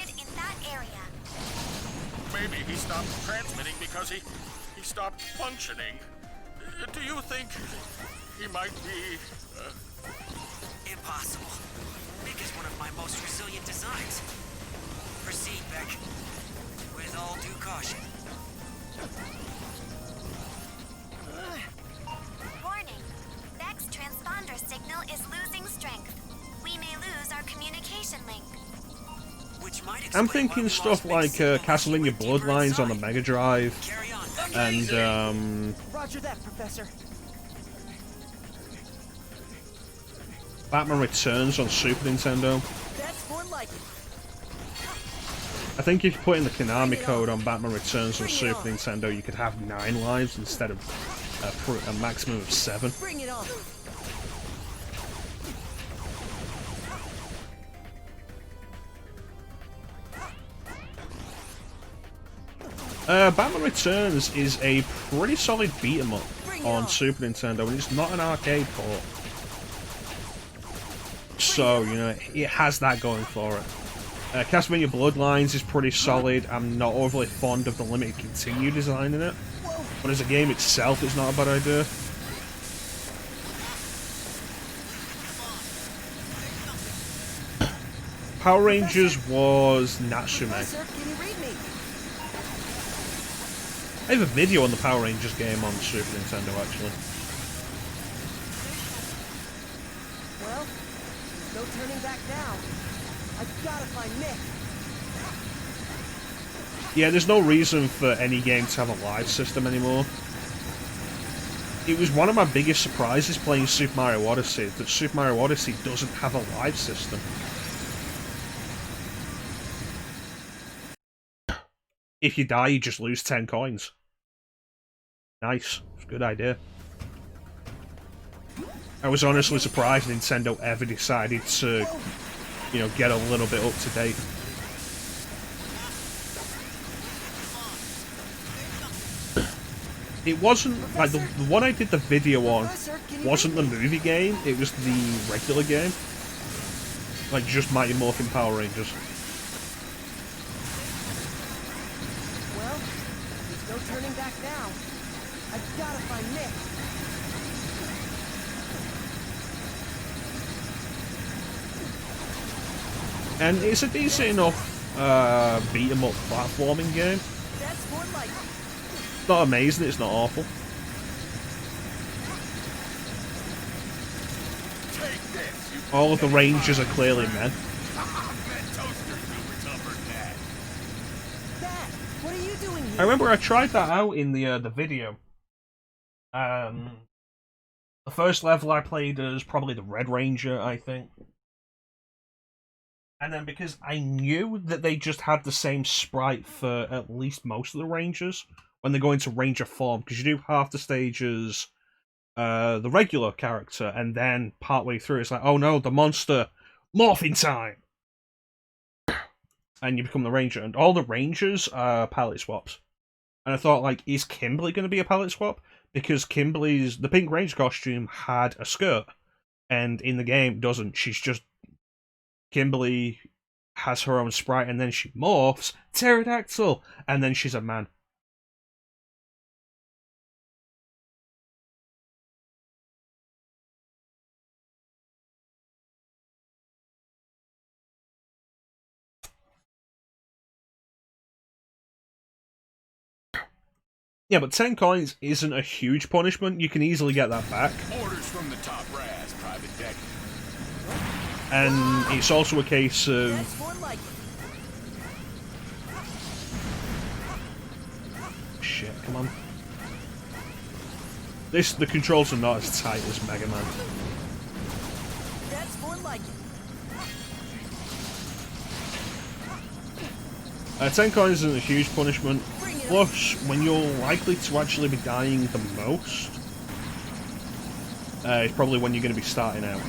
Maybe he stopped transmitting because he stopped functioning. Do you think he might be... Impossible. Mick is one of my most resilient designs. Proceed, Beck. With all due caution. Warning. Beck's transponder signal is losing strength. We may lose our communication link. Which might I'm explain thinking why we stuff lost like Mick's signal as he Castlevania went deeper Bloodlines on the inside. Mega Drive, Carry on, Beck. and Roger that, Professor. Batman Returns on Super Nintendo. That's more like it. I think if you put in the Konami code on Batman Returns on Super Nintendo, you could have 9 lives instead of a maximum of 7. Bring it on. Batman Returns is a pretty solid beat 'em up on Super Nintendo, and it's not an arcade port. So, you know, it has that going for it. Castlevania Bloodlines is pretty solid. I'm not overly fond of the limited continue design in it, but as a game itself, it's not a bad idea. Power Rangers was Natsume. Professor, can you read me? I have a video on the Power Rangers game on Super Nintendo, actually. Well, no turning back now. I've gotta find Nick. Yeah, there's no reason for any game to have a live system anymore. It was one of my biggest surprises playing Super Mario Odyssey, that Super Mario Odyssey doesn't have a live system. If you die, you just lose 10 coins. Nice. It's a good idea. I was honestly surprised Nintendo ever decided to, you know, get a little bit up to date. It wasn't, like, the one I did the video on wasn't the movie game, it was the regular game. Like, just Mighty Morphin Power Rangers. Well, there's no turning back now. I've gotta find Nick. And it's a decent enough beat 'em up platforming game. That's more like it. It's not amazing, it's not awful. Take this, you All of the Rangers are clearly men. that toaster super tougher than that. Dad, what are you doing here? I remember I tried that out in the video. The first level I played as probably the Red Ranger, I think. And then because I knew that they just had the same sprite for at least most of the Rangers when they go into Ranger form, because you do half the stages the regular character, and then partway through it's like, oh no, the monster, morphing time! And you become the ranger, and all the rangers are palette swaps. And I thought, like, is Kimberly going to be a palette swap? Because the Pink Ranger costume had a skirt, and in the game doesn't. She's just, Kimberly has her own sprite, and then she morphs, pterodactyl, and then she's a man. Yeah, but 10 coins isn't a huge punishment. You can easily get that back. Orders from the top brass, Private Deck. And it's also a case of... That's more like Shit, come on. The controls are not as tight as Mega Man. That's more like it. 10 coins isn't a huge punishment. Plus, when you're likely to actually be dying the most, it's probably when you're going to be starting out.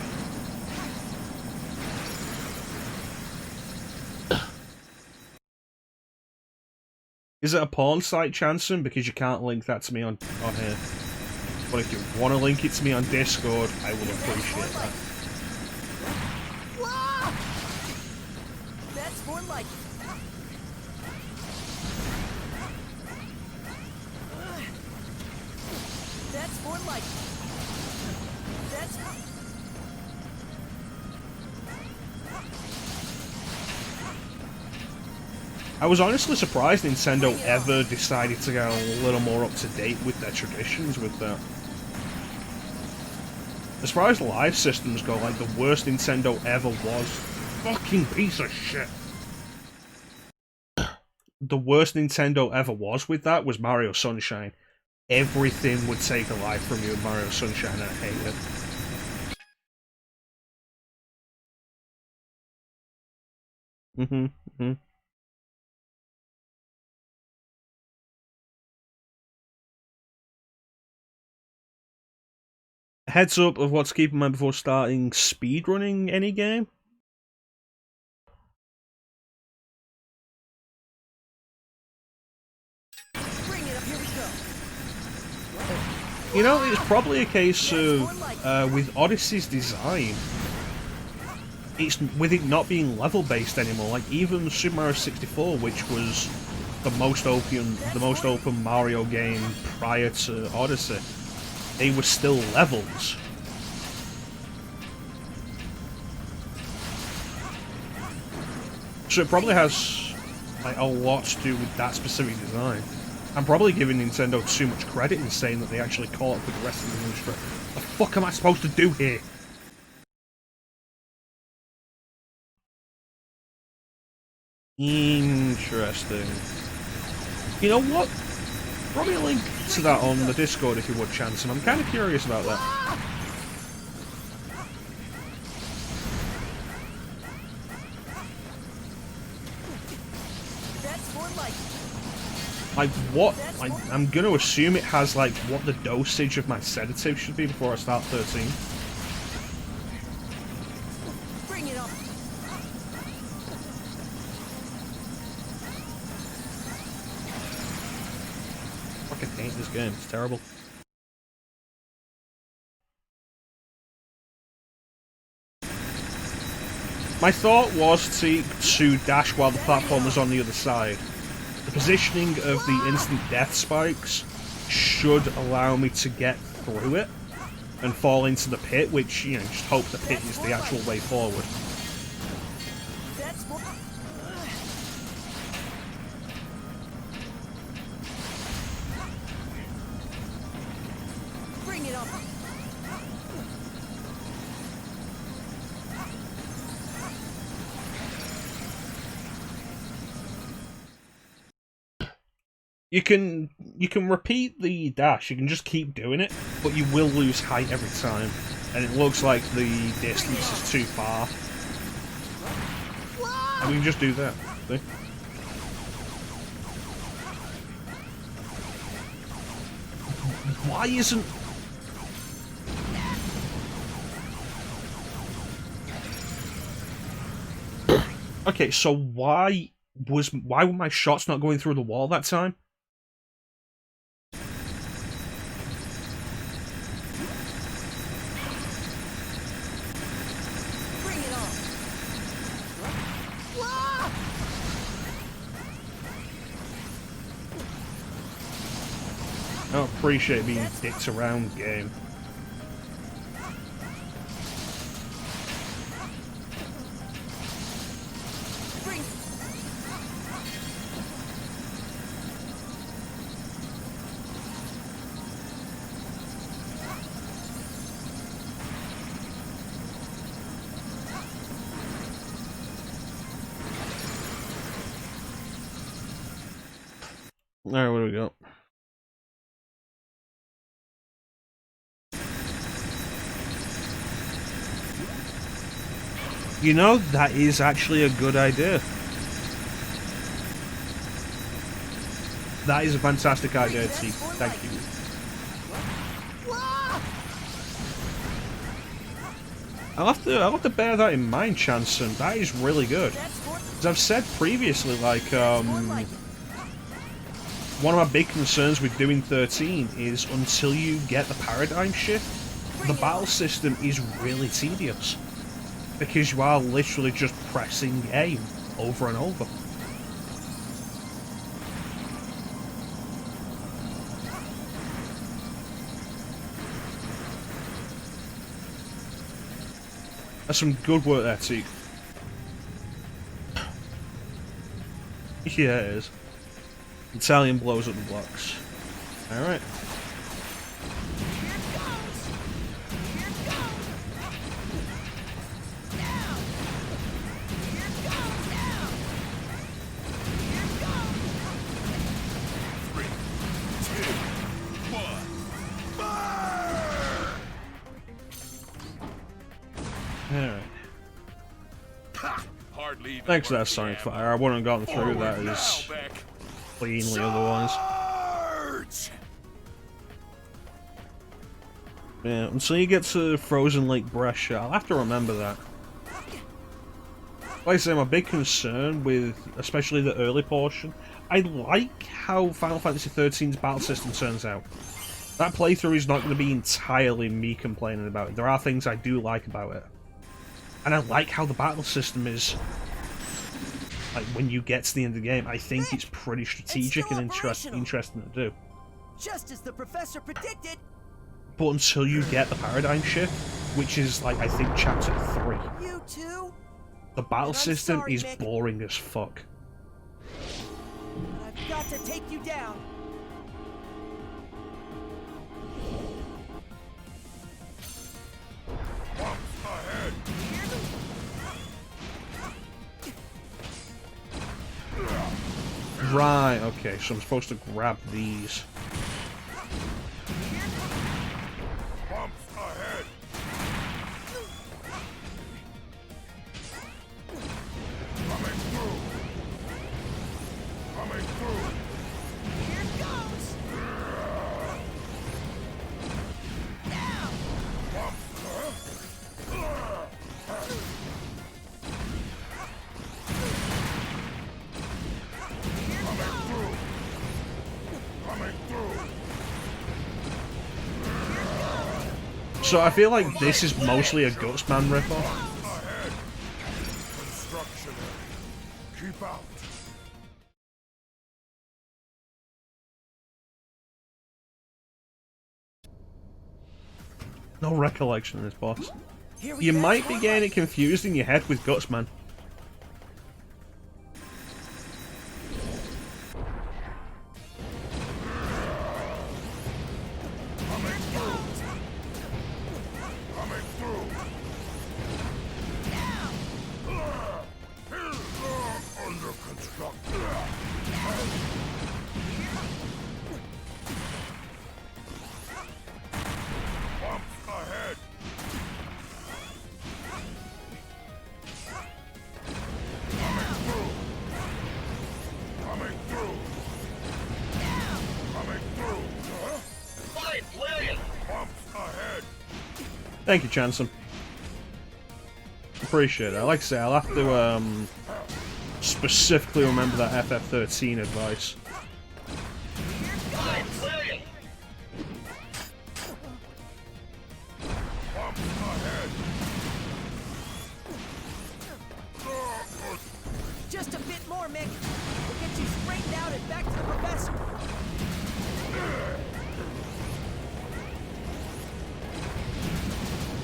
Is it a porn site, Chanson? Because you can't link that to me on here. But if you want to link it to me on Discord, I will appreciate that. That's more like it. That's more like it. That's I was honestly surprised Nintendo ever decided to go a little more up to date with their traditions with that. As far as live systems go, like, the worst Nintendo ever was fucking piece of shit. The worst Nintendo ever was with that was Mario Sunshine. Everything would take a life from you in Mario Sunshine, and I hate it. Heads up of what to keep in mind before starting speedrunning any game. bring it up. Here we go. You know, it's probably a case of, with Odyssey's design, it's with it not being level-based anymore. Like, even Super Mario 64, which was the most open Mario game prior to Odyssey, they were still levels. So it probably has, like, a lot to do with that specific design. I'm probably giving Nintendo too much credit in saying that they actually caught up with the rest of the industry. What the fuck am I supposed to do here? Interesting. You know what? Probably a link to that on the Discord if you would, Chance, and I'm kind of curious about that. That's more like it. Like, what? I'm gonna assume it has, like, what the dosage of my sedative should be before I start 13. Bring it up. I fucking hate this game, it's terrible. My thought was to dash while the platform was on the other side. The positioning of the instant death spikes should allow me to get through it and fall into the pit, which, you know, just hope the pit is the actual way forward. That's more. Bring it up. You can repeat the dash, you can just keep doing it, but you will lose height every time. And it looks like the distance is too far. And we can just do that. See? Why isn't... Okay, so why were my shots not going through the wall that time? Bring it on. I don't appreciate being dicked around, game. Alright, what do we got? You know, that is actually a good idea. That is a fantastic idea, T. Thank you. I'll have to bear that in mind, Chanson. That is really good. As I've said previously, like, one of my big concerns with doing 13 is until you get the paradigm shift, the battle system is really tedious. Because you are literally just pressing aim over and over. That's some good work there, T. Yeah, it is. Italian blows up the blocks. Alright. Thanks for that Sonic Fire. I wouldn't have gotten through that as cleanly otherwise. Yeah, until you get to Frozen Lake Brescia, I'll have to remember that. Like I say, my big concern with, especially the early portion, I like how Final Fantasy XIII's battle system turns out. That playthrough is not going to be entirely me complaining about it. There are things I do like about it. And I like how the battle system is. Like, when you get to the end of the game, I think it's pretty strategic and interesting to do. Just as the professor predicted. But until you get the paradigm shift, which is, like, I think chapter 3, You too? the battle system sorry, is Mick. boring as fuck. I've got to take you down. Right, okay, so I'm supposed to grab these. So I feel like this is mostly a Gutsman ripoff. Keep out. No recollection of this boss. You might be getting it confused in your head with Gutsman. Thank you, Chanson. Appreciate it. Like I say, I'll have to specifically remember that FF13 advice. Just a bit more, Mick. We'll get you straightened out and back to the professor.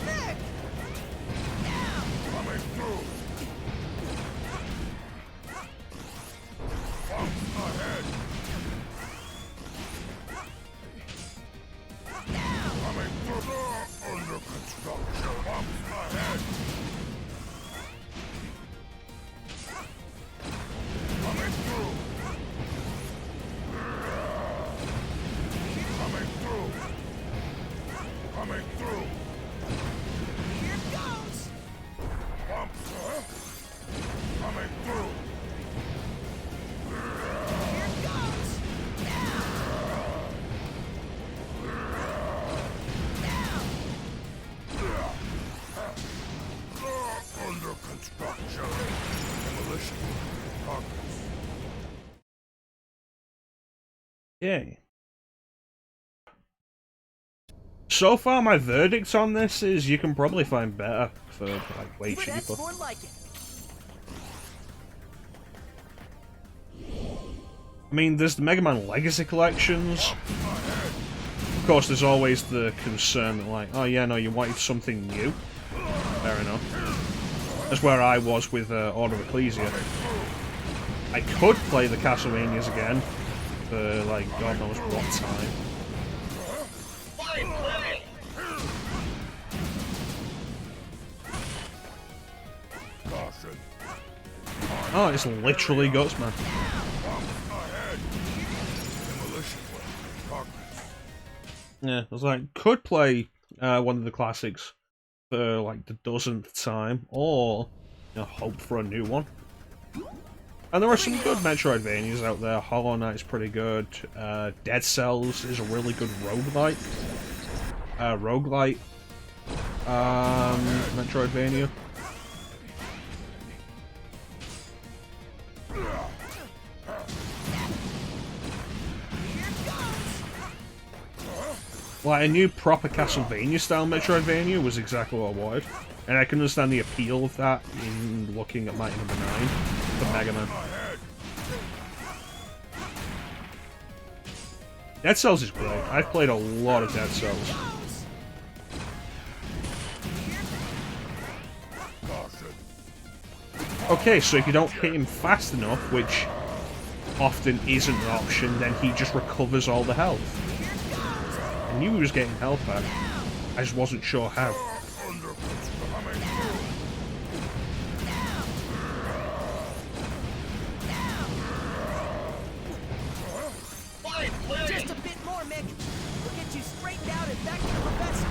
Mick! Coming through. Bump ahead. Coming through. Under construction. Bump ahead. Coming through. Coming through. Coming through. Here goes! Bump. Coming through. Here goes! Under construction. Demolition. Progress. Yay. So far, my verdict on this is you can probably find better for like way But that's cheaper. more like it. I mean, there's the Mega Man Legacy collections. Of course, there's always the concern that, like, oh yeah, no, you wanted something new. Fair enough. That's where I was with Order of Ecclesia. I could play the Castlevanias again for, like, God knows what time. Caution. Oh, it's literally guts, man. Bump ahead. Demolition. Progress. Yeah, I was like, could play one of the classics for, like, the dozenth time, or, you know, hope for a new one. And there are some good Metroidvanias out there. Hollow Knight's pretty good. Dead Cells is a really good roguelite. Metroidvania. Like, a new proper Castlevania-style Metroidvania was exactly what I wanted. And I can understand the appeal of that in looking at Mighty Number 9 for Mega Man. Dead Cells is great. I've played a lot of Dead Cells. Okay, so if you don't hit him fast enough, which often isn't an option, then he just recovers all the health. I knew he was getting health back. I just wasn't sure how. Just a bit more, Mick. We'll get you straightened out and back to the professor.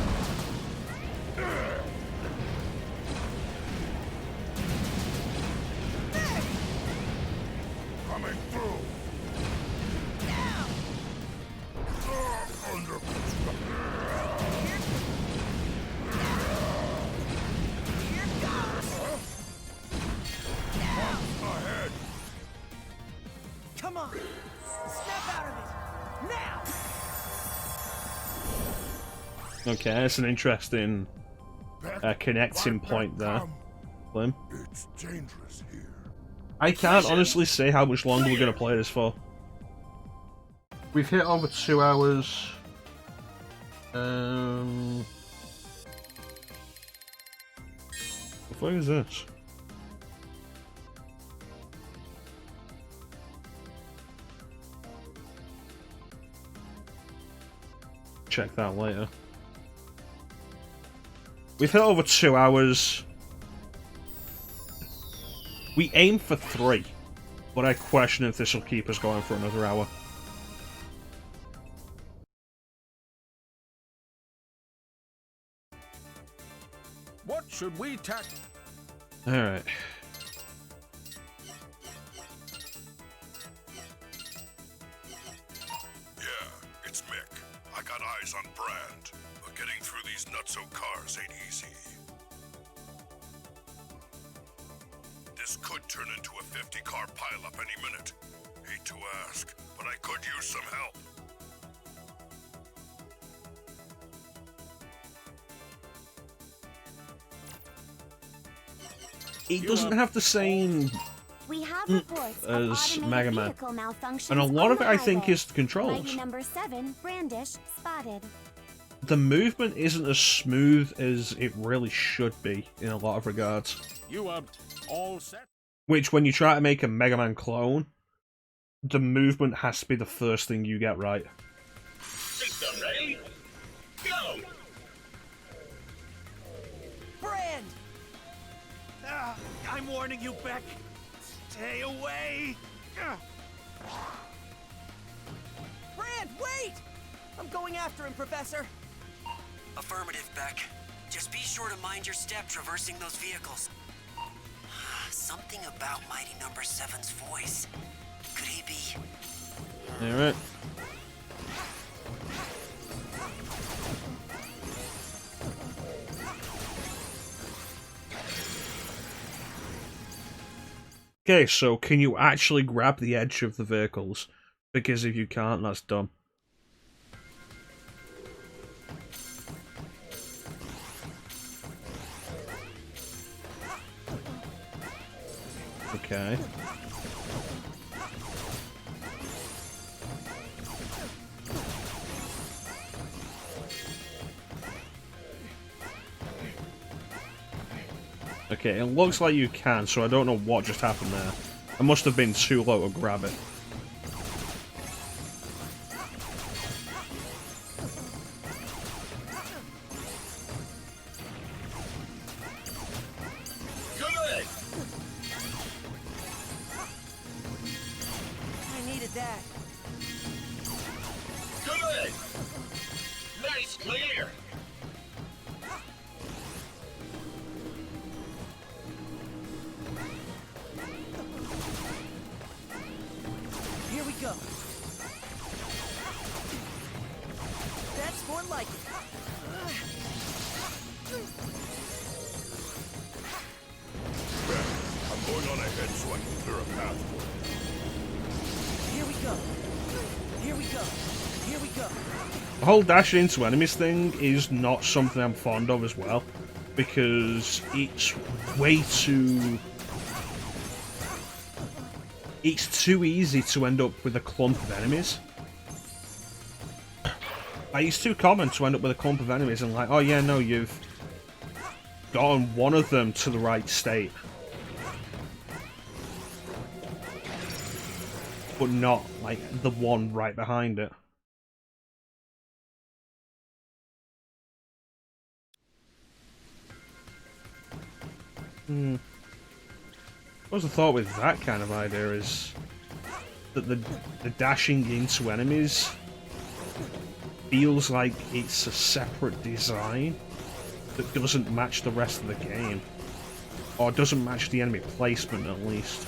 Coming through. Under construction. Here goes! Ahead. Come on! Snap out of it! Now! Okay, that's an interesting connecting point there, Slim. It's dangerous here. I can't honestly say how much longer we're going to play this for. We've hit over 2 hours. What the fuck is this? Check that later. We've hit over 2 hours. We aim for 3, but I question if this will keep us going for another hour. What should we tackle? Alright. Yeah, it's Mick. I got eyes on Brand, but getting through these nutso cars ain't easy. This could turn into a 50-car pileup any minute. Hate to ask, but I could use some help. It doesn't have the same We have reports of as automated Mega Man, vehicle malfunctions and a lot on of it the I think highway. is the controls. Mighty number 7, Brandish, spotted. The movement isn't as smooth as it really should be in a lot of regards. You all set? Which, when you try to make a Mega Man clone, the movement has to be the first thing you get right. System ready? Go! Brand! I'm warning you, Beck. Stay away! Brand, wait! I'm going after him, Professor. Affirmative, Beck. Just be sure to mind your step traversing those vehicles. Something about Mighty Number 7's voice. Could he be... Alright. Okay, so can you actually grab the edge of the vehicles? Because if you can't, that's dumb. Okay. Okay, it looks like you can, so I don't know what just happened there. I must have been too low to grab it. Good! I needed that. Good! Nice clear! Here we go. That's more like it. I'm going on ahead so I can clear a path for it. Here we go. Here we go. Here we go. The whole dash into enemies thing is not something I'm fond of as well, because it's way too... It's too easy to end up with a clump of enemies. Like, it's too common to end up with a clump of enemies and like, oh yeah, no, you've gotten one of them to the right state. But not, like, the one right behind it. What's the thought with that kind of idea is that the dashing into enemies feels like it's a separate design that doesn't match the rest of the game. Or doesn't match the enemy placement, at least.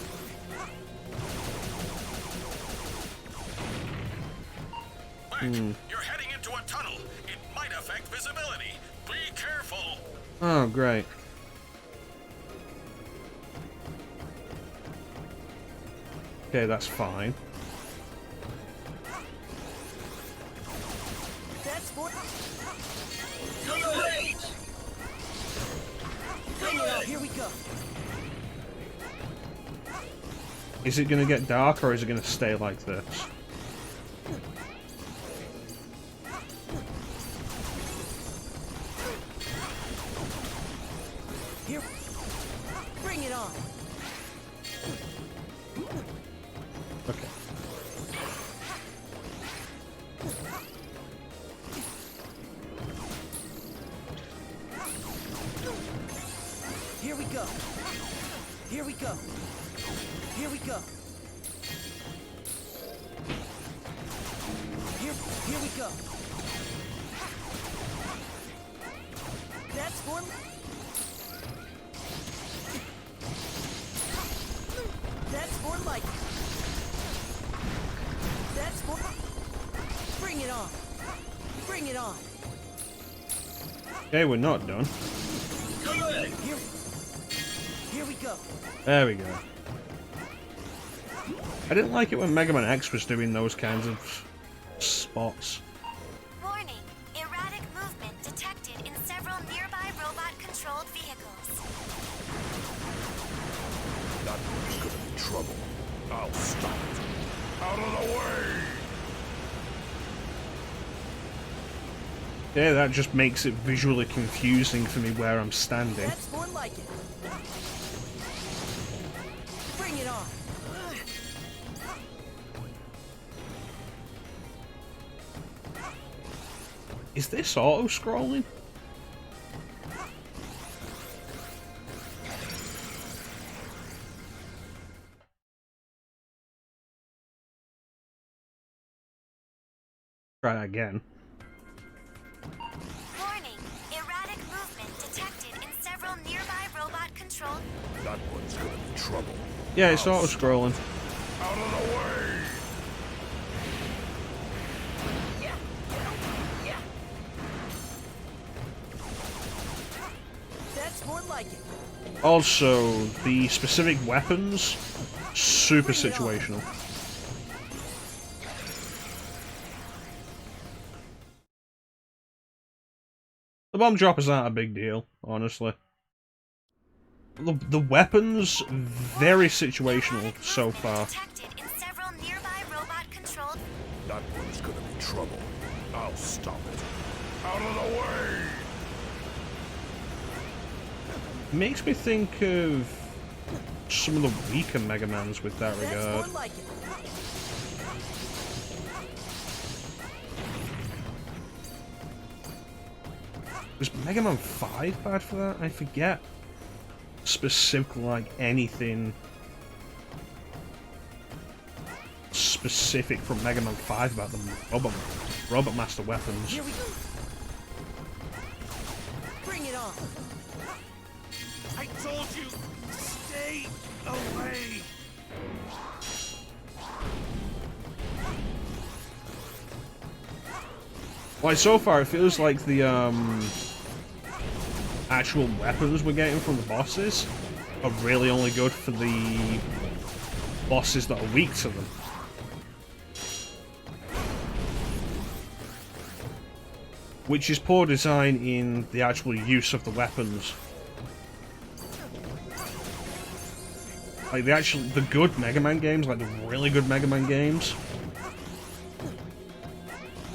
Beck, you're heading into a tunnel. It might affect visibility. Be careful. Oh, great. Okay, that's fine. That's more. Great! Bring it on. Here we go. Is it going to get dark, or is it going to stay like this? Here. Bring it on. Okay. Here we go. Here we go. Here we go. Here we go. That's more. That's more like it. That's more. Bring it on. Bring it on. Okay, we're not done. Good! Here. Here we go. There we go. I didn't like it when Mega Man X was doing those kinds of spots. Warning. Erratic movement detected in several nearby robot-controlled vehicles. That one's gonna be trouble. I'll stop it. Out of the way! Yeah, that just makes it visually confusing for me where I'm standing. That's more like it. Bring it on. Is this auto-scrolling? Try that again. Warning. Erratic movement detected in several nearby robot-controlled. That one's gonna be trouble. Yeah, it's auto-scrolling. Out of the way! That's more like it. Also, the specific weapons, super situational. The bomb droppers aren't a big deal, honestly. The weapons, very situational so far. Detected in several nearby robot-controlled. That one's gonna be trouble. I'll stop it. Out of the way! Makes me think of some of the weaker Mega Mans with that That's regard. more like it. Was Mega Man 5 bad for that? I forget. Specifically, like anything specific from Mega Man 5 about the Robot Master weapons. Here we go. Bring it on. I told you, stay away! Like, so far, it feels like the, actual weapons we're getting from the bosses are really only good for the bosses that are weak to them. Which is poor design in the actual use of the weapons. Like, the good Mega Man games, like the really good Mega Man games,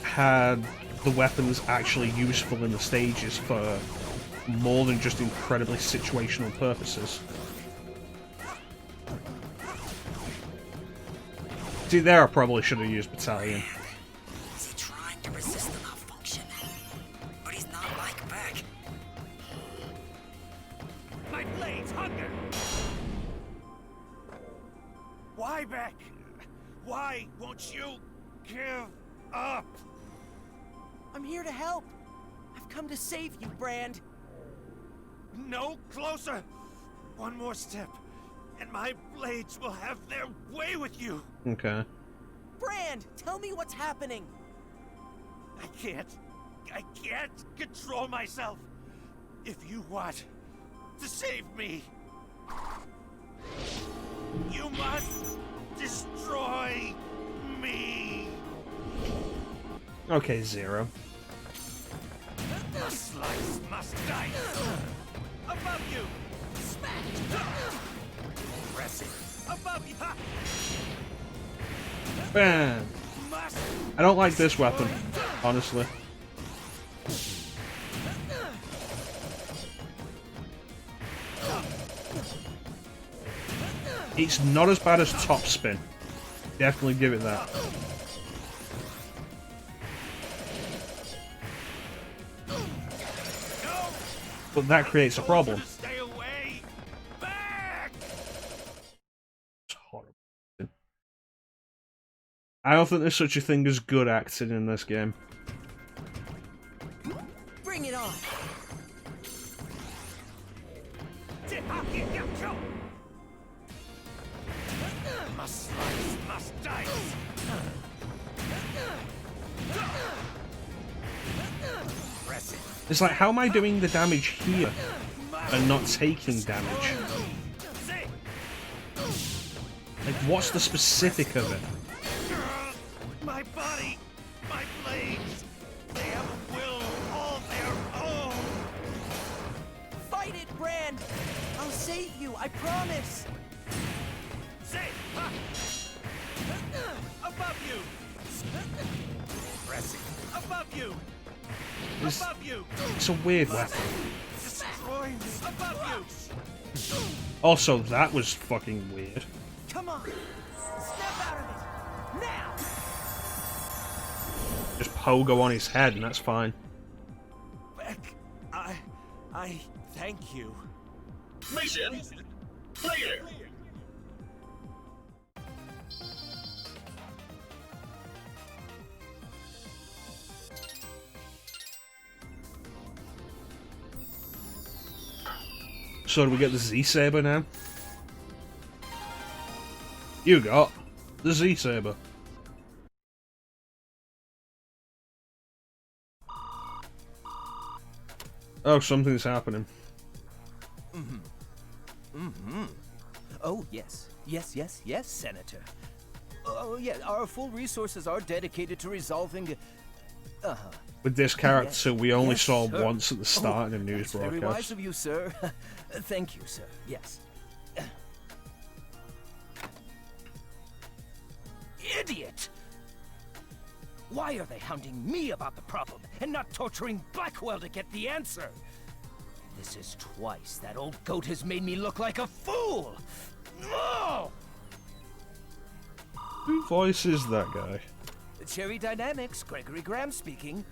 had the weapons actually useful in the stages for more than just incredibly situational purposes. See, there I probably should have used Battalion. Is he trying to resist the malfunction? But he's not like Beck. My blade's hunger! Why, Beck? Why won't you give up? I'm here to help. I've come to save you, Brand. No closer! One more step, and my blades will have their way with you! Okay. Brand, tell me what's happening. I can't control myself! If you want to save me, you must destroy me! Okay, Zero. Must slice, must dice! Above you! Smack! Pressing! Above you! Ha! Bam! Must I don't like this weapon, honestly. It's not as bad as Top Spin. Definitely give it that. But that creates a problem. stay away! Back! It's horrible. I don't think there's such a thing as good acting in this game. Bring it on. Must slice, must dice! Pressing! It's like, how am I doing the damage here and not taking damage? What's the specific of it? My body, my blades, they have a will all their own. Fight it, Brand! I'll save you, I promise! Say, ha! Above you! Pressing. Above you! It's, Above you! it's a weird weapon. Destroy me! Above you! Also, that was fucking weird. Come on! Snap out of it! Now! Just pogo on his head, and that's fine. Beck, I thank you. Mission clear. So do we get the Z-Saber now? You got the Z-Saber. Oh, something's happening. Oh, yes. Yes, Senator. Oh, yeah, our full resources are dedicated to resolving... With this character, we only Yes, saw sir. once at the start of the news That's very wise broadcast. of you, sir. Thank you, sir. Yes. Idiot! Why are they hounding me about the problem and not torturing Blackwell to get the answer? This is twice that old goat has made me look like a fool! No! Who voices that guy? Cherry Dynamics, Gregory Graham speaking.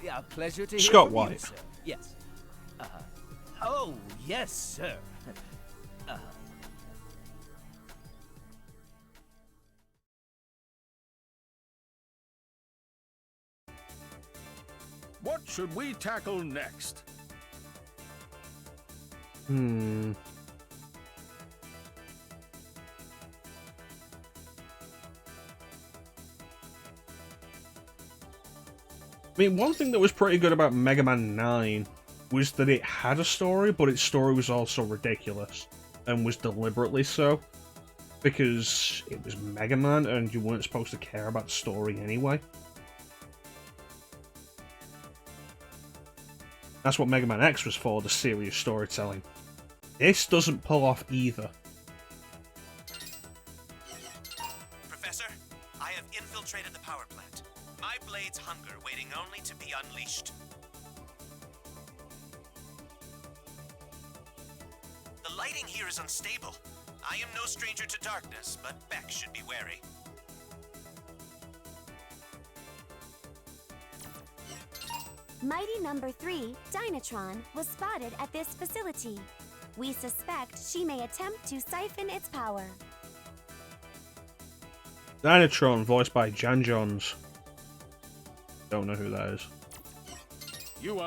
Yeah, pleasure to hear Scott from White. you, sir. Yes. Oh, yes, sir. What should we tackle next? I mean, one thing that was pretty good about Mega Man 9 was that it had a story, but its story was also ridiculous, and was deliberately so, because it was Mega Man and you weren't supposed to care about the story anyway. That's what Mega Man X was for, the serious storytelling. This doesn't pull off either. Professor, I have infiltrated the power plant. My blades hunger, waiting only to be unleashed. The lighting here is unstable. I am no stranger to darkness, but Beck should be wary. Mighty Number 3, Dynatron, was spotted at this facility. We suspect she may attempt to siphon its power. Dynatron, voiced by Jan Johns. Don't know who that is. You,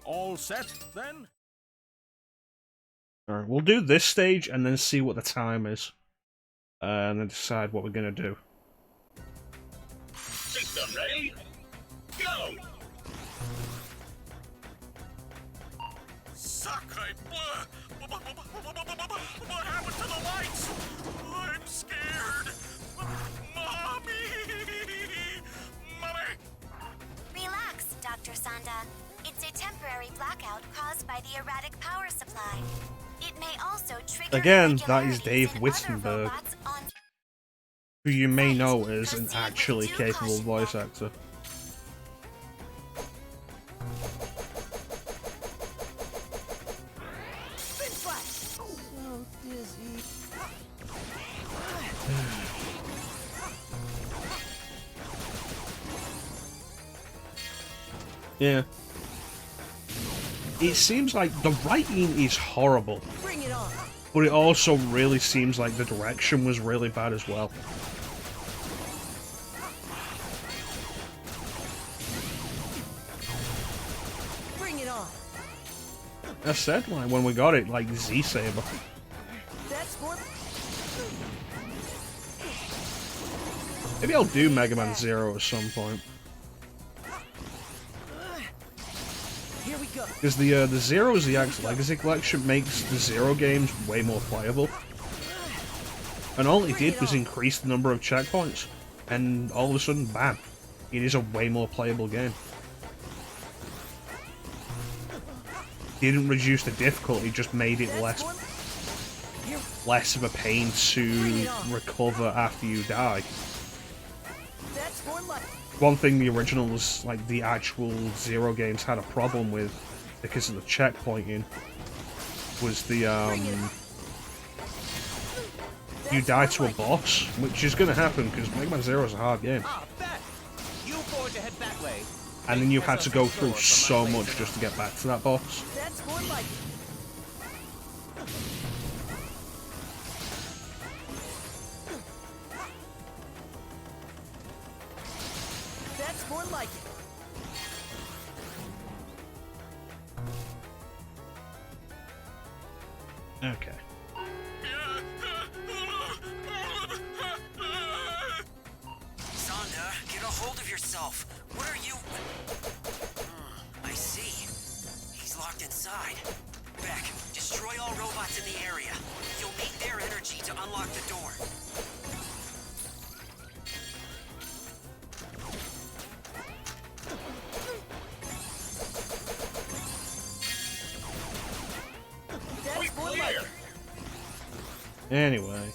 all set, then? Alright, we'll do this stage and then see what the time is. And then decide what we're gonna do. System ready? Go! Sacre bleu! What happened to the lights? I'm scared. Mommy! Mommy! Relax, Dr. Sanda. It's a temporary blackout caused by the erratic power supply. It may also trigger Again, that is irregularities Dave in other Wittenberg, robots on who you may site. know as an Proceed with actually due capable caution, voice Beck. actor. Spin flash! So dizzy. Yeah. It seems like the writing is horrible, Bring it on! but it also really seems like the direction was really bad as well. Bring it on! I said, like, when we got it, like, Z-Saber. That's more... Maybe I'll do Mega Man Zero at some point. Here we go! Because the Zero ZX Legacy Collection makes the Zero games way more playable. And all it did was increase the number of checkpoints, and all of a sudden, bam, it is a way more playable game. Didn't reduce the difficulty, just made it less of a pain to recover after you die. One thing the originals, like the actual Zero games, had a problem with because of the checkpointing was the you die to a boss, which is going to happen because Mega Man Zero is a hard game. And then you had to go through so much just to get back to that boss. That's more like it. That's more like it. Okay. Zonda, get a hold of yourself. What are you... I see. He's locked inside. Beck, destroy all robots in the area. You'll need their energy to unlock the door. That's more like it. Anyway.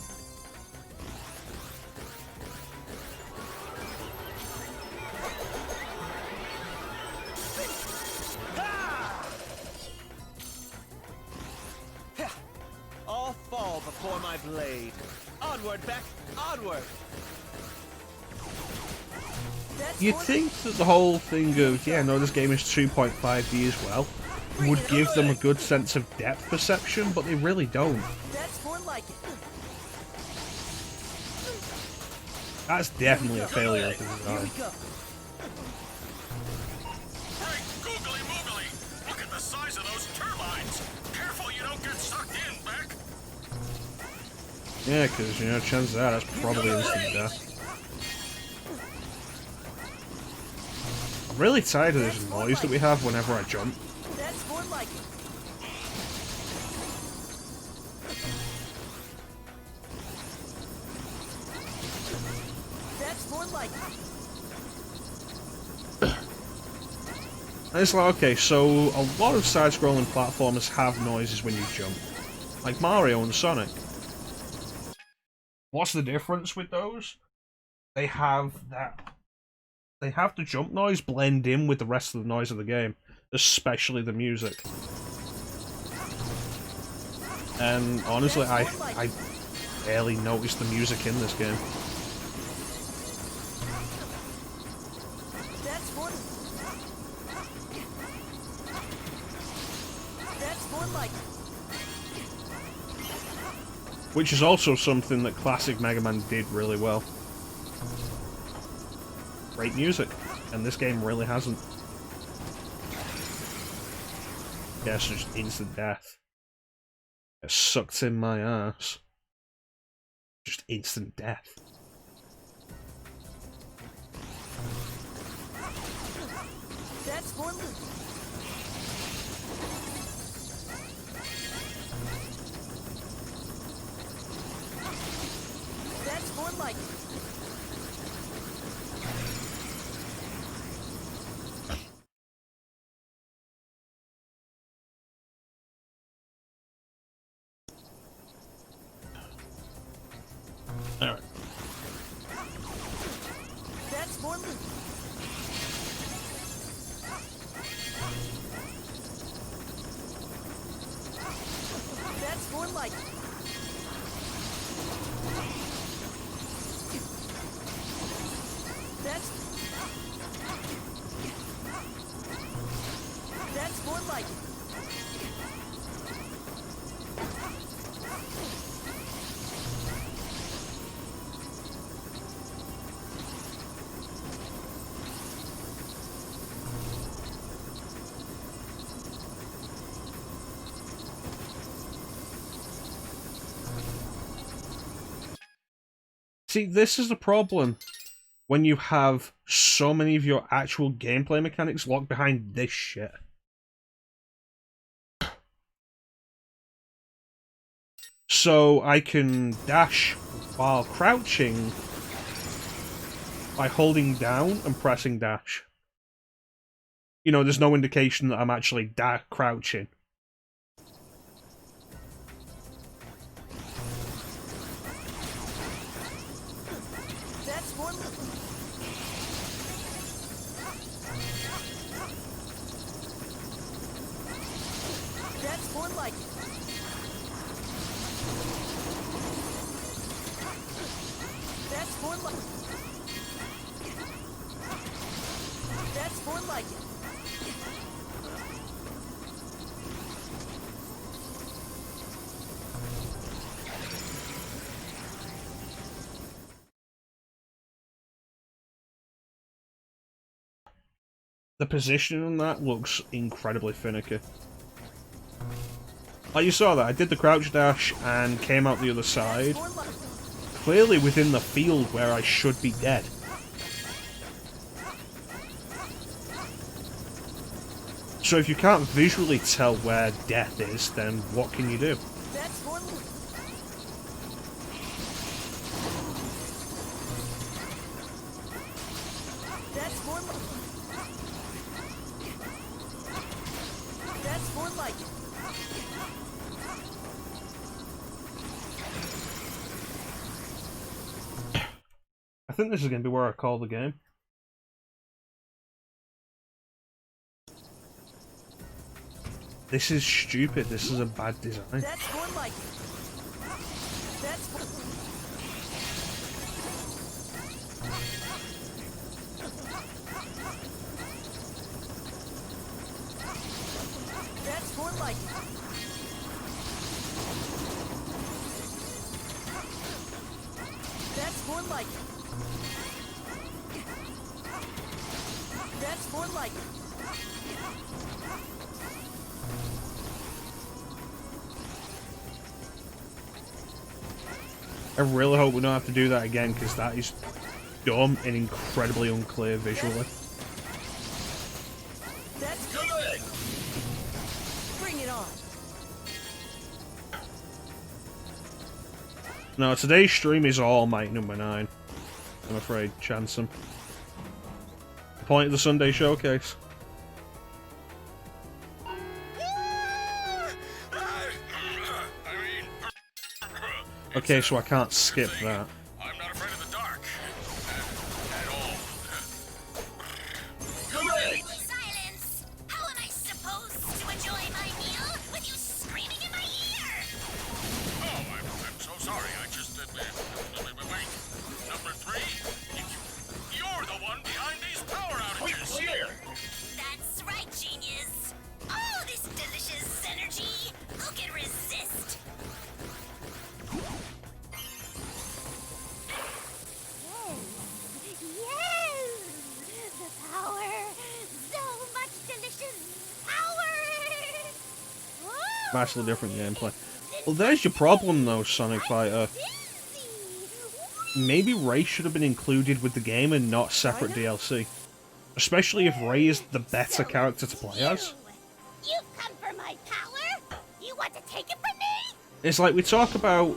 All fall before my blade. Onward, Beck, onward! You'd think that the whole thing of, yeah, no, this game is 2.5D as well, would give them a good sense of depth perception, but they really don't. That's more like it. That's definitely a failure of the Here design. we go. Hey, googly moogly! Look at the size of those turbines! Careful you don't get sucked in, Beck! Yeah, because, you know, chances are that's probably instant death. I'm really tired of this noise that we have whenever I jump. That's more like it. That's more like it. And it's like, okay, so a lot of side-scrolling platformers have noises when you jump. Like Mario and Sonic. What's the difference with those? They have the jump noise blend in with the rest of the noise of the game, especially the music. And honestly, I barely noticed the music in this game. That's more. That's more like it. Which is also something that classic Mega Man did really well. Great music, and this game really hasn't. Yes, just instant death. It sucked in my ass. Just instant death. That's more. That's more like it. Alright. That's more. That's more like it. That's more like it. See, this is the problem when you have so many of your actual gameplay mechanics locked behind this shit. So I can dash while crouching by holding down and pressing dash. You know, there's no indication that I'm actually crouching. That's more. That's more like it. That's more like. That's more like it. The position on that looks incredibly finicky. Like you saw that, I did the crouch dash and came out the other side. Clearly within the field where I should be dead. So if you can't visually tell where death is, then what can you do? That's more. That's more. That's more like it. I think this is going to be where I call the game. This is stupid. This is a bad design. That's more like it. That's more. That's more like it. That's more like it. That's more like it. I really hope we don't have to do that again, because that is dumb and incredibly unclear visually. That's good. Bring it on. No, today's stream is all Might number 9. I'm afraid, Chansum. The point of the Sunday showcase. Okay, so I can't skip that. I'm not afraid of the dark. At all. Silence! How am I supposed to enjoy my meal with you screaming in my ear? Oh, I'm so sorry. I just... wait. Number 3? You're the one behind these power outages. That's right, genius. Oh, this delicious energy. Who can resist? Yes! The power! So much delicious power! Vastly different gameplay. Well, there's your problem though, Sonic Fighter. Maybe Ray should have been included with the game and not separate DLC. Especially if Ray is the better character to play as. You've come for my power? You want to take it from me? It's like we talk about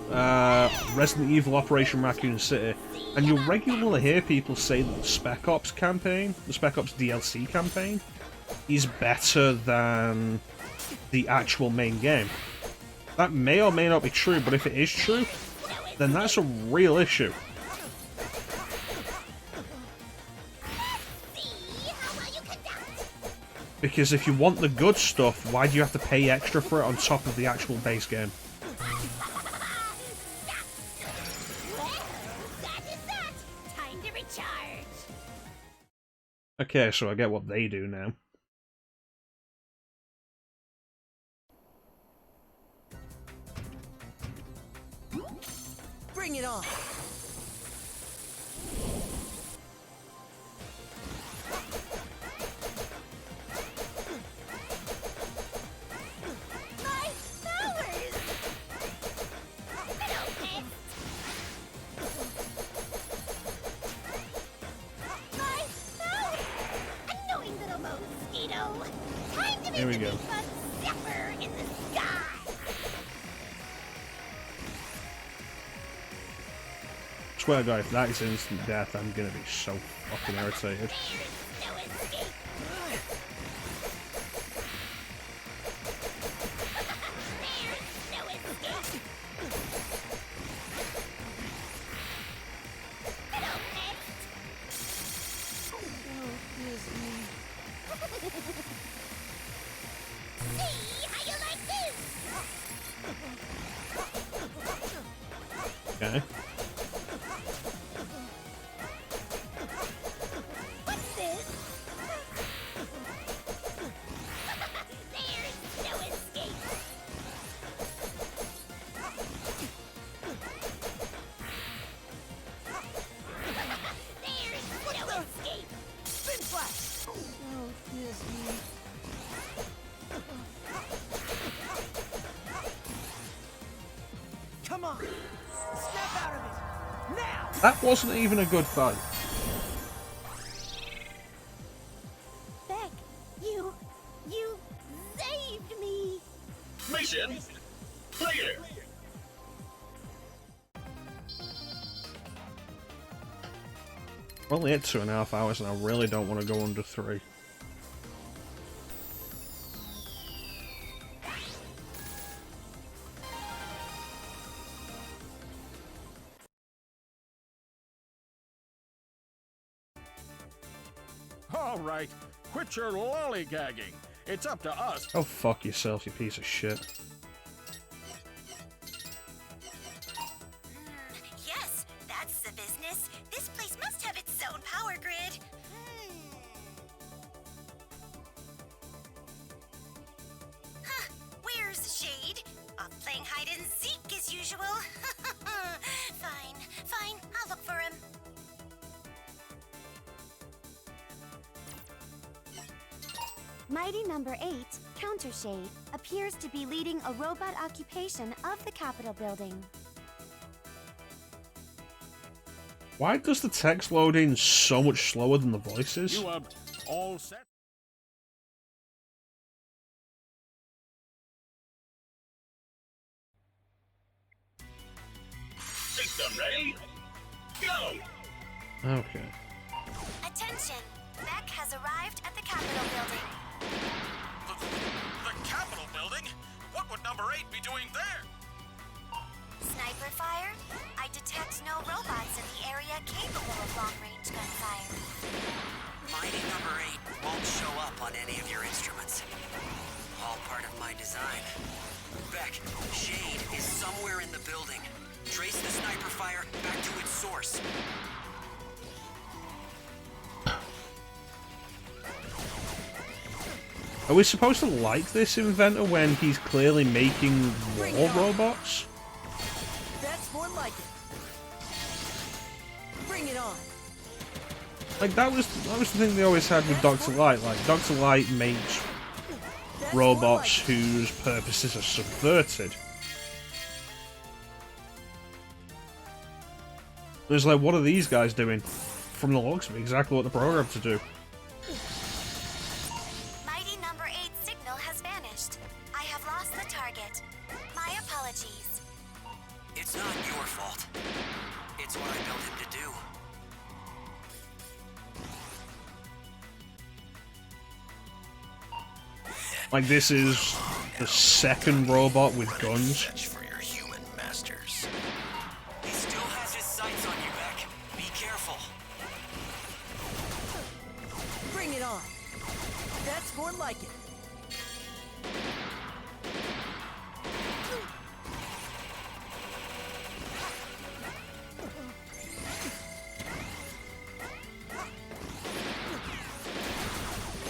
Resident Evil Operation Raccoon City, and you'll regularly hear people say that the Spec Ops campaign, the Spec Ops DLC campaign, is better than the actual main game. That may or may not be true, but if it is true, then that's a real issue. Because if you want the good stuff, why do you have to pay extra for it on top of the actual base game? Time to recharge. Okay, so I get what they do now. Bring it on. My powers! Little pig! My powers! Annoying little mosquito! Time to Here we make go. the big bug zephyr in the sky! swear to God, if that is instant death, I'm gonna be so fucking irritated. Okay. What's this? There's no escape. There's no escape. Spin flash! Oh, Disney. Come on! Snap out of it! Now! That wasn't even a good fight. Beck, you saved me. Mission clear. We're only at 2.5 hours and I really don't want to go under 3. All right, quit your lollygagging. It's up to us. Oh, fuck yourself, you piece of shit. Yes, that's the business. This place must have its own power grid. Huh, where's Shade? Off playing hide and seek as usual. Fine, I'll look for him. Mighty number 8, Countershade, appears to be leading a robot occupation of the Capitol building. Why does the text load in so much slower than the voices? You all set? System ready? Go! Okay. Attention! Beck has arrived at the Capitol building. The Capitol building? What would number 8 be doing there? Sniper fire? I detect no robots in the area capable of long-range gunfire. Mighty number 8 won't show up on any of your instruments. All part of my design. Beck, Shade is somewhere in the building. Trace the sniper fire back to its source. Are we supposed to like this inventor when he's clearly making war robots? That's more like it. Bring it on. Like that was the thing they always had with Dr. Light. Like Dr. Light makes robots whose purposes are subverted. There's like, what are these guys doing? From the looks of it, exactly what the programmed to do. Mighty number 8 signal has vanished. I have lost the target. My apologies. It's not your fault. It's what I built him to do. Like this is the second robot with guns. For your human masters. He still has his sights on you, Beck. Be careful. Bring it on. That's more like it.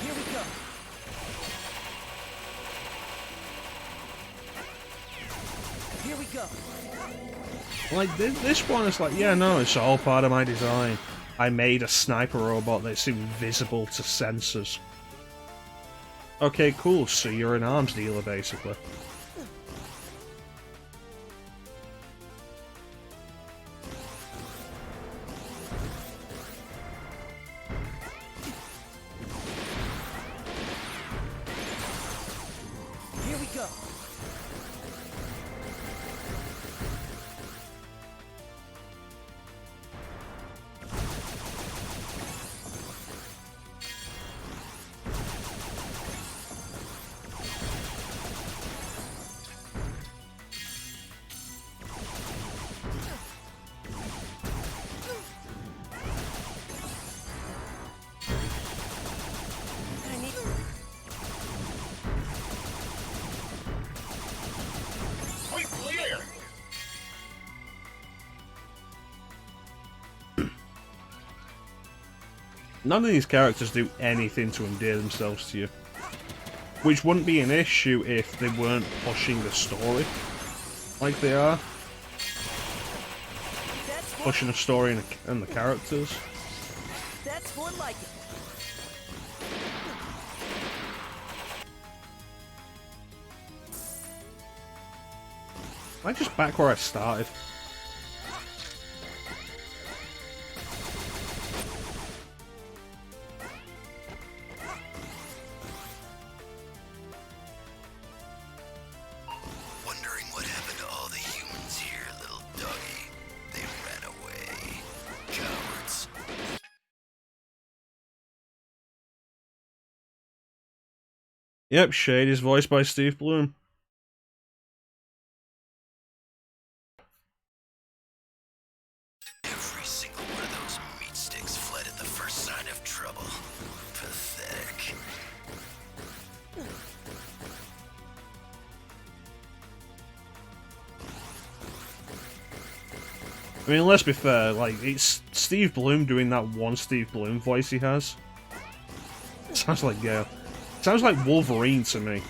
Here we go. Here we go. Like this one is like, yeah, no, it's all part of my design. I made a sniper robot that's invisible to sensors. Okay, cool, so you're an arms dealer, basically. Here we go. None of these characters do anything to endear themselves to you. Which wouldn't be an issue if they weren't pushing the story like they are. Pushing the story and the characters. That's more like it. Am I just back where I started? Wondering what happened to all the humans here, little doggy. They ran away. Cowards. Yep, Shade is voiced by Steve Bloom. Every single one of those meat sticks fled at the first sign of trouble. Pathetic. I mean, let's be fair, like, it's Steve Bloom doing that one Steve Bloom voice he has. Sounds like Gale. Sounds like Wolverine to me.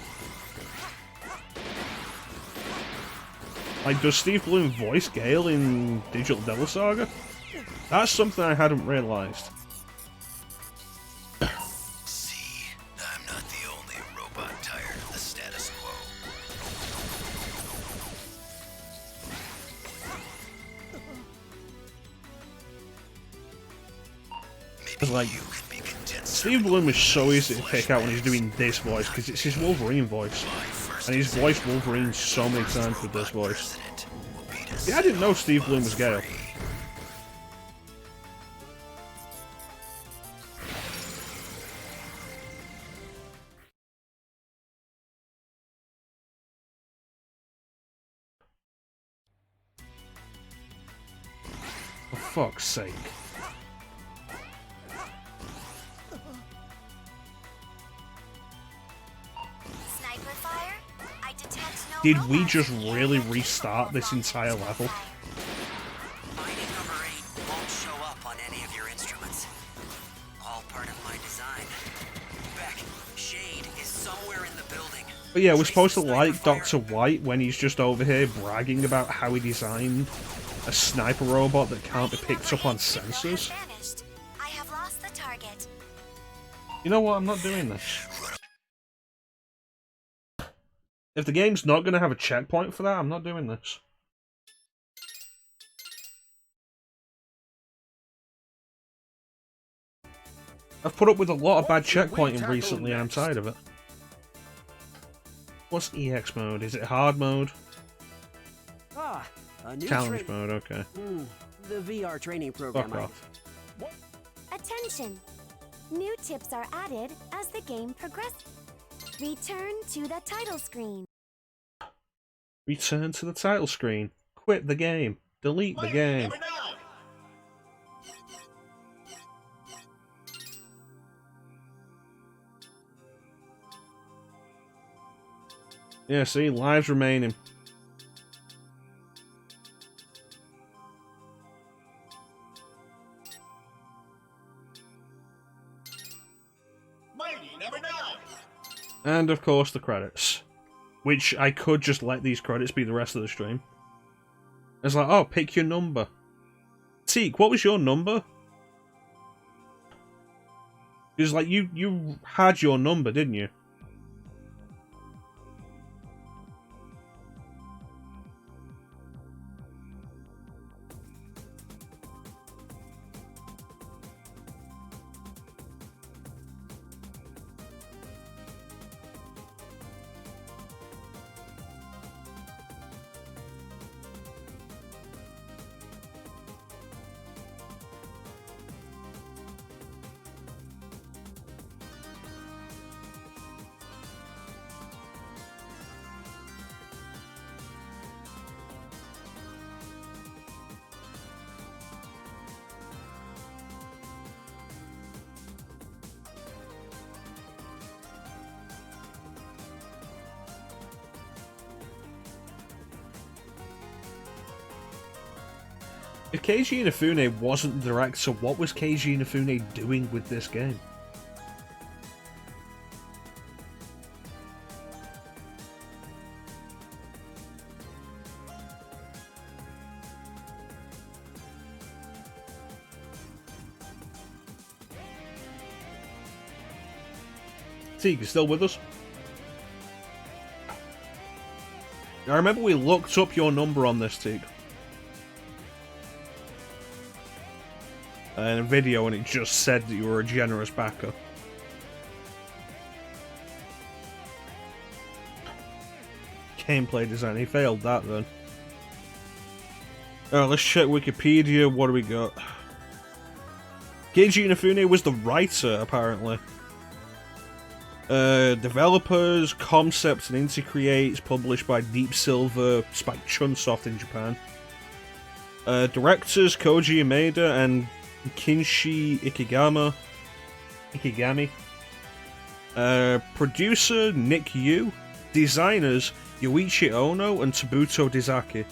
Like, does Steve Bloom voice Gale in Digital Devil Saga? That's something I hadn't realised. See, I'm not the only robot tired of the status quo. It's like, Steve Bloom is so easy to pick out when he's doing this voice, because it's his Wolverine voice. And he's voiced Wolverine so many times with this voice. Yeah, I didn't know Steve Bloom was Gale. For fuck's sake. Did we just really restart this entire level? Mining number 8 won't show up on any of your instruments. All part of my design. Beck, Shade is somewhere in the building. But yeah, we're supposed to like Dr. White when he's just over here bragging about how he designed a sniper robot that can't be picked up on sensors. I have lost the target. You know what? I'm not doing this. If the game's not going to have a checkpoint for that, I'm not doing this. I've put up with a lot of bad checkpointing recently, and I'm tired of it. What's EX mode? Is it hard mode? Ah, a new Challenge mode, okay. The VR training program. Fuck off. Attention! New tips are added as the game progresses. Return to the title screen. Return to the title screen. Quit the game. Delete the game. Yeah, see, lives remaining. Mighty number 9. And of course the credits. Which I could just let these credits be the rest of the stream. It's like, oh, pick your number. Teak, what was your number? It's like, you had your number, didn't you? If Keiji Inafune wasn't the director, what was Keiji Inafune doing with this game? Teague, you still with us? I remember we looked up your number on this, Teague. In a video, and it just said that you were a generous backer. Gameplay design, he failed that then. Alright, let's check Wikipedia. What do we got? Keiji Inafune was the writer, apparently. Developers, concepts, and Intercreates, published by Deep Silver, Spike Chunsoft in Japan. Directors, Koji Umeda and Kinshi Ikigami. Producer, Nick Yu. Designers, Yuichi Ono and Tabuto Dizaki.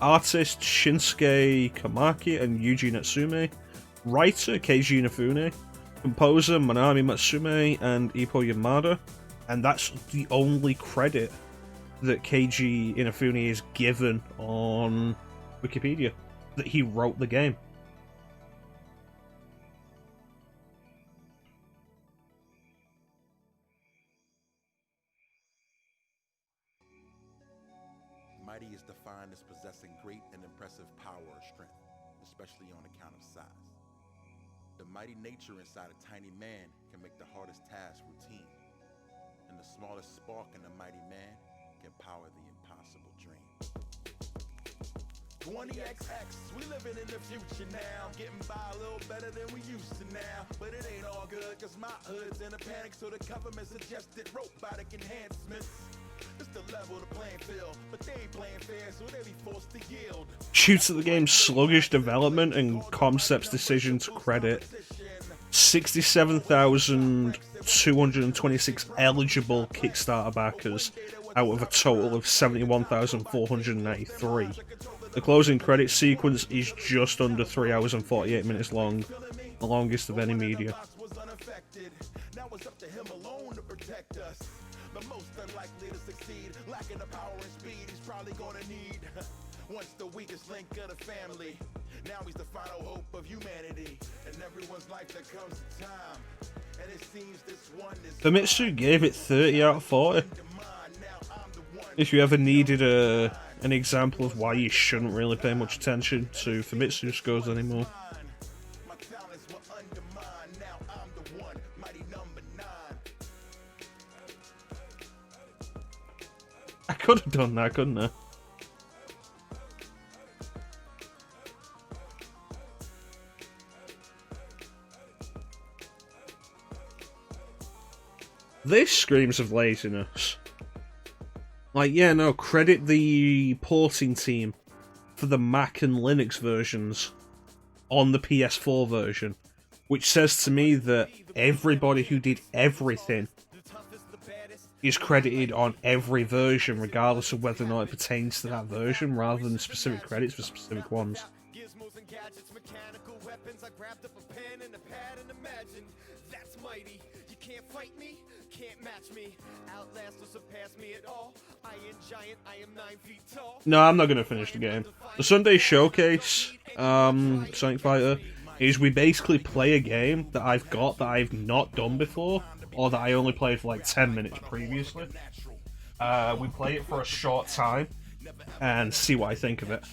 Artist, Shinsuke Kamaki and Yuji Natsume. Writer, Keiji Inafune. Composer, Manami Matsume and Ippo Yamada. And that's the only credit that Keiji Inafune is given on Wikipedia. That he wrote the game. Mighty is defined as possessing great and impressive power or strength, especially on account of size. The mighty nature inside a tiny man can make the hardest task routine, and the smallest spark in a mighty man can power the impossible dream. 20XX, we living in the future now, getting by a little better than we used to now, but it ain't all good cause my hood's in a panic, so the government suggested robotic enhancements. It's the level of the playing field, but they ain't playing fair, so they be forced to yield. Shoots at the game's sluggish development and concept's decision to credit 67,226 eligible Kickstarter backers out of a total of 71,493. The closing credits sequence is just under 3 hours and 48 minutes long, the longest of any media. Now it's up to him alone to protect us. The most unlikely to succeed, lacking the power and speed he's probably gonna need. Once the weakest link of the family, now he's the final hope of humanity. And everyone's life that comes to time. And it seems this one is Famitsu gave it 30 out of 40. If you ever needed an example of why you shouldn't really pay much attention to Famitsu scores anymore. I could have done that, couldn't I? This screams of laziness. Like, yeah, no, credit the porting team for the Mac and Linux versions on the PS4 version, which says to me that everybody who did everything is credited on every version, regardless of whether or not it pertains to that version, rather than specific credits for specific ones. Gizmos and gadgets, mechanical weapons. I grabbed up a pen and a pad and imagine that's mighty. You can't fight me, can't match me. Outlast or surpass me at all. Iron giant, I am 9 feet tall. No, I'm not going to finish the game. The Sunday Showcase, Sonic Fighter, is we basically play a game that I've got that I've not done before, or that I only played for like 10 minutes previously. We play it for a short time and see what I think of it.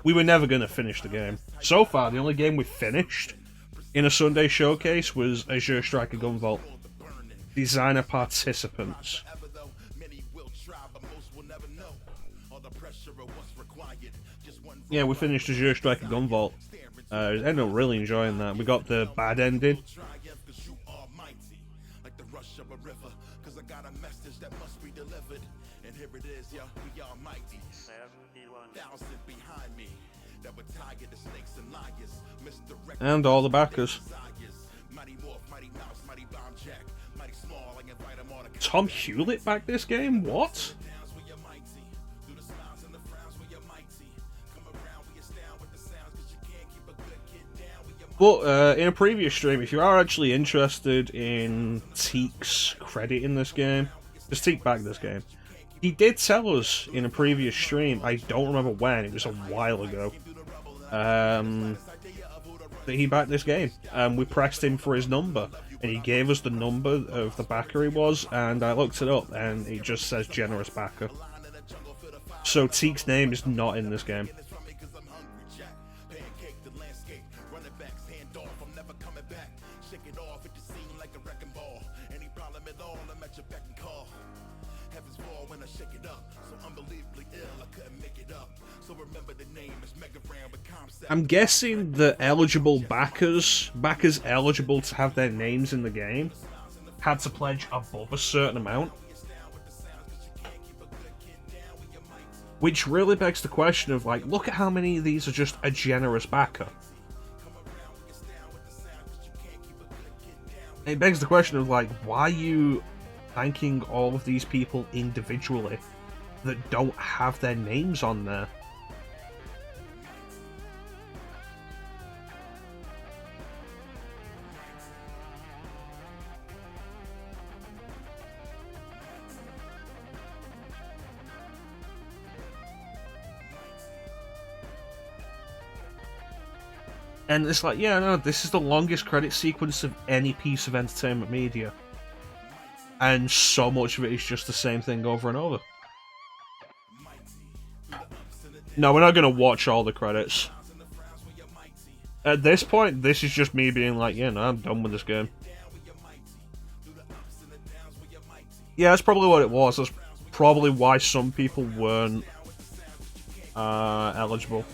We were never going to finish the game. So far, the only game we finished in a Sunday Showcase was Azure Striker Gunvolt. Designer participants. Yeah, we finished Azure Striker Gunvolt. I ended up really enjoying that. We got the bad ending. And all the backers. Tom Hewlett backed this game? What? But in a previous stream, if you are actually interested in Teek's credit in this game, because Teek backed this game, he did tell us in a previous stream, I don't remember when, it was a while ago, that he backed this game. We pressed him for his number, and he gave us the number of the backer he was, and I looked it up, and it just says generous backer. So Teek's name is not in this game. I'm guessing that eligible backers eligible to have their names in the game, had to pledge above a certain amount. Which really begs the question of, like, look at how many of these are just a generous backer. It begs the question of, like, why are you thanking all of these people individually that don't have their names on there? And it's like, yeah, no, this is the longest credit sequence of any piece of entertainment media. And so much of it is just the same thing over and over. No, we're not going to watch all the credits. At this point, this is just me being like, yeah, no, I'm done with this game. Yeah, that's probably what it was. That's probably why some people weren't eligible.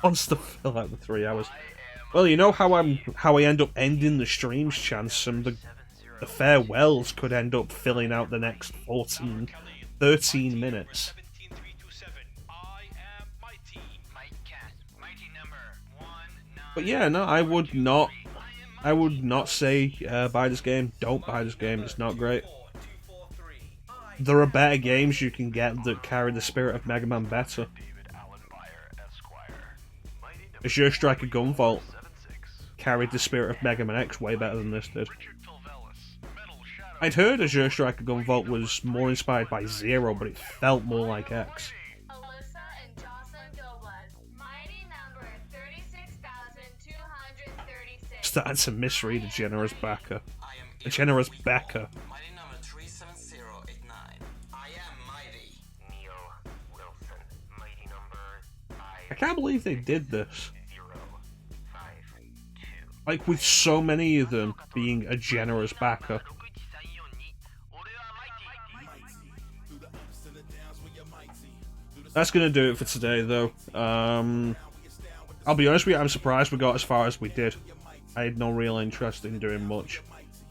Wants to fill out the 3 hours. Well, you know how I end up ending the streams, Chance, and the farewells could end up filling out the next 13 minutes. But yeah, no, I would not say buy this game. Don't buy this game. It's not great. There are better games you can get that carry the spirit of Mega Man better. Azure Striker Gunvolt carried the spirit of Mega Man X way better than this did. I'd heard Azure Striker Gunvolt was more inspired by Zero, but it felt more like X. Starting to misread a generous backer. A generous backer. I can't believe they did this. Like, with so many of them being a generous backer. That's gonna do it for today, though. I'll be honest with you, I'm surprised we got as far as we did. I had no real interest in doing much.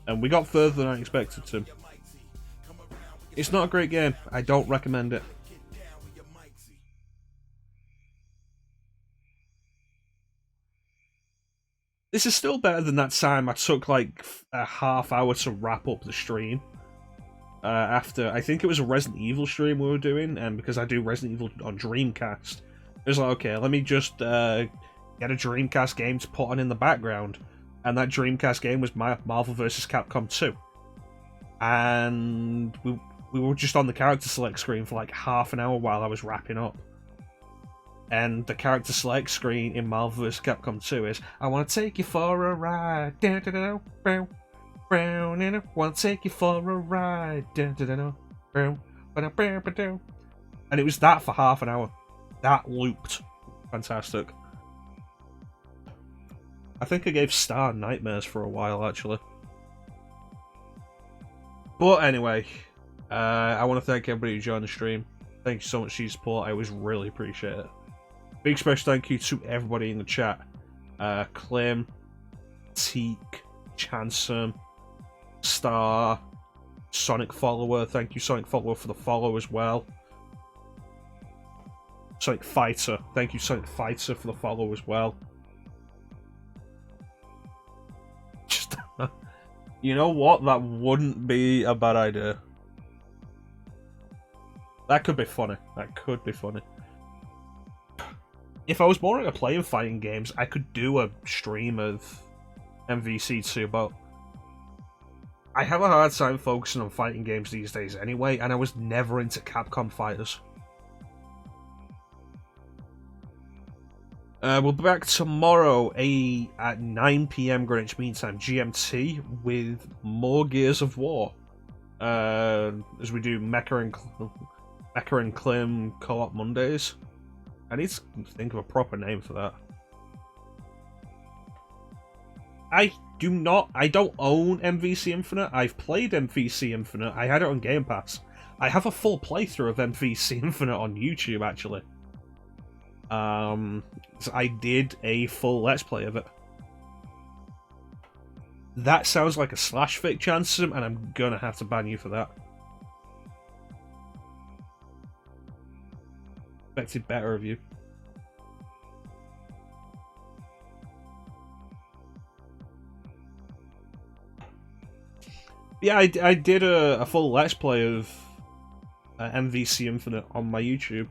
And we got further than I expected to. It's not a great game. I don't recommend it. This is still better than that time I took like a half hour to wrap up the stream. After, I think it was a Resident Evil stream we were doing, and because I do Resident Evil on Dreamcast, it was like, okay, let me just get a Dreamcast game to put on in the background. And that Dreamcast game was Marvel vs. Capcom 2. And we were just on the character select screen for like half an hour while I was wrapping up. And the character select screen in Marvel vs. Capcom 2 is, I want to take you for a ride. I want to take you for a ride. And it was that for half an hour. That looped. Fantastic. I think I gave Star nightmares for a while, actually. But anyway, I want to thank everybody who joined the stream. Thank you so much for your support. I always really appreciate it. Big special thank you to everybody in the chat. Clem, Teek, Chansum, Star, Sonic Follower. Thank you, Sonic Follower, for the follow as well. Sonic Fighter. Thank you, Sonic Fighter, for the follow as well. Just, You know what? That wouldn't be a bad idea. That could be funny. That could be funny. If I was more into playing fighting games, I could do a stream of MVC2, but I have a hard time focusing on fighting games these days anyway, and I was never into Capcom fighters. We'll be back tomorrow at 9 PM Greenwich Mean Time GMT with more Gears of War. As we do Mecha and Clem Co-op Mondays. I need to think of a proper name for that. I don't own MVC Infinite. I've played MVC Infinite. I had it on Game Pass. I have a full playthrough of MVC Infinite on YouTube, actually. So I did a full Let's Play of it. That sounds like a slash fic, Chansum, and I'm gonna have to ban you for that. Expected better of you. Yeah, I did a full Let's Play of MVC Infinite on my YouTube.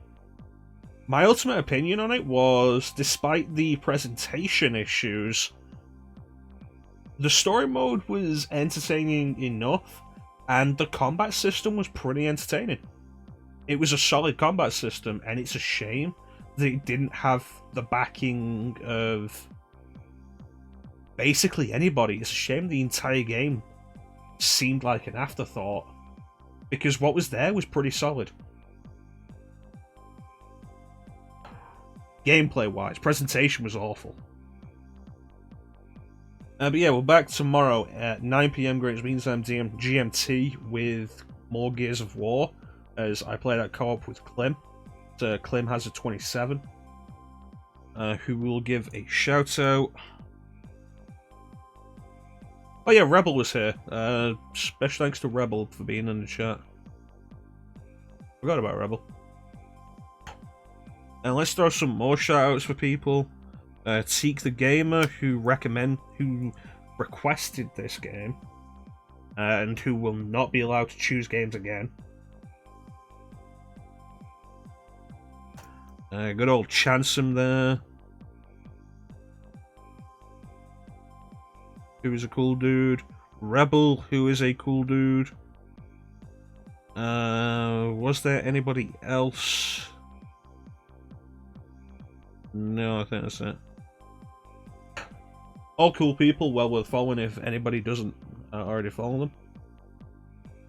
My ultimate opinion on it was, despite the presentation issues, the story mode was entertaining enough, and the combat system was pretty entertaining. It was a solid combat system, and it's a shame that it didn't have the backing of basically anybody. It's a shame the entire game seemed like an afterthought, because what was there was pretty solid. Gameplay-wise, presentation was awful. But yeah, we're back tomorrow at 9 PM Greenwich Mean Time GMT with more Gears of War, as I play that co-op with Clem. So Clem has a 27, who will give a shout-out. Oh yeah, Rebel was here. Special thanks to Rebel for being in the chat. Forgot about Rebel. And let's throw some more shoutouts for people. Teak the Gamer, who requested this game, and who will not be allowed to choose games again. Good old Chansum there, who is a cool dude. Rebel, who is a cool dude. Was there anybody else? No, I think that's it. All cool people, well worth following if anybody doesn't already follow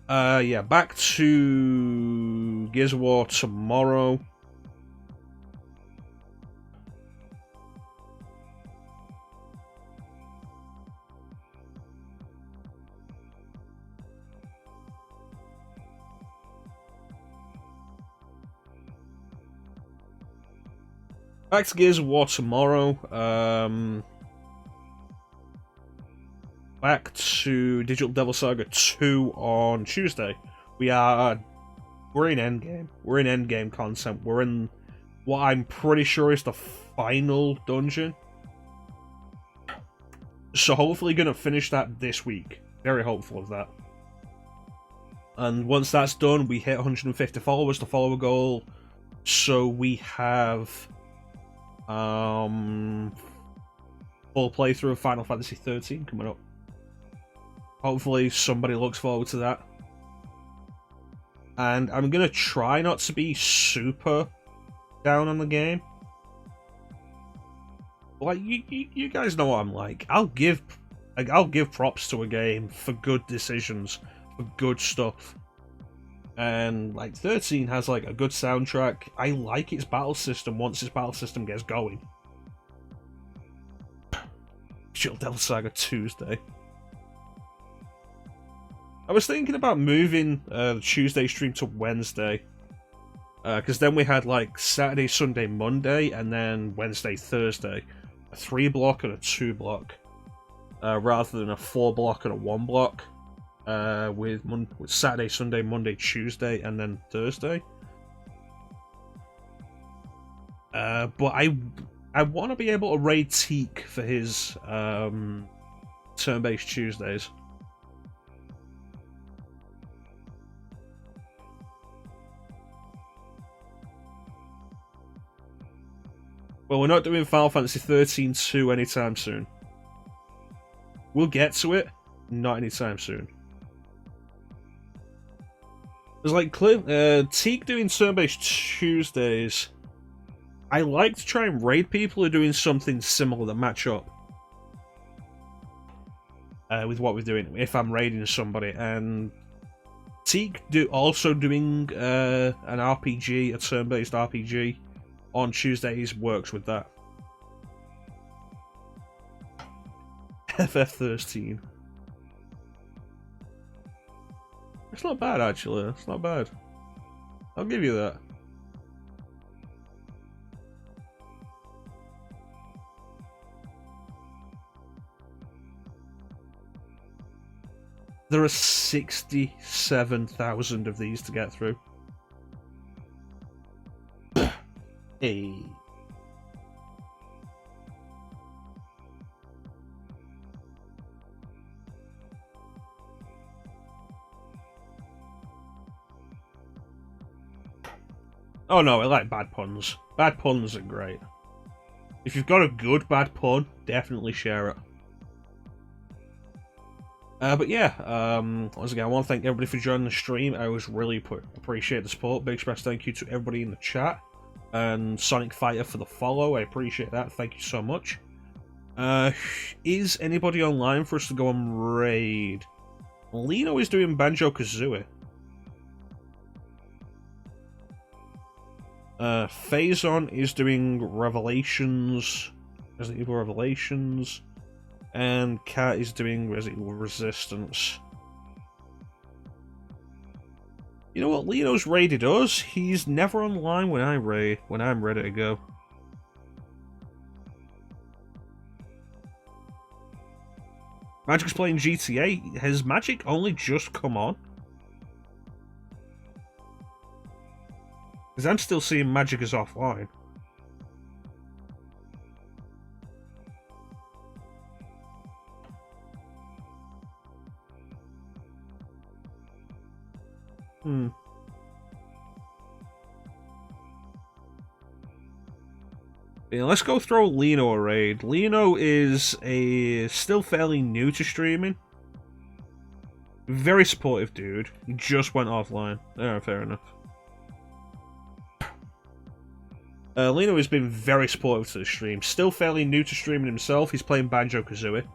them. Yeah, back to Gears of War tomorrow. Back to Gears of War tomorrow. Back to Digital Devil Saga 2 on Tuesday. We're in endgame. We're in endgame content. We're in what I'm pretty sure is the final dungeon. So hopefully gonna finish that this week. Very hopeful of that. And once that's done, we hit 150 followers, the follower goal. So we have full playthrough of Final Fantasy 13 coming up. Hopefully somebody looks forward to that. And I'm gonna try not to be super down on the game. Like you guys know what I'm like. I'll give props to a game for good decisions, for good stuff. And like 13 has like a good soundtrack. I like its battle system once its battle system gets going. Digital Devil Saga Tuesday. I was thinking about moving the Tuesday stream to Wednesday. Because then we had like Saturday, Sunday, Monday, and then Wednesday, Thursday. A 3-block and a 2-block. Rather than a 4-block and a 1-block. With Saturday, Sunday, Monday, Tuesday, and then Thursday. But I want to be able to raid Teak for his turn-based Tuesdays. Well, we're not doing Final Fantasy 13-2 anytime soon. We'll get to it, not anytime soon. There's like Teak doing turn-based Tuesdays. I like to try and raid people who are doing something similar that match up with what we're doing. If I'm raiding somebody, and Teak also doing an RPG, a turn-based RPG on Tuesdays works with that. FF13. It's not bad, actually. It's not bad. I'll give you that. There are 67,000 of these to get through. Hey. Oh no, I like bad puns. Bad puns are great. If you've got a good bad pun, definitely share it. But yeah, once again, I want to thank everybody for joining the stream. I always really appreciate the support. Big express thank you to everybody in the chat. And Sonic Fighter for the follow. I appreciate that. Thank you so much. Is anybody online for us to go and raid? Lino is doing Banjo-Kazooie. Phazon is doing Revelations. Resident Evil Revelations. And Kat is doing Resident Evil Resistance. You know what? Lino's raided us. He's never online when I raid, when I'm ready to go. Magic's playing GTA. Has Magic only just come on? Because I'm still seeing Magic as offline. Yeah, let's go throw Lino a raid. Lino is still fairly new to streaming. Very supportive dude. He just went offline. Oh, fair enough. Lino has been very supportive to the stream. Still fairly new to streaming himself. He's playing Banjo-Kazooie.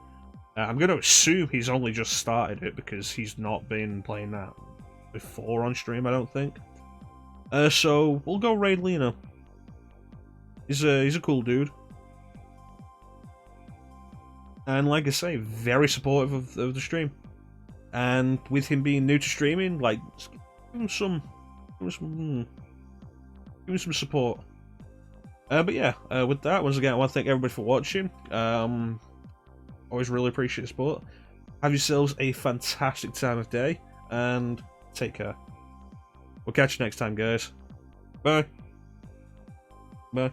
I'm going to assume he's only just started it because he's not been playing that before on stream, I don't think. So we'll go raid Lino. He's a cool dude. And like I say, very supportive of the stream. And with him being new to streaming, like, give him some support. But yeah, with that, once again, I want to thank everybody for watching. Always really appreciate the support. Have yourselves a fantastic time of day, and take care. We'll catch you next time, guys. Bye. Bye.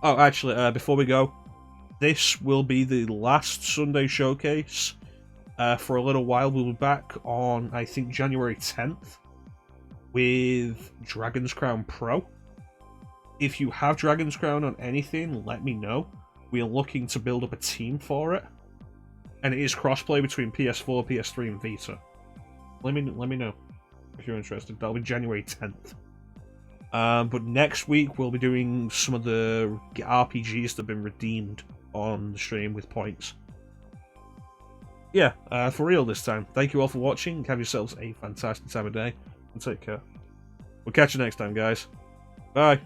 Oh, actually, before we go, this will be the last Sunday showcase for a little while. We'll be back on, I think, January 10th with Dragon's Crown Pro. If you have Dragon's Crown on anything, let me know. We are looking to build up a team for it. And it is crossplay between PS4, PS3, and Vita. Let me know if you're interested. That'll be January 10th. But next week we'll be doing some of the RPGs that have been redeemed on the stream with points. Yeah, for real this time. Thank you all for watching. Have yourselves a fantastic time of day. And take care. We'll catch you next time, guys. Bye.